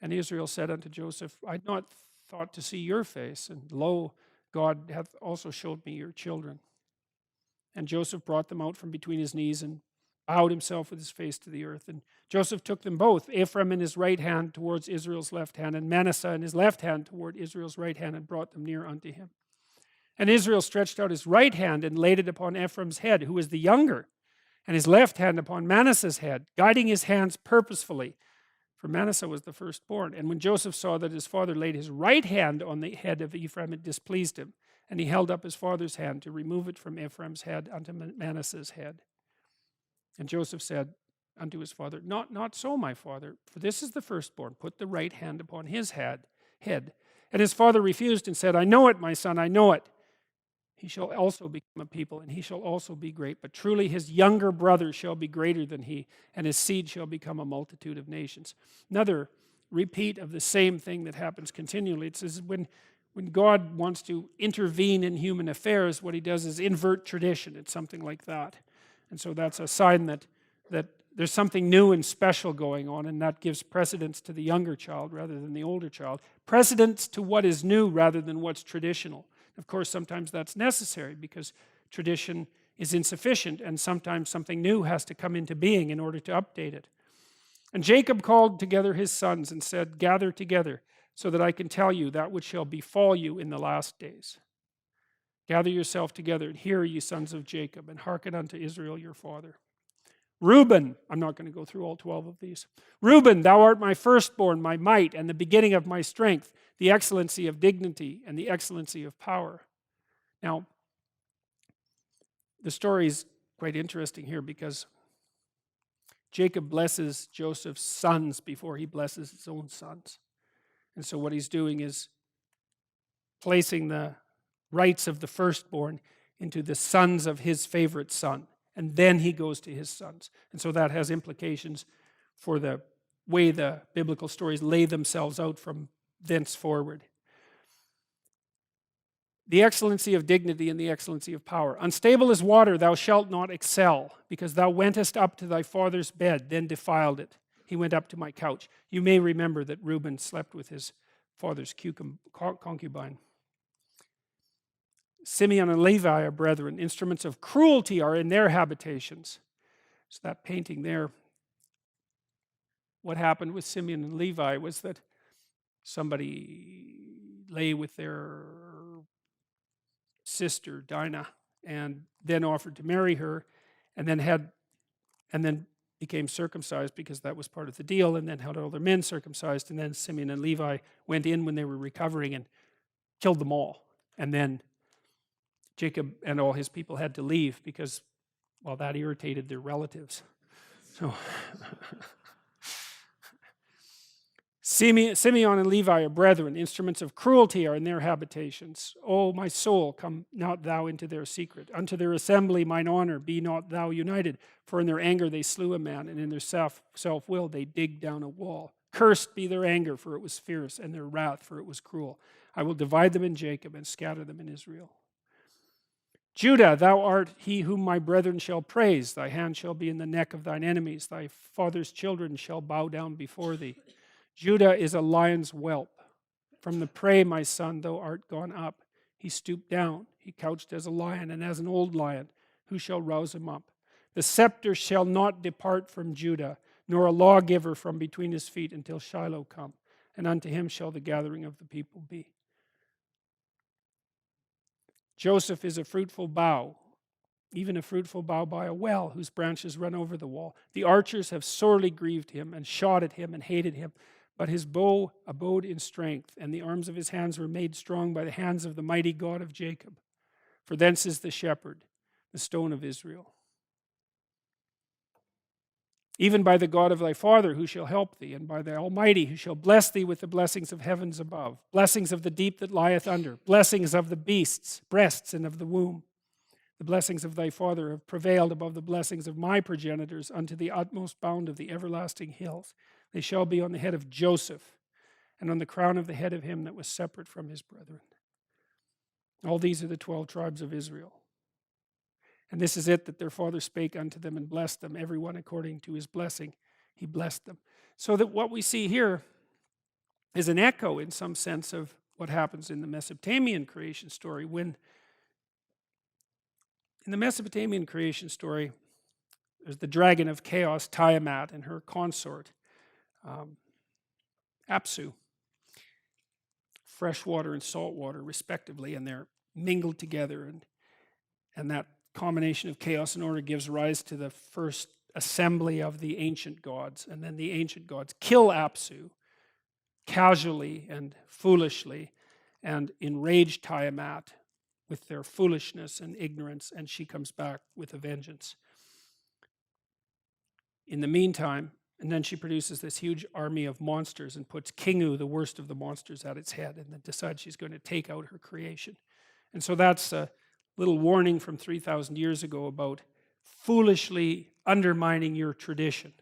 And Israel said unto Joseph, I had not thought to see your face, and lo, God hath also showed me your children. And Joseph brought them out from between his knees, and bowed himself with his face to the earth. And Joseph took them both, Ephraim in his right hand towards Israel's left hand, and Manasseh in his left hand toward Israel's right hand, and brought them near unto him. And Israel stretched out his right hand and laid it upon Ephraim's head, who was the younger, and his left hand upon Manasseh's head, guiding his hands purposefully, for Manasseh was the firstborn. And when Joseph saw that his father laid his right hand on the head of Ephraim, it displeased him. And he held up his father's hand to remove it from Ephraim's head unto Manasseh's head. And Joseph said unto his father, Not so, my father, for this is the firstborn. Put the right hand upon his head. And his father refused and said, I know it, my son, I know it. He shall also become a people, and he shall also be great. But truly his younger brother shall be greater than he, and his seed shall become a multitude of nations. Another repeat of the same thing that happens continually. It says when God wants to intervene in human affairs, what he does is invert tradition. It's something like that. And so that's a sign that there's something new and special going on, and that gives precedence to the younger child rather than the older child. Precedence to what is new rather than what's traditional. Of course, sometimes that's necessary because tradition is insufficient, and sometimes something new has to come into being in order to update it. And Jacob called together his sons and said, Gather together, so that I can tell you that which shall befall you in the last days. Gather yourself together, and hear, ye sons of Jacob, and hearken unto Israel your father. Reuben, I'm not going to go through all 12 of these. Reuben, thou art my firstborn, my might, and the beginning of my strength, the excellency of dignity and the excellency of power. Now, the story is quite interesting here because Jacob blesses Joseph's sons before he blesses his own sons. And so what he's doing is placing the rights of the firstborn into the sons of his favorite son. And then he goes to his sons. And so that has implications for the way the biblical stories lay themselves out from thenceforward. The excellency of dignity and the excellency of power. Unstable as water, thou shalt not excel, because thou wentest up to thy father's bed, then defiled it. He went up to my couch. You may remember that Reuben slept with his father's concubine. Simeon and Levi are brethren. Instruments of cruelty are in their habitations. So that painting there, what happened with Simeon and Levi was that somebody lay with their sister Dinah and then offered to marry her, and then became circumcised because that was part of the deal, and then had all their men circumcised, and then Simeon and Levi went in when they were recovering and killed them all. And then Jacob and all his people had to leave because, well, that irritated their relatives. So Simeon and Levi are brethren. Instruments of cruelty are in their habitations. O my soul, come not thou into their secret. Unto their assembly mine honor be not thou united. For in their anger they slew a man, and in their self-will they digged down a wall. Cursed be their anger, for it was fierce, and their wrath, for it was cruel. I will divide them in Jacob and scatter them in Israel. Judah, thou art he whom my brethren shall praise. Thy hand shall be in the neck of thine enemies. Thy father's children shall bow down before thee. Judah is a lion's whelp. From the prey, my son, thou art gone up. He stooped down. He couched as a lion and as an old lion. Who shall rouse him up? The scepter shall not depart from Judah, nor a lawgiver from between his feet until Shiloh come. And unto him shall the gathering of the people be. Joseph is a fruitful bough, even a fruitful bough by a well, whose branches run over the wall. The archers have sorely grieved him and shot at him and hated him. But his bow abode in strength, and the arms of his hands were made strong by the hands of the mighty God of Jacob. For thence is the shepherd, the stone of Israel. Even by the God of thy father, who shall help thee, and by the Almighty, who shall bless thee with the blessings of heavens above, blessings of the deep that lieth under, blessings of the beasts, breasts, and of the womb. The blessings of thy father have prevailed above the blessings of my progenitors unto the utmost bound of the everlasting hills. They shall be on the head of Joseph, and on the crown of the head of him that was separate from his brethren. All these are the 12 tribes of Israel. And this is it, that their father spake unto them and blessed them, every one according to his blessing. He blessed them. So that what we see here is an echo, in some sense, of what happens in the Mesopotamian creation story. When in the Mesopotamian creation story, there's the dragon of chaos, Tiamat, and her consort, Apsu, fresh water and salt water respectively, and they're mingled together, and that combination of chaos and order gives rise to the first assembly of the ancient gods. And then the ancient gods kill Apsu casually and foolishly and enrage Tiamat with their foolishness and ignorance, and she comes back with a vengeance. In the meantime, and then she produces this huge army of monsters and puts Kingu, the worst of the monsters, at its head, and then decides she's going to take out her creation. And so that's a little warning from 3,000 years ago about foolishly undermining your tradition.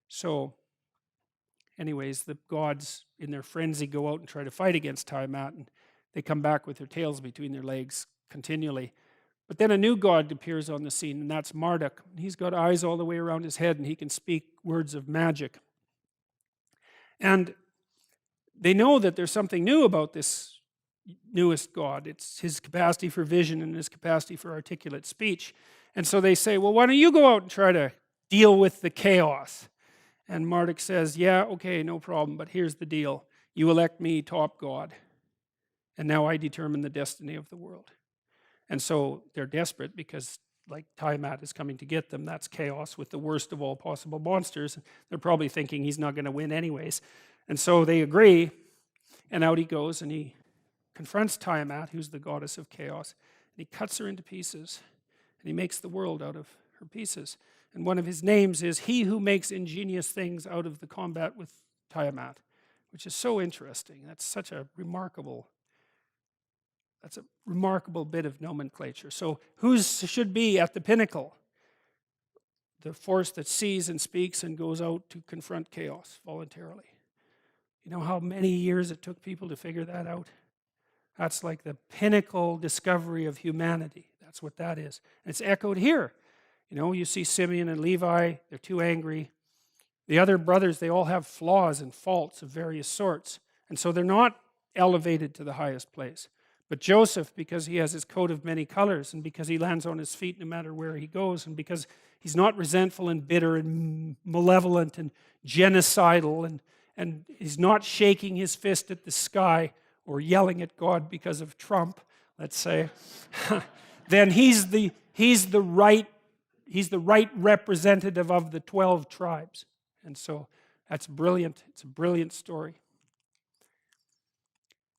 So anyways, the gods in their frenzy go out and try to fight against Tiamat, and they come back with their tails between their legs continually. But then a new god appears on the scene, and that's Marduk. He's got eyes all the way around his head, and he can speak words of magic. And they know that there's something new about this newest god. It's his capacity for vision and his capacity for articulate speech. And so they say, well, why don't you go out and try to deal with the chaos? And Marduk says, yeah, okay, no problem, but here's the deal. You elect me top god, and now I determine the destiny of the world. And so they're desperate because like Tiamat is coming to get them. That's chaos with the worst of all possible monsters. They're probably thinking he's not going to win anyways. And so they agree, and out he goes, and he confronts Tiamat, who's the goddess of chaos, and he cuts her into pieces, and he makes the world out of her pieces. And one of his names is He Who Makes Ingenious Things Out of the Combat with Tiamat, which is so interesting. That's a remarkable bit of nomenclature. So who should be at the pinnacle? The force that sees and speaks and goes out to confront chaos voluntarily. You know how many years it took people to figure that out? That's like the pinnacle discovery of humanity. That's what that is. And it's echoed here. You know, you see Simeon and Levi, they're too angry. The other brothers, they all have flaws and faults of various sorts. And so they're not elevated to the highest place. But Joseph, because he has his coat of many colors, and because he lands on his feet no matter where he goes, and because he's not resentful and bitter and malevolent and genocidal, and he's not shaking his fist at the sky or yelling at God because of Trump, let's say, then he's the right representative of the 12 tribes. And so that's brilliant. It's a brilliant story.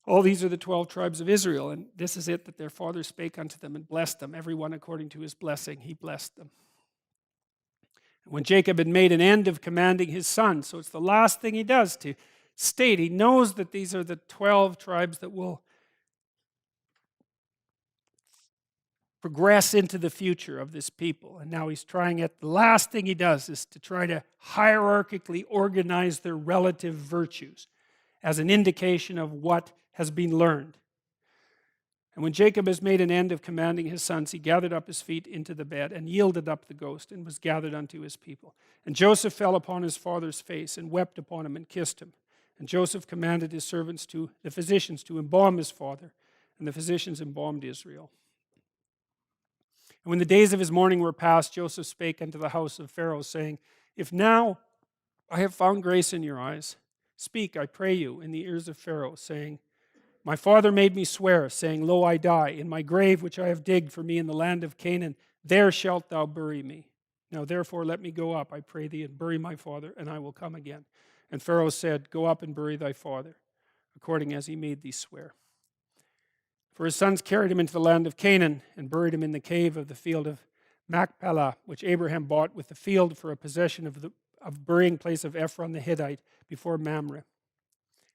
All these are the 12 tribes of Israel, and this is it, that their father spake unto them and blessed them. Everyone according to his blessing, he blessed them. When Jacob had made an end of commanding his sons, so it's the last thing he does to state, he knows that these are the 12 tribes that will progress into the future of this people. And now he's trying it. The last thing he does is to try to hierarchically organize their relative virtues as an indication of what has been learned. And when Jacob has made an end of commanding his sons, he gathered up his feet into the bed and yielded up the ghost and was gathered unto his people. And Joseph fell upon his father's face and wept upon him and kissed him. And Joseph commanded his servants, the physicians, to embalm his father. And the physicians embalmed Israel. And when the days of his mourning were past, Joseph spake unto the house of Pharaoh, saying, If now I have found grace in your eyes, speak, I pray you, in the ears of Pharaoh, saying, My father made me swear, saying, Lo, I die. In my grave which I have digged for me in the land of Canaan, there shalt thou bury me. Now therefore let me go up, I pray thee, and bury my father, and I will come again. And Pharaoh said, Go up and bury thy father, according as he made thee swear. For his sons carried him into the land of Canaan, and buried him in the cave of the field of Machpelah, which Abraham bought with the field for a possession of burying place of Ephron the Hittite before Mamre.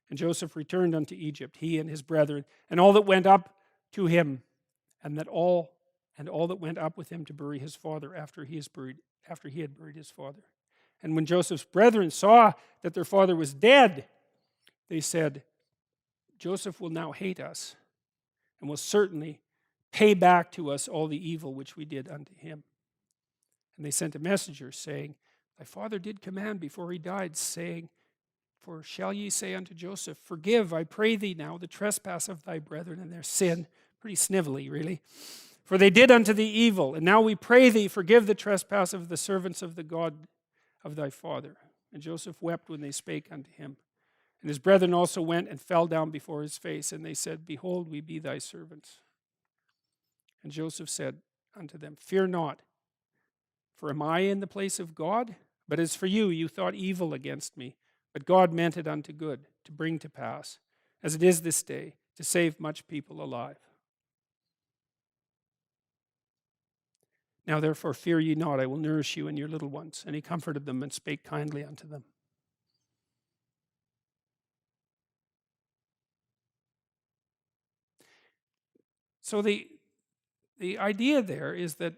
And Joseph returned unto Egypt, he and his brethren, and all that went up to him, and all that went up with him to bury his father after he had buried his father. And when Joseph's brethren saw that their father was dead, they said, Joseph will now hate us, and will certainly pay back to us all the evil which we did unto him. And they sent a messenger, saying, Thy father did command before he died, saying, For shall ye say unto Joseph, Forgive, I pray thee now, the trespass of thy brethren and their sin. Pretty snivelly, really. For they did unto thee evil, and now we pray thee, forgive the trespass of the servants of the God of thy father. And Joseph wept when they spake unto him. And his brethren also went and fell down before his face, and they said, Behold, we be thy servants. And Joseph said unto them, Fear not, for am I in the place of God? But as for you, you thought evil against me, but God meant it unto good, to bring to pass, as it is this day, to save much people alive. Now therefore fear ye not, I will nourish you and your little ones. And he comforted them and spake kindly unto them. So the idea there is that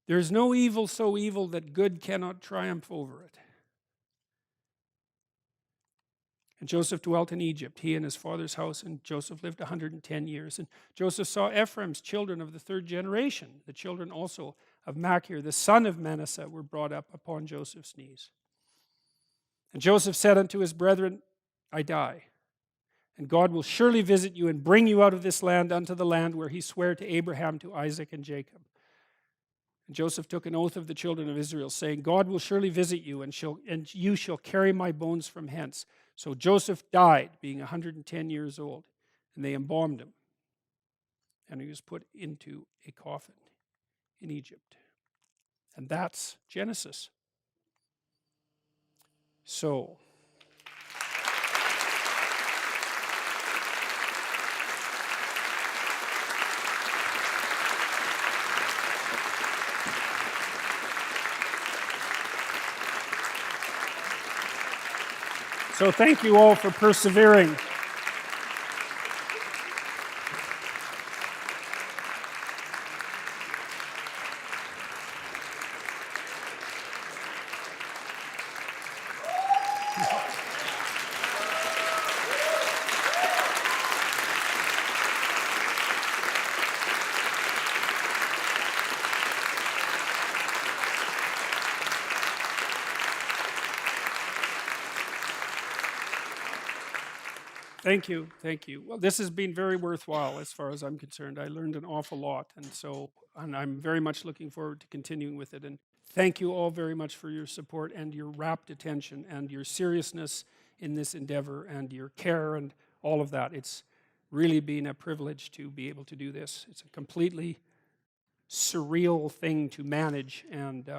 there's no evil so evil that good cannot triumph over it. And Joseph dwelt in Egypt, he and his father's house, and Joseph lived 110 years. And Joseph saw Ephraim's children of the third generation. The children also of Machir, the son of Manasseh, were brought up upon Joseph's knees. And Joseph said unto his brethren, I die. And God will surely visit you and bring you out of this land unto the land where he sware to Abraham, to Isaac, and Jacob. And Joseph took an oath of the children of Israel, saying, God will surely visit you, and you shall carry my bones from hence. So Joseph died, being 110 years old, and they embalmed him. and he was put into a coffin in Egypt. And that's Genesis. So, thank you all for persevering. Thank you, thank you. Well, this has been very worthwhile as far as I'm concerned. I learned an awful lot, and I'm very much looking forward to continuing with it. And thank you all very much for your support and your rapt attention and your seriousness in this endeavor and your care and all of that. It's really been a privilege to be able to do this. It's a completely surreal thing to manage, and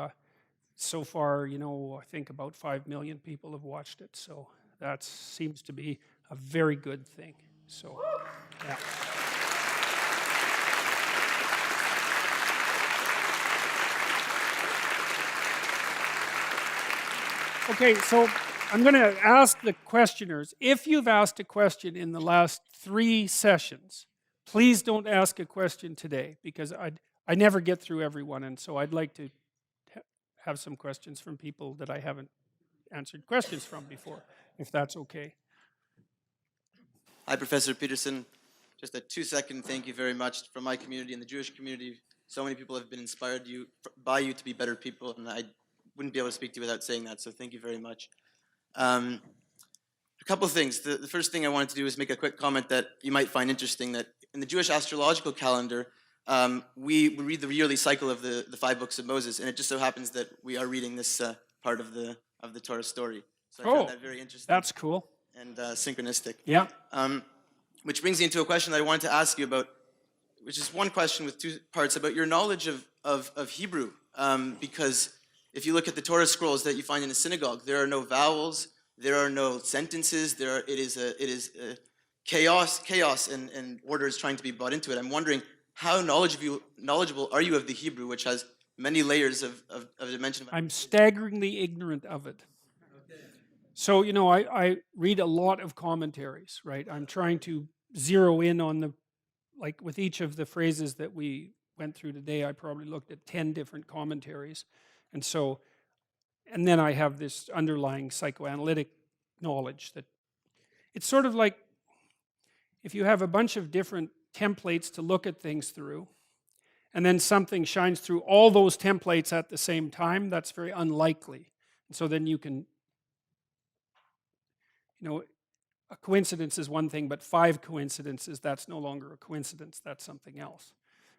so far, I think about 5 million people have watched it. So that seems to be a very good thing. So, yeah. Okay, so I'm going to ask the questioners, if you've asked a question in the last 3 sessions, please don't ask a question today, because I never get through everyone, and so I'd like to have some questions from people that I haven't answered questions from before, if that's okay. Hi, Professor Peterson. Just a 2-second thank you very much from my community and the Jewish community. So many people have been inspired by you to be better people, and I wouldn't be able to speak to you without saying that, so thank you very much. A couple of things. The first thing I wanted to do is make a quick comment that you might find interesting, that in the Jewish astrological calendar, we read the yearly cycle of the 5 books of Moses, and it just so happens that we are reading this part of the Torah story. So I found that very interesting. That's cool. And synchronistic. Yeah. Which brings me into a question that I wanted to ask you about, which is one question with 2 parts, about your knowledge of Hebrew. Because if you look at the Torah scrolls that you find in a synagogue, there are no vowels, there are no sentences, it is chaos and order is trying to be brought into it. I'm wondering, how knowledgeable are you of the Hebrew, which has many layers of dimension? I'm staggeringly ignorant of it. So, I read a lot of commentaries, right? I'm trying to zero in on like with each of the phrases that we went through today, I probably looked at 10 different commentaries. And then I have this underlying psychoanalytic knowledge that it's sort of like if you have a bunch of different templates to look at things through, and then something shines through all those templates at the same time, that's very unlikely. And so then you can, a coincidence is one thing, but 5 coincidences, that's no longer a coincidence, that's something else.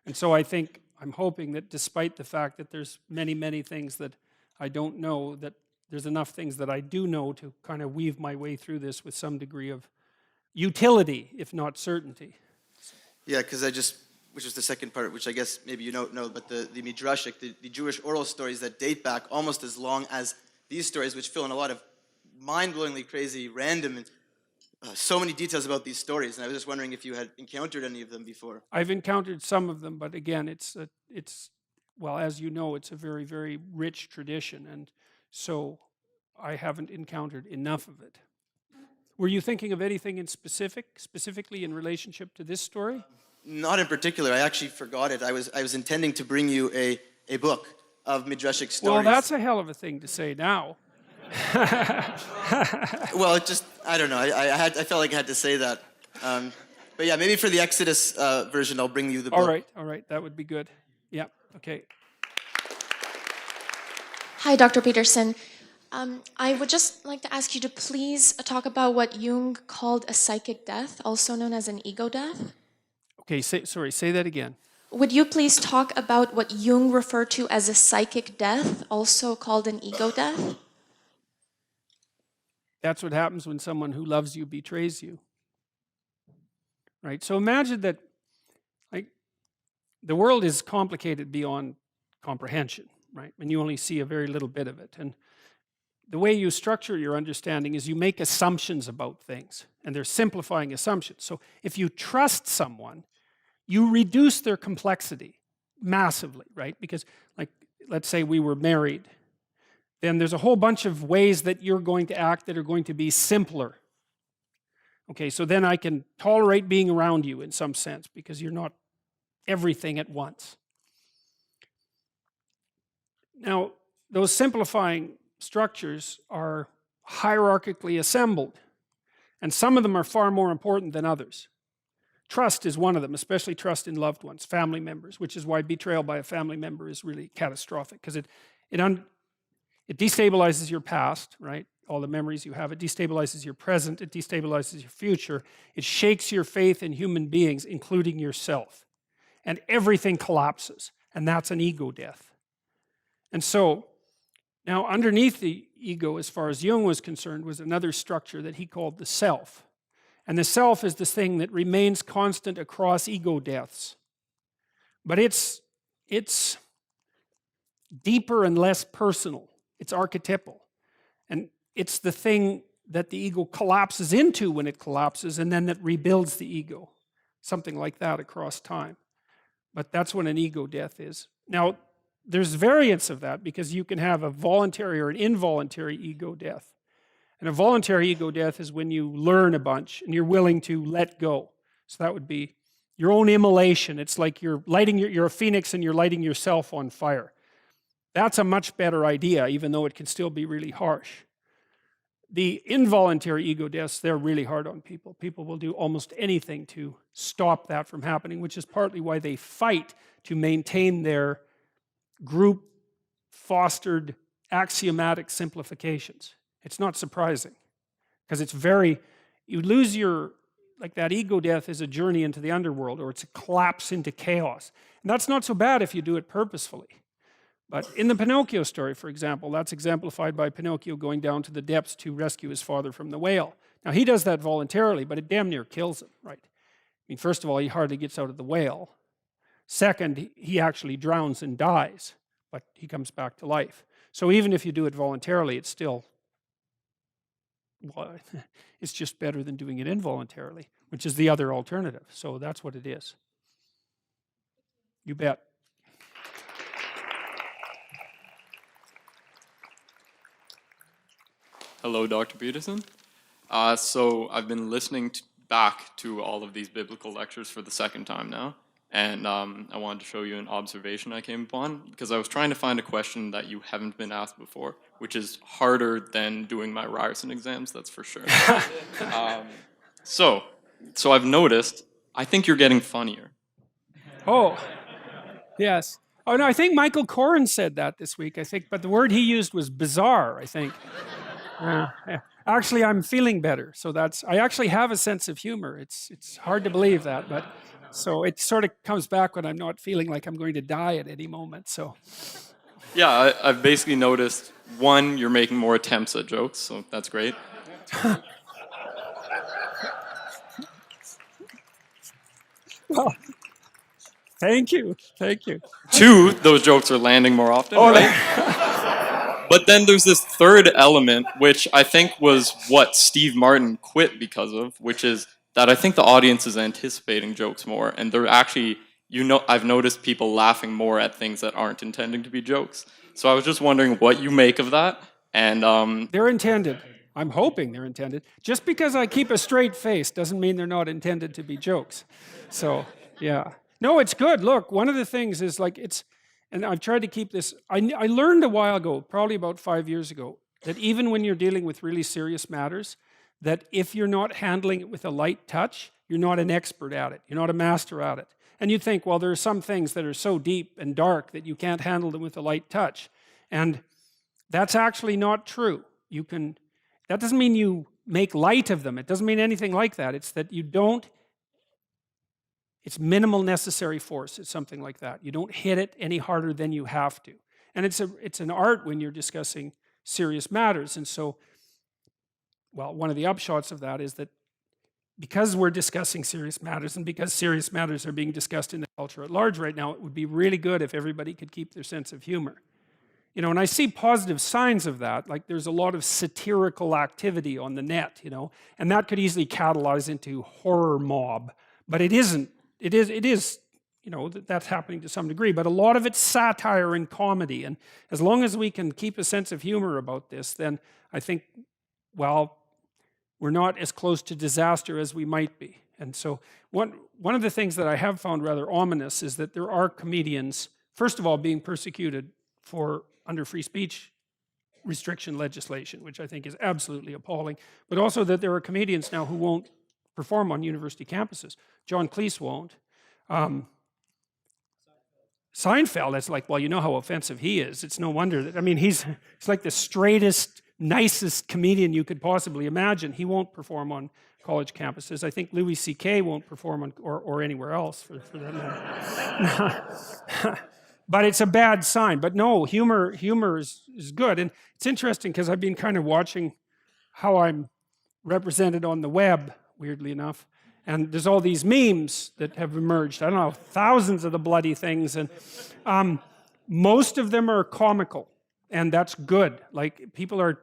And so I'm hoping that despite the fact that there's many, many things that I don't know, that there's enough things that I do know to kind of weave my way through this with some degree of utility, if not certainty. Yeah, because which is the second part, which I guess maybe you don't know, but the Midrashic, the Jewish oral stories that date back almost as long as these stories, which fill in a lot of mind-blowingly crazy, random, and so many details about these stories, and I was just wondering if you had encountered any of them before. I've encountered some of them, but again, it's well, as you know, it's a very, very rich tradition, and so I haven't encountered enough of it. Were you thinking of anything specifically in relationship to this story? Not in particular. I actually forgot it. I was intending to bring you a book of Midrashic stories. Well, that's a hell of a thing to say now. Well, I don't know. I felt like I had to say that. But yeah, maybe for the Exodus version, I'll bring you the book. All right. That would be good. Yeah, okay. Hi, Dr. Peterson. I would just like to ask you to please talk about what Jung called a psychic death, also known as an ego death. Okay, say that again. Would you please talk about what Jung referred to as a psychic death, also called an ego death? That's what happens when someone who loves you betrays you. Right? So imagine that, like, the world is complicated beyond comprehension, right? And you only see a very little bit of it. And the way you structure your understanding is you make assumptions about things, and they're simplifying assumptions. So if you trust someone, you reduce their complexity massively, right? Because, like, let's say we were married, then there's a whole bunch of ways that you're going to act that are going to be simpler. Okay, so then I can tolerate being around you in some sense because you're not everything at once. Now, those simplifying structures are hierarchically assembled, and some of them are far more important than others. Trust is one of them, especially trust in loved ones, family members, which is why betrayal by a family member is really catastrophic, because it destabilizes your past, right? All the memories you have. It destabilizes your present. It destabilizes your future. It shakes your faith in human beings, including yourself. And everything collapses. And that's an ego death. And so, now underneath the ego, as far as Jung was concerned, was another structure that he called the self. And the self is the thing that remains constant across ego deaths. But it's deeper and less personal. It's archetypal. And it's the thing that the ego collapses into when it collapses, and then that rebuilds the ego. Something like that across time. But that's when an ego death is. Now, there's variants of that, because you can have a voluntary or an involuntary ego death. And a voluntary ego death is when you learn a bunch and you're willing to let go. So that would be your own immolation. It's like you're a phoenix and you're lighting yourself on fire. That's a much better idea, even though it can still be really harsh. The involuntary ego deaths, they're really hard on people. People will do almost anything to stop that from happening, which is partly why they fight to maintain their group-fostered axiomatic simplifications. It's not surprising, because it's you lose like that ego death is a journey into the underworld, or it's a collapse into chaos. And that's not so bad if you do it purposefully. But in the Pinocchio story, for example, that's exemplified by Pinocchio going down to the depths to rescue his father from the whale. Now, he does that voluntarily, but it damn near kills him, right? I mean, first of all, he hardly gets out of the whale. Second, he actually drowns and dies, but he comes back to life. So even if you do it voluntarily, it's still, well, it's just better than doing it involuntarily, which is the other alternative. So that's what it is. You bet. Hello, Dr. Peterson. So I've been listening back to all of these biblical lectures for the second time now, and I wanted to show you an observation I came upon, because I was trying to find a question that you haven't been asked before, which is harder than doing my Ryerson exams, that's for sure. So I've noticed, I think you're getting funnier. Oh, yes. Oh, no, I think Michael Corrin said that this week, I think, but the word he used was bizarre, I think. Yeah. Actually, I'm feeling better, so I actually have a sense of humor. It's hard to believe that, but so it sort of comes back when I'm not feeling like I'm going to die at any moment. So Yeah, I've basically noticed, one, you're making more attempts at jokes, so that's great. Well, thank you. Two, those jokes are landing more often, right? But then there's this third element, which I think was what Steve Martin quit because of, which is that I think the audience is anticipating jokes more, and they're actually, I've noticed people laughing more at things that aren't intending to be jokes. So I was just wondering what you make of that, and They're intended. I'm hoping they're intended. Just because I keep a straight face doesn't mean they're not intended to be jokes. So, yeah. No, it's good. Look, one of the things is like and I've tried to keep this, I learned a while ago, probably about 5 years ago, that even when you're dealing with really serious matters, that if you're not handling it with a light touch, you're not an expert at it. You're not a master at it. And you think, well, there are some things that are so deep and dark that you can't handle them with a light touch. And that's actually not true. That doesn't mean you make light of them. It doesn't mean anything like that. It's that you don't, it's minimal necessary force. It's something like that. You don't hit it any harder than you have to. And it's an art when you're discussing serious matters. And so, well, one of the upshots of that is that because we're discussing serious matters and because serious matters are being discussed in the culture at large right now, it would be really good if everybody could keep their sense of humor. You know, and I see positive signs of that, like there's a lot of satirical activity on the net, you know, and that could easily catalyze into horror mob, but it isn't. It is, you know, that's happening to some degree, but a lot of it's satire and comedy, and as long as we can keep a sense of humor about this, then I think, well, we're not as close to disaster as we might be. And so one of the things that I have found rather ominous is that there are comedians, first of all, being persecuted for under free speech restriction legislation, which I think is absolutely appalling, but also that there are comedians now who won't perform on university campuses. John Cleese won't. Seinfeld, it's like, well, you know how offensive he is. It's no wonder that, I mean, he's like the straightest, nicest comedian you could possibly imagine. He won't perform on college campuses. I think Louis C.K. won't perform on, or anywhere else for that matter. But it's a bad sign. But no, humor is good. And it's interesting because I've been kind of watching how I'm represented on the web, weirdly enough. And there's all these memes that have emerged. I don't know, thousands of the bloody things. And most of them are comical. And that's good. Like people are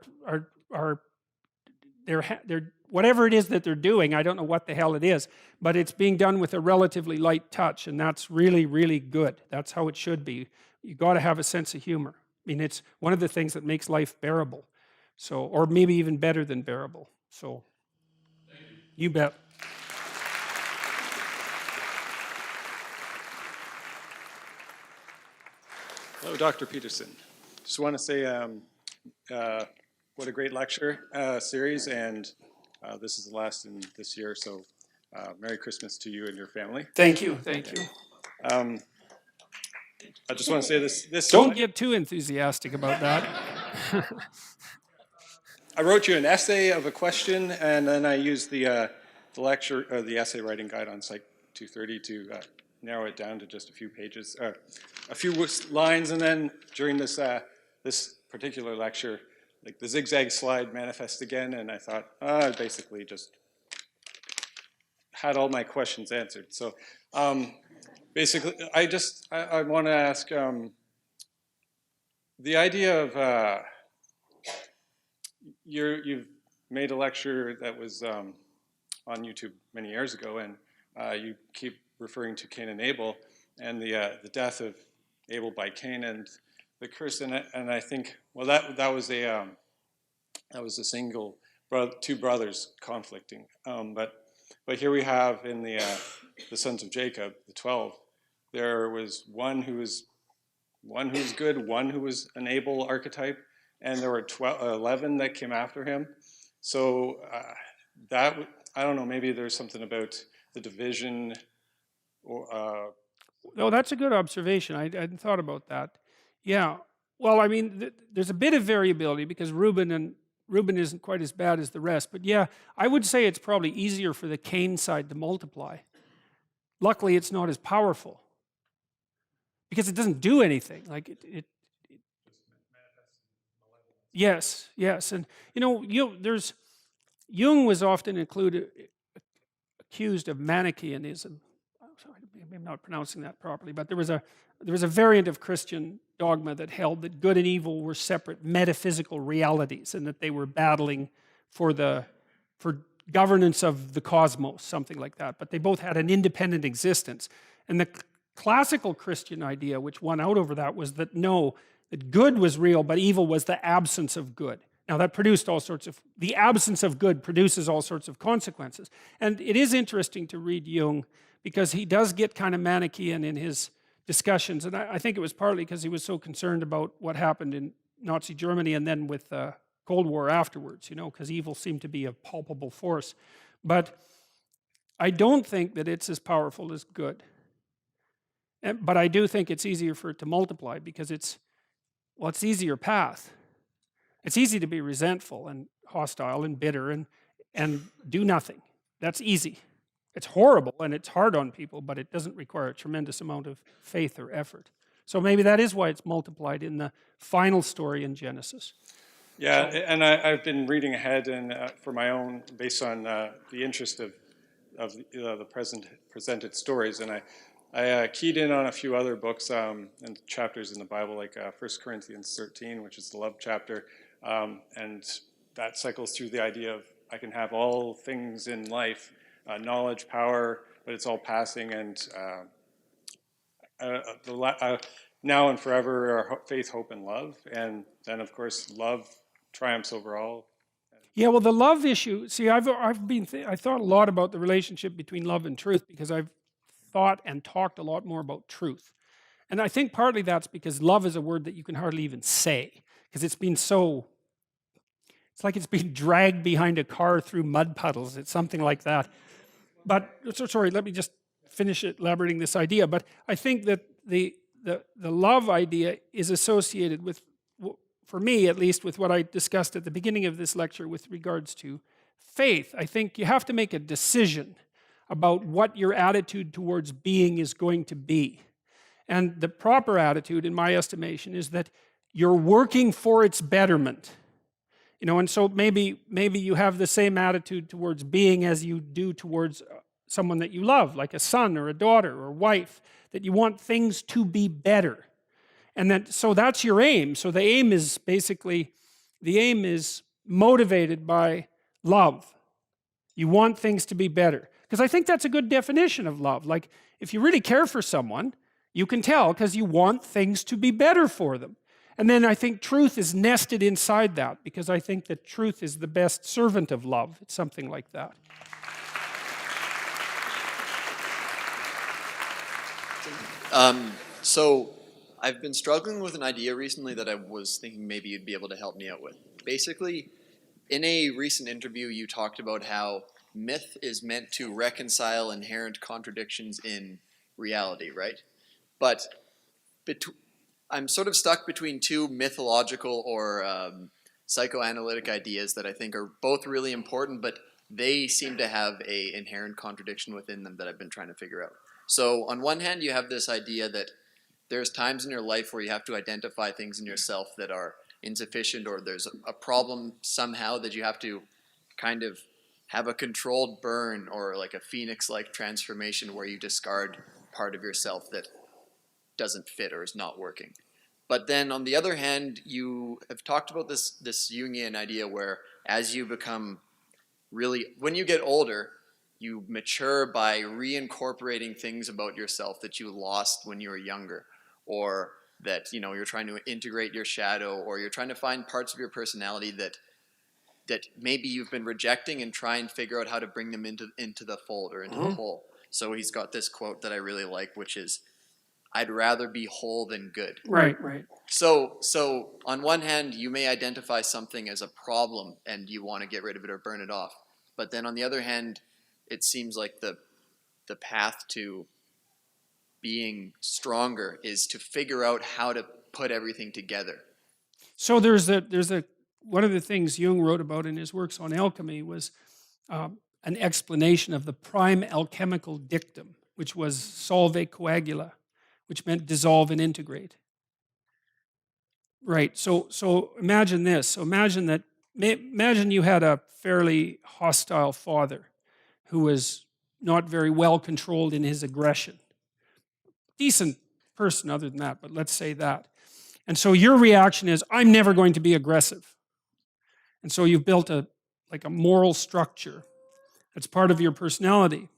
whatever it is that they're doing, I don't know what the hell it is, but it's being done with a relatively light touch, and that's really, really good. That's how it should be. You got to have a sense of humor. I mean, it's one of the things that makes life bearable. So, or maybe even better than bearable. So, you bet. Hello, Dr. Peterson. Just want to say what a great lecture series, and this is the last in this year, so Merry Christmas to you and your family. Thank you. Thank you. I just want to say this. Don't get too enthusiastic about that. I wrote you an essay of a question, and then I used the lecture, or the essay writing guide on Psych 230 to narrow it down to just a few pages, a few lines, and then during this this particular lecture, like the zigzag slide manifests again, and I thought, I basically just had all my questions answered. So basically, I want to ask the idea of you've made a lecture that was on YouTube many years ago, and you keep referring to Cain and Abel and the death of Abel by Cain and the curse, and I think, well, that was a single two brothers conflicting, but here we have in the sons of Jacob, the 12, there was one who was good, one who was an Abel archetype, and there were 11 that came after him. So that, I don't know, maybe there's something about the division or No, that's a good observation. I hadn't thought about that. Yeah. Well, I mean, there's a bit of variability because Reuben isn't quite as bad as the rest. But yeah, I would say it's probably easier for the Cain side to multiply. Luckily, it's not as powerful because it doesn't do anything. Like it yes, and you know, Jung was often accused of Manichaeanism. I'm not pronouncing that properly, but there was a variant of Christian dogma that held that good and evil were separate metaphysical realities, and that they were battling for governance of the cosmos, something like that. But they both had an independent existence. And the classical Christian idea, which won out over that, was that that good was real, but evil was the absence of good. Now that produced the absence of good produces all sorts of consequences. And it is interesting to read Jung because he does get kind of Manichaean in his discussions. And I think it was partly because he was so concerned about what happened in Nazi Germany and then with the Cold War afterwards, because evil seemed to be a palpable force. But I don't think that it's as powerful as good. But I do think it's easier for it to multiply because it's the easier path. It's easy to be resentful and hostile and bitter and do nothing. That's easy. It's horrible and it's hard on people, but it doesn't require a tremendous amount of faith or effort. So maybe that is why it's multiplied in the final story in Genesis. Yeah, and I've been reading ahead and for my own, based on the interest of the presented stories. And I keyed in on a few other books and chapters in the Bible, like 1 Corinthians 13, which is the love chapter. And that cycles through the idea of I can have all things in life, knowledge, power, but it's all passing. And now and forever are faith, hope, and love. And then, of course, love triumphs over all. Yeah, well, the love issue. See, I thought a lot about the relationship between love and truth because I've thought and talked a lot more about truth, and I think partly that's because love is a word that you can hardly even say because it's been so. It's like it's been dragged behind a car through mud puddles. It's something like that. But sorry, let me just finish elaborating this idea. But I think that the love idea is associated with, for me at least, with what I discussed at the beginning of this lecture with regards to faith. I think you have to make a decision about what your attitude towards being is going to be. And the proper attitude, in my estimation, is that you're working for its betterment. You know, and so maybe you have the same attitude towards being as you do towards someone that you love, like a son or a daughter or wife, that you want things to be better. And so that's your aim. So the aim is basically, the aim is motivated by love. You want things to be better. Because I think that's a good definition of love. Like, if you really care for someone, you can tell because you want things to be better for them. And then I think truth is nested inside that because I think that truth is the best servant of love. It's something like that. So I've been struggling with an idea recently that I was thinking maybe you'd be able to help me out with. Basically, in a recent interview, you talked about how myth is meant to reconcile inherent contradictions in reality, right? But I'm sort of stuck between two mythological or psychoanalytic ideas that I think are both really important, but they seem to have an inherent contradiction within them that I've been trying to figure out. So on one hand, you have this idea that there's times in your life where you have to identify things in yourself that are insufficient, or there's a problem somehow that you have to kind of have a controlled burn or like a phoenix-like transformation where you discard part of yourself that doesn't fit or is not working. But then on the other hand, you have talked about this Jungian idea where as you become really, when you get older, you mature by reincorporating things about yourself that you lost when you were younger, or that, you know, you're trying to integrate your shadow, or you're trying to find parts of your personality that maybe you've been rejecting and try and figure out how to bring them into the fold or into the whole. So he's got this quote that I really like, which is, "I'd rather be whole than good." Right. So on one hand, you may identify something as a problem and you want to get rid of it or burn it off. But then on the other hand, it seems like the path to being stronger is to figure out how to put everything together. So one of the things Jung wrote about in his works on alchemy was an explanation of the prime alchemical dictum, which was solve coagula, which meant dissolve and integrate. Right. So imagine this. So imagine you had a fairly hostile father who was not very well controlled in his aggression. Decent person other than that, but let's say that. And so your reaction is, I'm never going to be aggressive. And so you've built a moral structure that's part of your personality.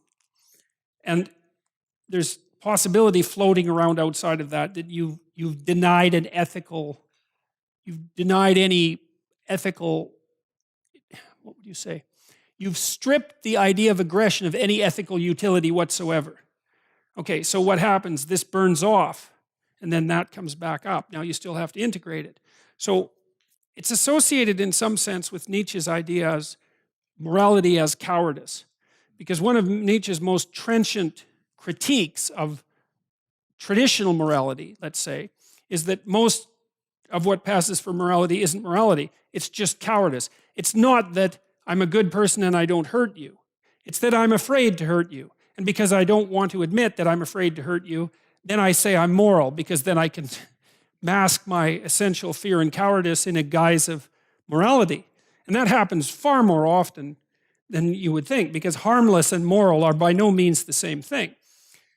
And there's possibility floating around outside of that you've denied any ethical, what would you say? You've stripped the idea of aggression of any ethical utility whatsoever. Okay, so what happens? This burns off, and then that comes back up. Now you still have to integrate it. So it's associated in some sense with Nietzsche's idea as morality as cowardice. Because one of Nietzsche's most trenchant critiques of traditional morality, let's say, is that most of what passes for morality isn't morality. It's just cowardice. It's not that I'm a good person and I don't hurt you. It's that I'm afraid to hurt you. And because I don't want to admit that I'm afraid to hurt you, then I say I'm moral, because then I can mask my essential fear and cowardice in a guise of morality. And that happens far more often than you would think, because harmless and moral are by no means the same thing.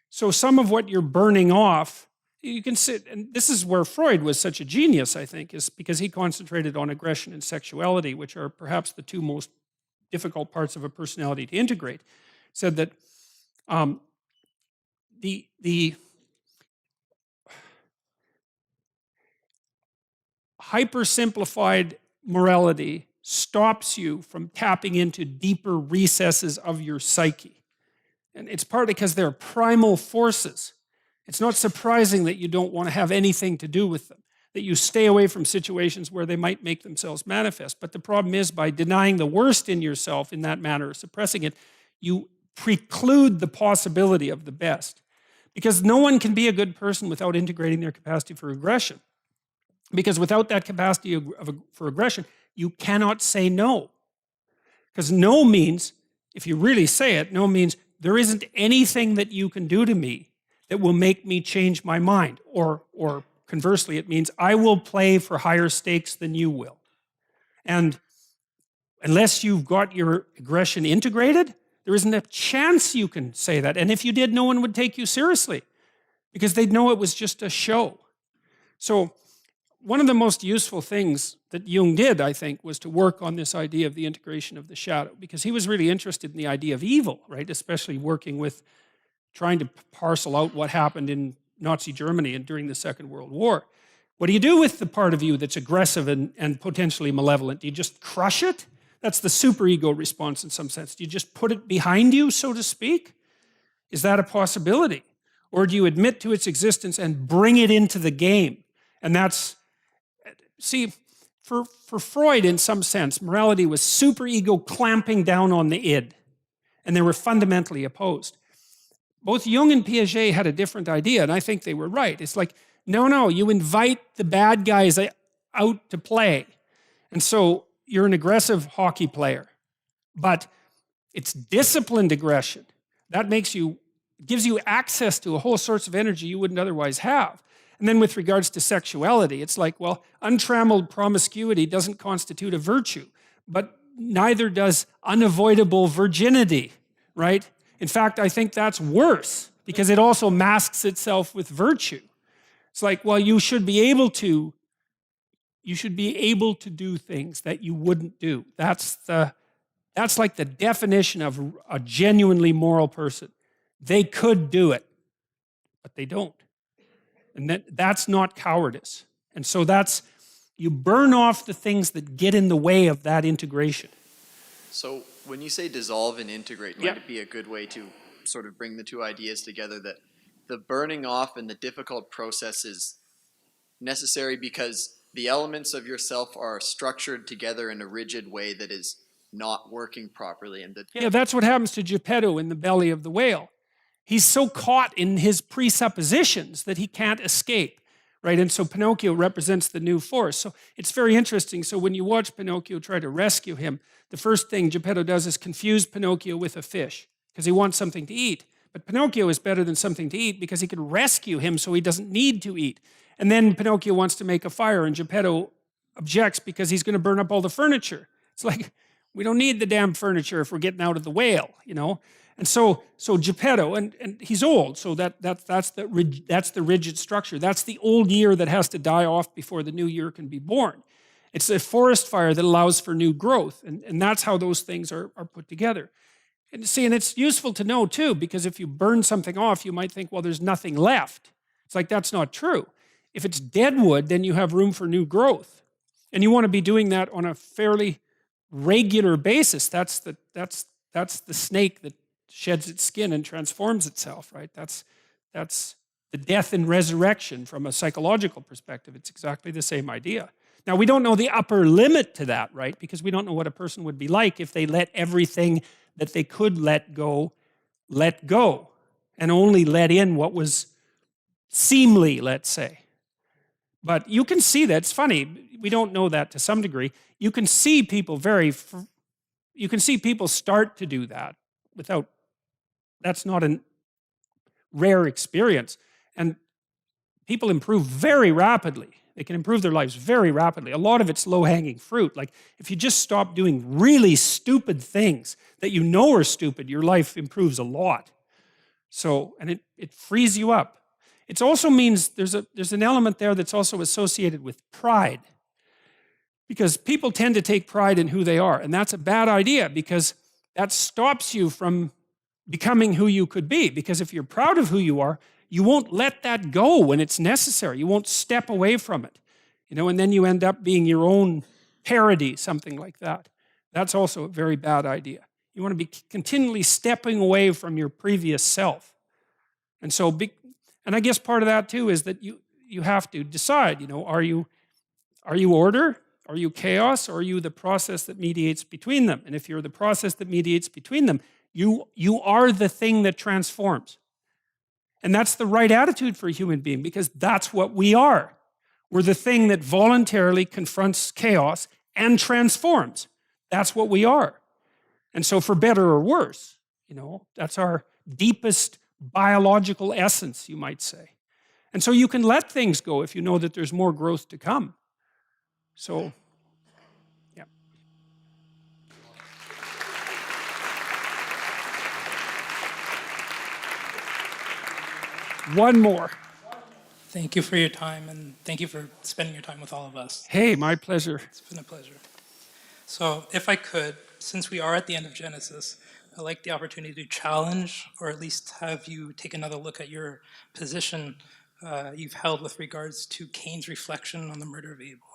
So some of what you're burning off, you can sit, and this is where Freud was such a genius, I think, is because he concentrated on aggression and sexuality, which are perhaps the two most difficult parts of a personality to integrate. Said that the hypersimplified morality stops you from tapping into deeper recesses of your psyche. And it's partly because they're primal forces. It's not surprising that you don't want to have anything to do with them, that you stay away from situations where they might make themselves manifest. But the problem is, by denying the worst in yourself in that manner, or suppressing it, you preclude the possibility of the best. Because no one can be a good person without integrating their capacity for aggression. Because without that capacity for aggression, you cannot say no. Because no means, if you really say it, no means there isn't anything that you can do to me that will make me change my mind. Or conversely, it means I will play for higher stakes than you will. And unless you've got your aggression integrated, there isn't a chance you can say that. And if you did, no one would take you seriously, because they'd know it was just a show. So one of the most useful things that Jung did, I think, was to work on this idea of the integration of the shadow, because he was really interested in the idea of evil, right? Especially working with trying to parcel out what happened in Nazi Germany and during the Second World War. What do you do with the part of you that's aggressive and potentially malevolent? Do you just crush it? That's the superego response in some sense. Do you just put it behind you, so to speak? Is that a possibility? Or do you admit to its existence and bring it into the game? And that's, see, for Freud, in some sense, morality was superego clamping down on the id. And they were fundamentally opposed. Both Jung and Piaget had a different idea, and I think they were right. It's like, no, you invite the bad guys out to play. And so you're an aggressive hockey player, but it's disciplined aggression. That gives you access to a whole sorts of energy you wouldn't otherwise have. And then with regards to sexuality, it's like, well, untrammeled promiscuity doesn't constitute a virtue, but neither does unavoidable virginity, right? In fact, I think that's worse, because it also masks itself with virtue. It's like, well, you should be able to do things that you wouldn't do. That's like the definition of a genuinely moral person. They could do it, but they don't. And that's not cowardice. And so you burn off the things that get in the way of that integration. So when you say dissolve and integrate, might it be a good way to sort of bring the two ideas together, that the burning off and the difficult process is necessary because the elements of yourself are structured together in a rigid way that is not working properly? And that's what happens to Geppetto in the belly of the whale. He's so caught in his presuppositions that he can't escape, right? And so Pinocchio represents the new force. So it's very interesting. So when you watch Pinocchio try to rescue him, the first thing Geppetto does is confuse Pinocchio with a fish, because he wants something to eat. But Pinocchio is better than something to eat because he can rescue him so he doesn't need to eat. And then Pinocchio wants to make a fire, and Geppetto objects because he's going to burn up all the furniture. It's like, we don't need the damn furniture if we're getting out of the whale, you know? And so Geppetto, and he's old, so that's the rigid structure. That's the old year that has to die off before the new year can be born. It's a forest fire that allows for new growth, and that's how those things are put together. And see, and it's useful to know too, because if you burn something off, you might think, well, there's nothing left. It's like, that's not true. If it's dead wood, then you have room for new growth. And you want to be doing that on a fairly regular basis. That's the snake that sheds its skin and transforms itself, right? That's the death and resurrection from a psychological perspective. It's exactly the same idea. Now, we don't know the upper limit to that, right? Because we don't know what a person would be like if they let everything that they could let go, and only let in what was seemly, let's say. But you can see that. It's funny. We don't know that to some degree. You can see people start to do that without, that's not a rare experience. And people improve very rapidly. They can improve their lives very rapidly. A lot of it's low-hanging fruit. Like, if you just stop doing really stupid things that you know are stupid, your life improves a lot. So, and it frees you up. It also means there's an element there that's also associated with pride. Because people tend to take pride in who they are, and that's a bad idea because that stops you from becoming who you could be. Because if you're proud of who you are, you won't let that go when it's necessary. You won't step away from it. And then you end up being your own parody, something like that. That's also a very bad idea. You want to be continually stepping away from your previous self. And so, and I guess part of that too is that you have to decide, are you order? Are you chaos, or are you the process that mediates between them? And if you're the process that mediates between them, you are the thing that transforms. And that's the right attitude for a human being, because that's what we are. We're the thing that voluntarily confronts chaos and transforms. That's what we are. And so for better or worse, that's our deepest biological essence, you might say. And so you can let things go if you know that there's more growth to come. So, yeah. One more. Thank you for your time, and thank you for spending your time with all of us. Hey, my pleasure. It's been a pleasure. So, if I could, since we are at the end of Genesis, I'd like the opportunity to challenge, or at least have you take another look at your position you've held with regards to Cain's reflection on the murder of Abel.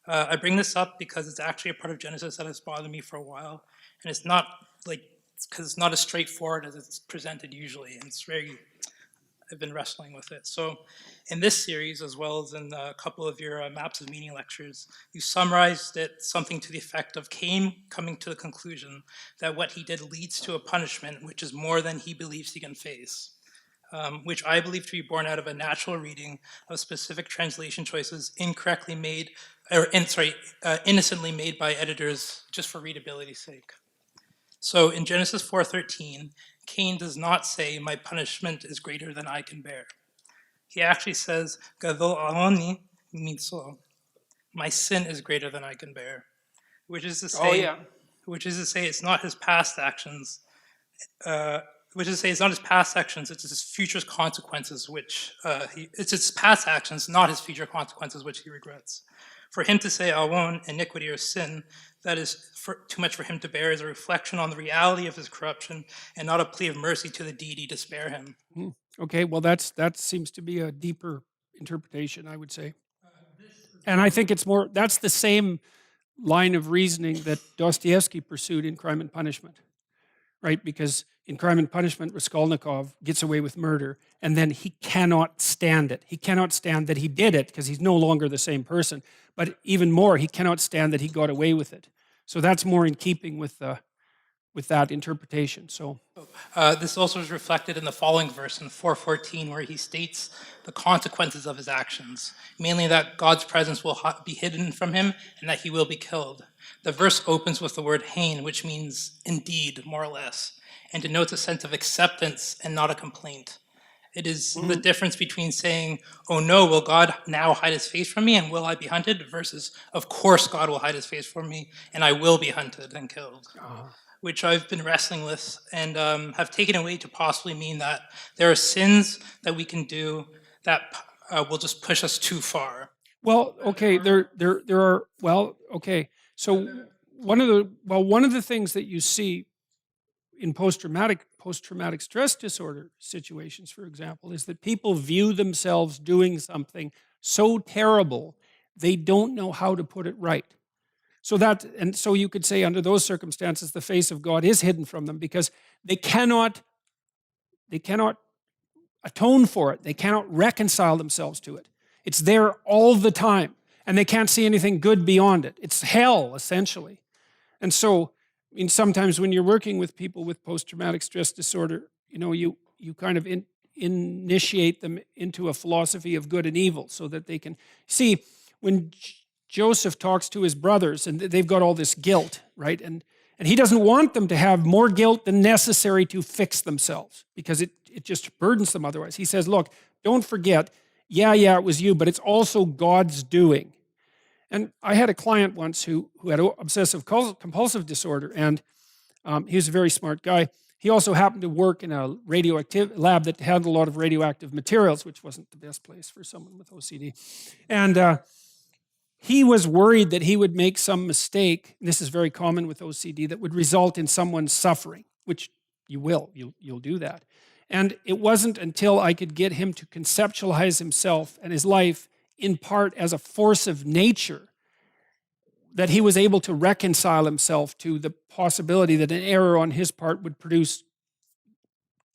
I bring this up because it's actually a part of Genesis that has bothered me for a while, and it's not because it's not as straightforward as it's presented usually, and I've been wrestling with it. So in this series, as well as in a couple of your Maps of Meaning lectures, you summarized it something to the effect of Cain coming to the conclusion that what he did leads to a punishment which is more than he believes he can face. Which I believe to be born out of a natural reading of specific translation choices incorrectly made, innocently made by editors just for readability's sake. So in Genesis 4:13, Cain does not say, "My punishment is greater than I can bear." He actually says, "Gadol aoni mitzo," "My sin is greater than I can bear," which is to say, it's not his past actions. It's his future consequences, it's his past actions, not his future consequences, which he regrets. For him to say awon, iniquity or sin, that is too much for him to bear, is a reflection on the reality of his corruption and not a plea of mercy to the deity to spare him. Okay, well, that seems to be a deeper interpretation, I would say. And I think that's the same line of reasoning that Dostoevsky pursued in Crime and Punishment, right? Because in Crime and Punishment, Raskolnikov gets away with murder, and then he cannot stand it. He cannot stand that he did it because he's no longer the same person. But even more, he cannot stand that he got away with it. So that's more in keeping with that interpretation. So this also is reflected in the following verse in 4:14, where he states the consequences of his actions, mainly that God's presence will be hidden from him and that he will be killed. The verse opens with the word hain, which means indeed, more or less, and denotes a sense of acceptance and not a complaint. It is the difference between saying, "Oh no, will God now hide his face from me and will I be hunted?" versus, "Of course God will hide his face from me and I will be hunted and killed." Which I've been wrestling with and have taken away to possibly mean that there are sins that we can do that will just push us too far. well, okay, there are, well, okay. So one of the things that you see in post-traumatic stress disorder situations, for example, is that people view themselves doing something so terrible they don't know how to put it right. So you could say under those circumstances, the face of God is hidden from them because they cannot atone for it. They cannot reconcile themselves to it. It's there all the time, and they can't see anything good beyond it. It's hell, essentially. And so, sometimes when you're working with people with post-traumatic stress disorder, you kind of initiate them into a philosophy of good and evil so that they can see when Joseph talks to his brothers and they've got all this guilt, right? And he doesn't want them to have more guilt than necessary to fix themselves because it just burdens them otherwise. He says, look, don't forget, yeah, it was you, but it's also God's doing. And I had a client once who had obsessive compulsive disorder, and he was a very smart guy. He also happened to work in a radioactive lab that had a lot of radioactive materials, which wasn't the best place for someone with OCD. And he was worried that he would make some mistake, and this is very common with OCD, that would result in someone suffering, which you will, you'll do that. And it wasn't until I could get him to conceptualize himself and his life in part as a force of nature that he was able to reconcile himself to the possibility that an error on his part would produce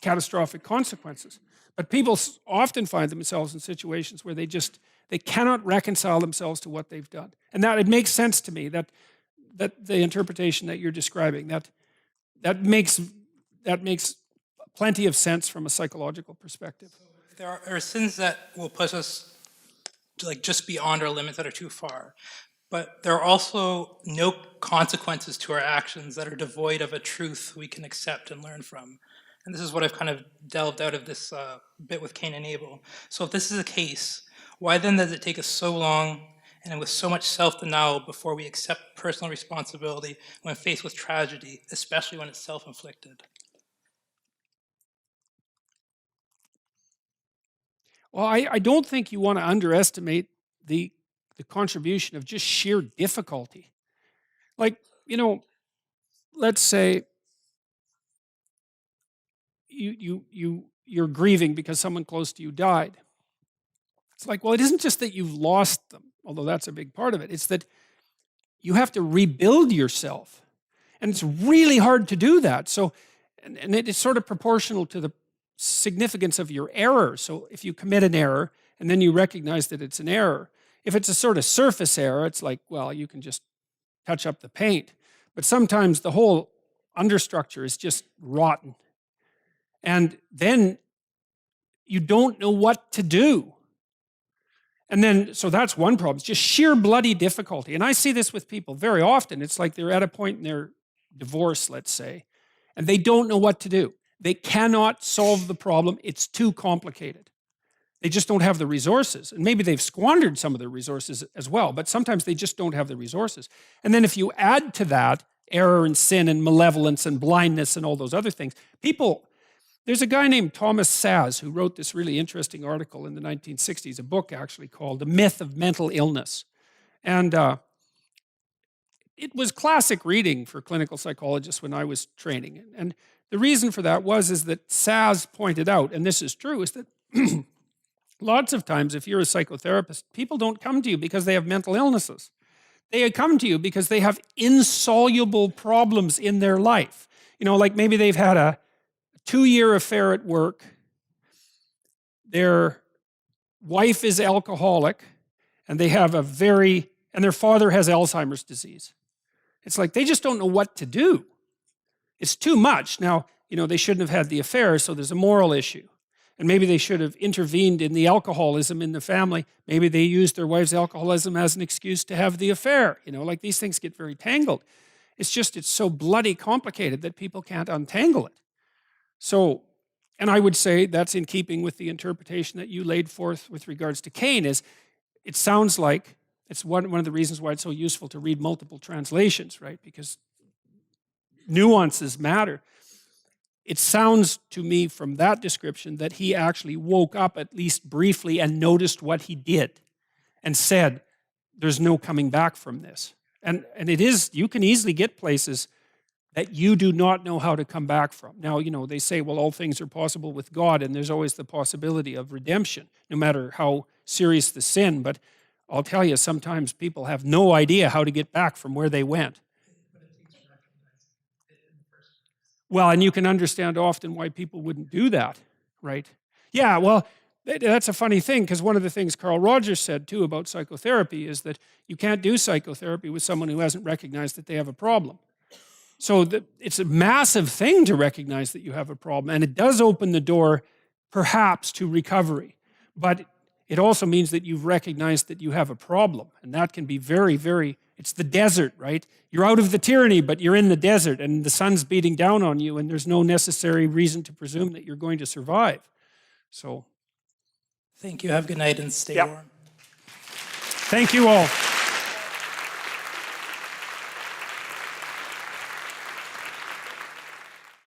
catastrophic consequences. But people often find themselves in situations where they cannot reconcile themselves to what they've done. And that it makes sense to me that the interpretation that you're describing, that makes plenty of sense from a psychological perspective. There are sins that will push us like just beyond our limits that are too far. But there are also no consequences to our actions that are devoid of a truth we can accept and learn from. And this is what I've kind of delved out of this bit with Cain and Abel. So if this is the case, why then does it take us so long and with so much self-denial before we accept personal responsibility when faced with tragedy, especially when it's self-inflicted? Well, I don't think you want to underestimate the contribution of just sheer difficulty. Like, let's say you're grieving because someone close to you died. It's like, well, it isn't just that you've lost them, although that's a big part of it. It's that you have to rebuild yourself. And it's really hard to do that. So, and it is sort of proportional to the significance of your error. So if you commit an error and then you recognize that it's an error, if it's a sort of surface error, it's like, well, you can just touch up the paint. But sometimes the whole understructure is just rotten. And then you don't know what to do. And then, so that's one problem. It's just sheer bloody difficulty. And I see this with people very often. It's like they're at a point in their divorce, let's say, and they don't know what to do. They cannot solve the problem. It's too complicated. They just don't have the resources. And maybe they've squandered some of their resources as well, but sometimes they just don't have the resources. And then if you add to that error and sin and malevolence and blindness and all those other things, there's a guy named Thomas Saz who wrote this really interesting article in the 1960s, a book actually called The Myth of Mental Illness. And it was classic reading for clinical psychologists when I was training. And the reason for that is that Saz pointed out, and this is true, is that lots of times if you're a psychotherapist, people don't come to you because they have mental illnesses. They come to you because they have insoluble problems in their life. Like maybe they've had a 2-year affair at work. Their wife is alcoholic, and their father has Alzheimer's disease. It's like they just don't know what to do. It's too much. Now, they shouldn't have had the affair, so there's a moral issue. And maybe they should have intervened in the alcoholism in the family. Maybe they used their wife's alcoholism as an excuse to have the affair. Like these things get very tangled. It's so bloody complicated that people can't untangle it. So, and I would say that's in keeping with the interpretation that you laid forth with regards to Cain, is it sounds like it's one of the reasons why it's so useful to read multiple translations, right? Because nuances matter. It sounds to me from that description that he actually woke up at least briefly and noticed what he did and said, there's no coming back from this. And you can easily get places that you do not know how to come back from. Now, they say, well, all things are possible with God, and there's always the possibility of redemption, no matter how serious the sin. But I'll tell you, sometimes people have no idea how to get back from where they went. Well, and you can understand often why people wouldn't do that, right? Yeah, well, that's a funny thing, because one of the things Carl Rogers said, too, about psychotherapy is that you can't do psychotherapy with someone who hasn't recognized that they have a problem. So it's a massive thing to recognize that you have a problem, and it does open the door, perhaps, to recovery. But it also means that you've recognized that you have a problem, and that can be very, very... It's the desert, right? You're out of the tyranny, but you're in the desert, and the sun's beating down on you, and there's no necessary reason to presume that you're going to survive. So, Thank you. Have a good night and stay Yep. warm. Thank you all.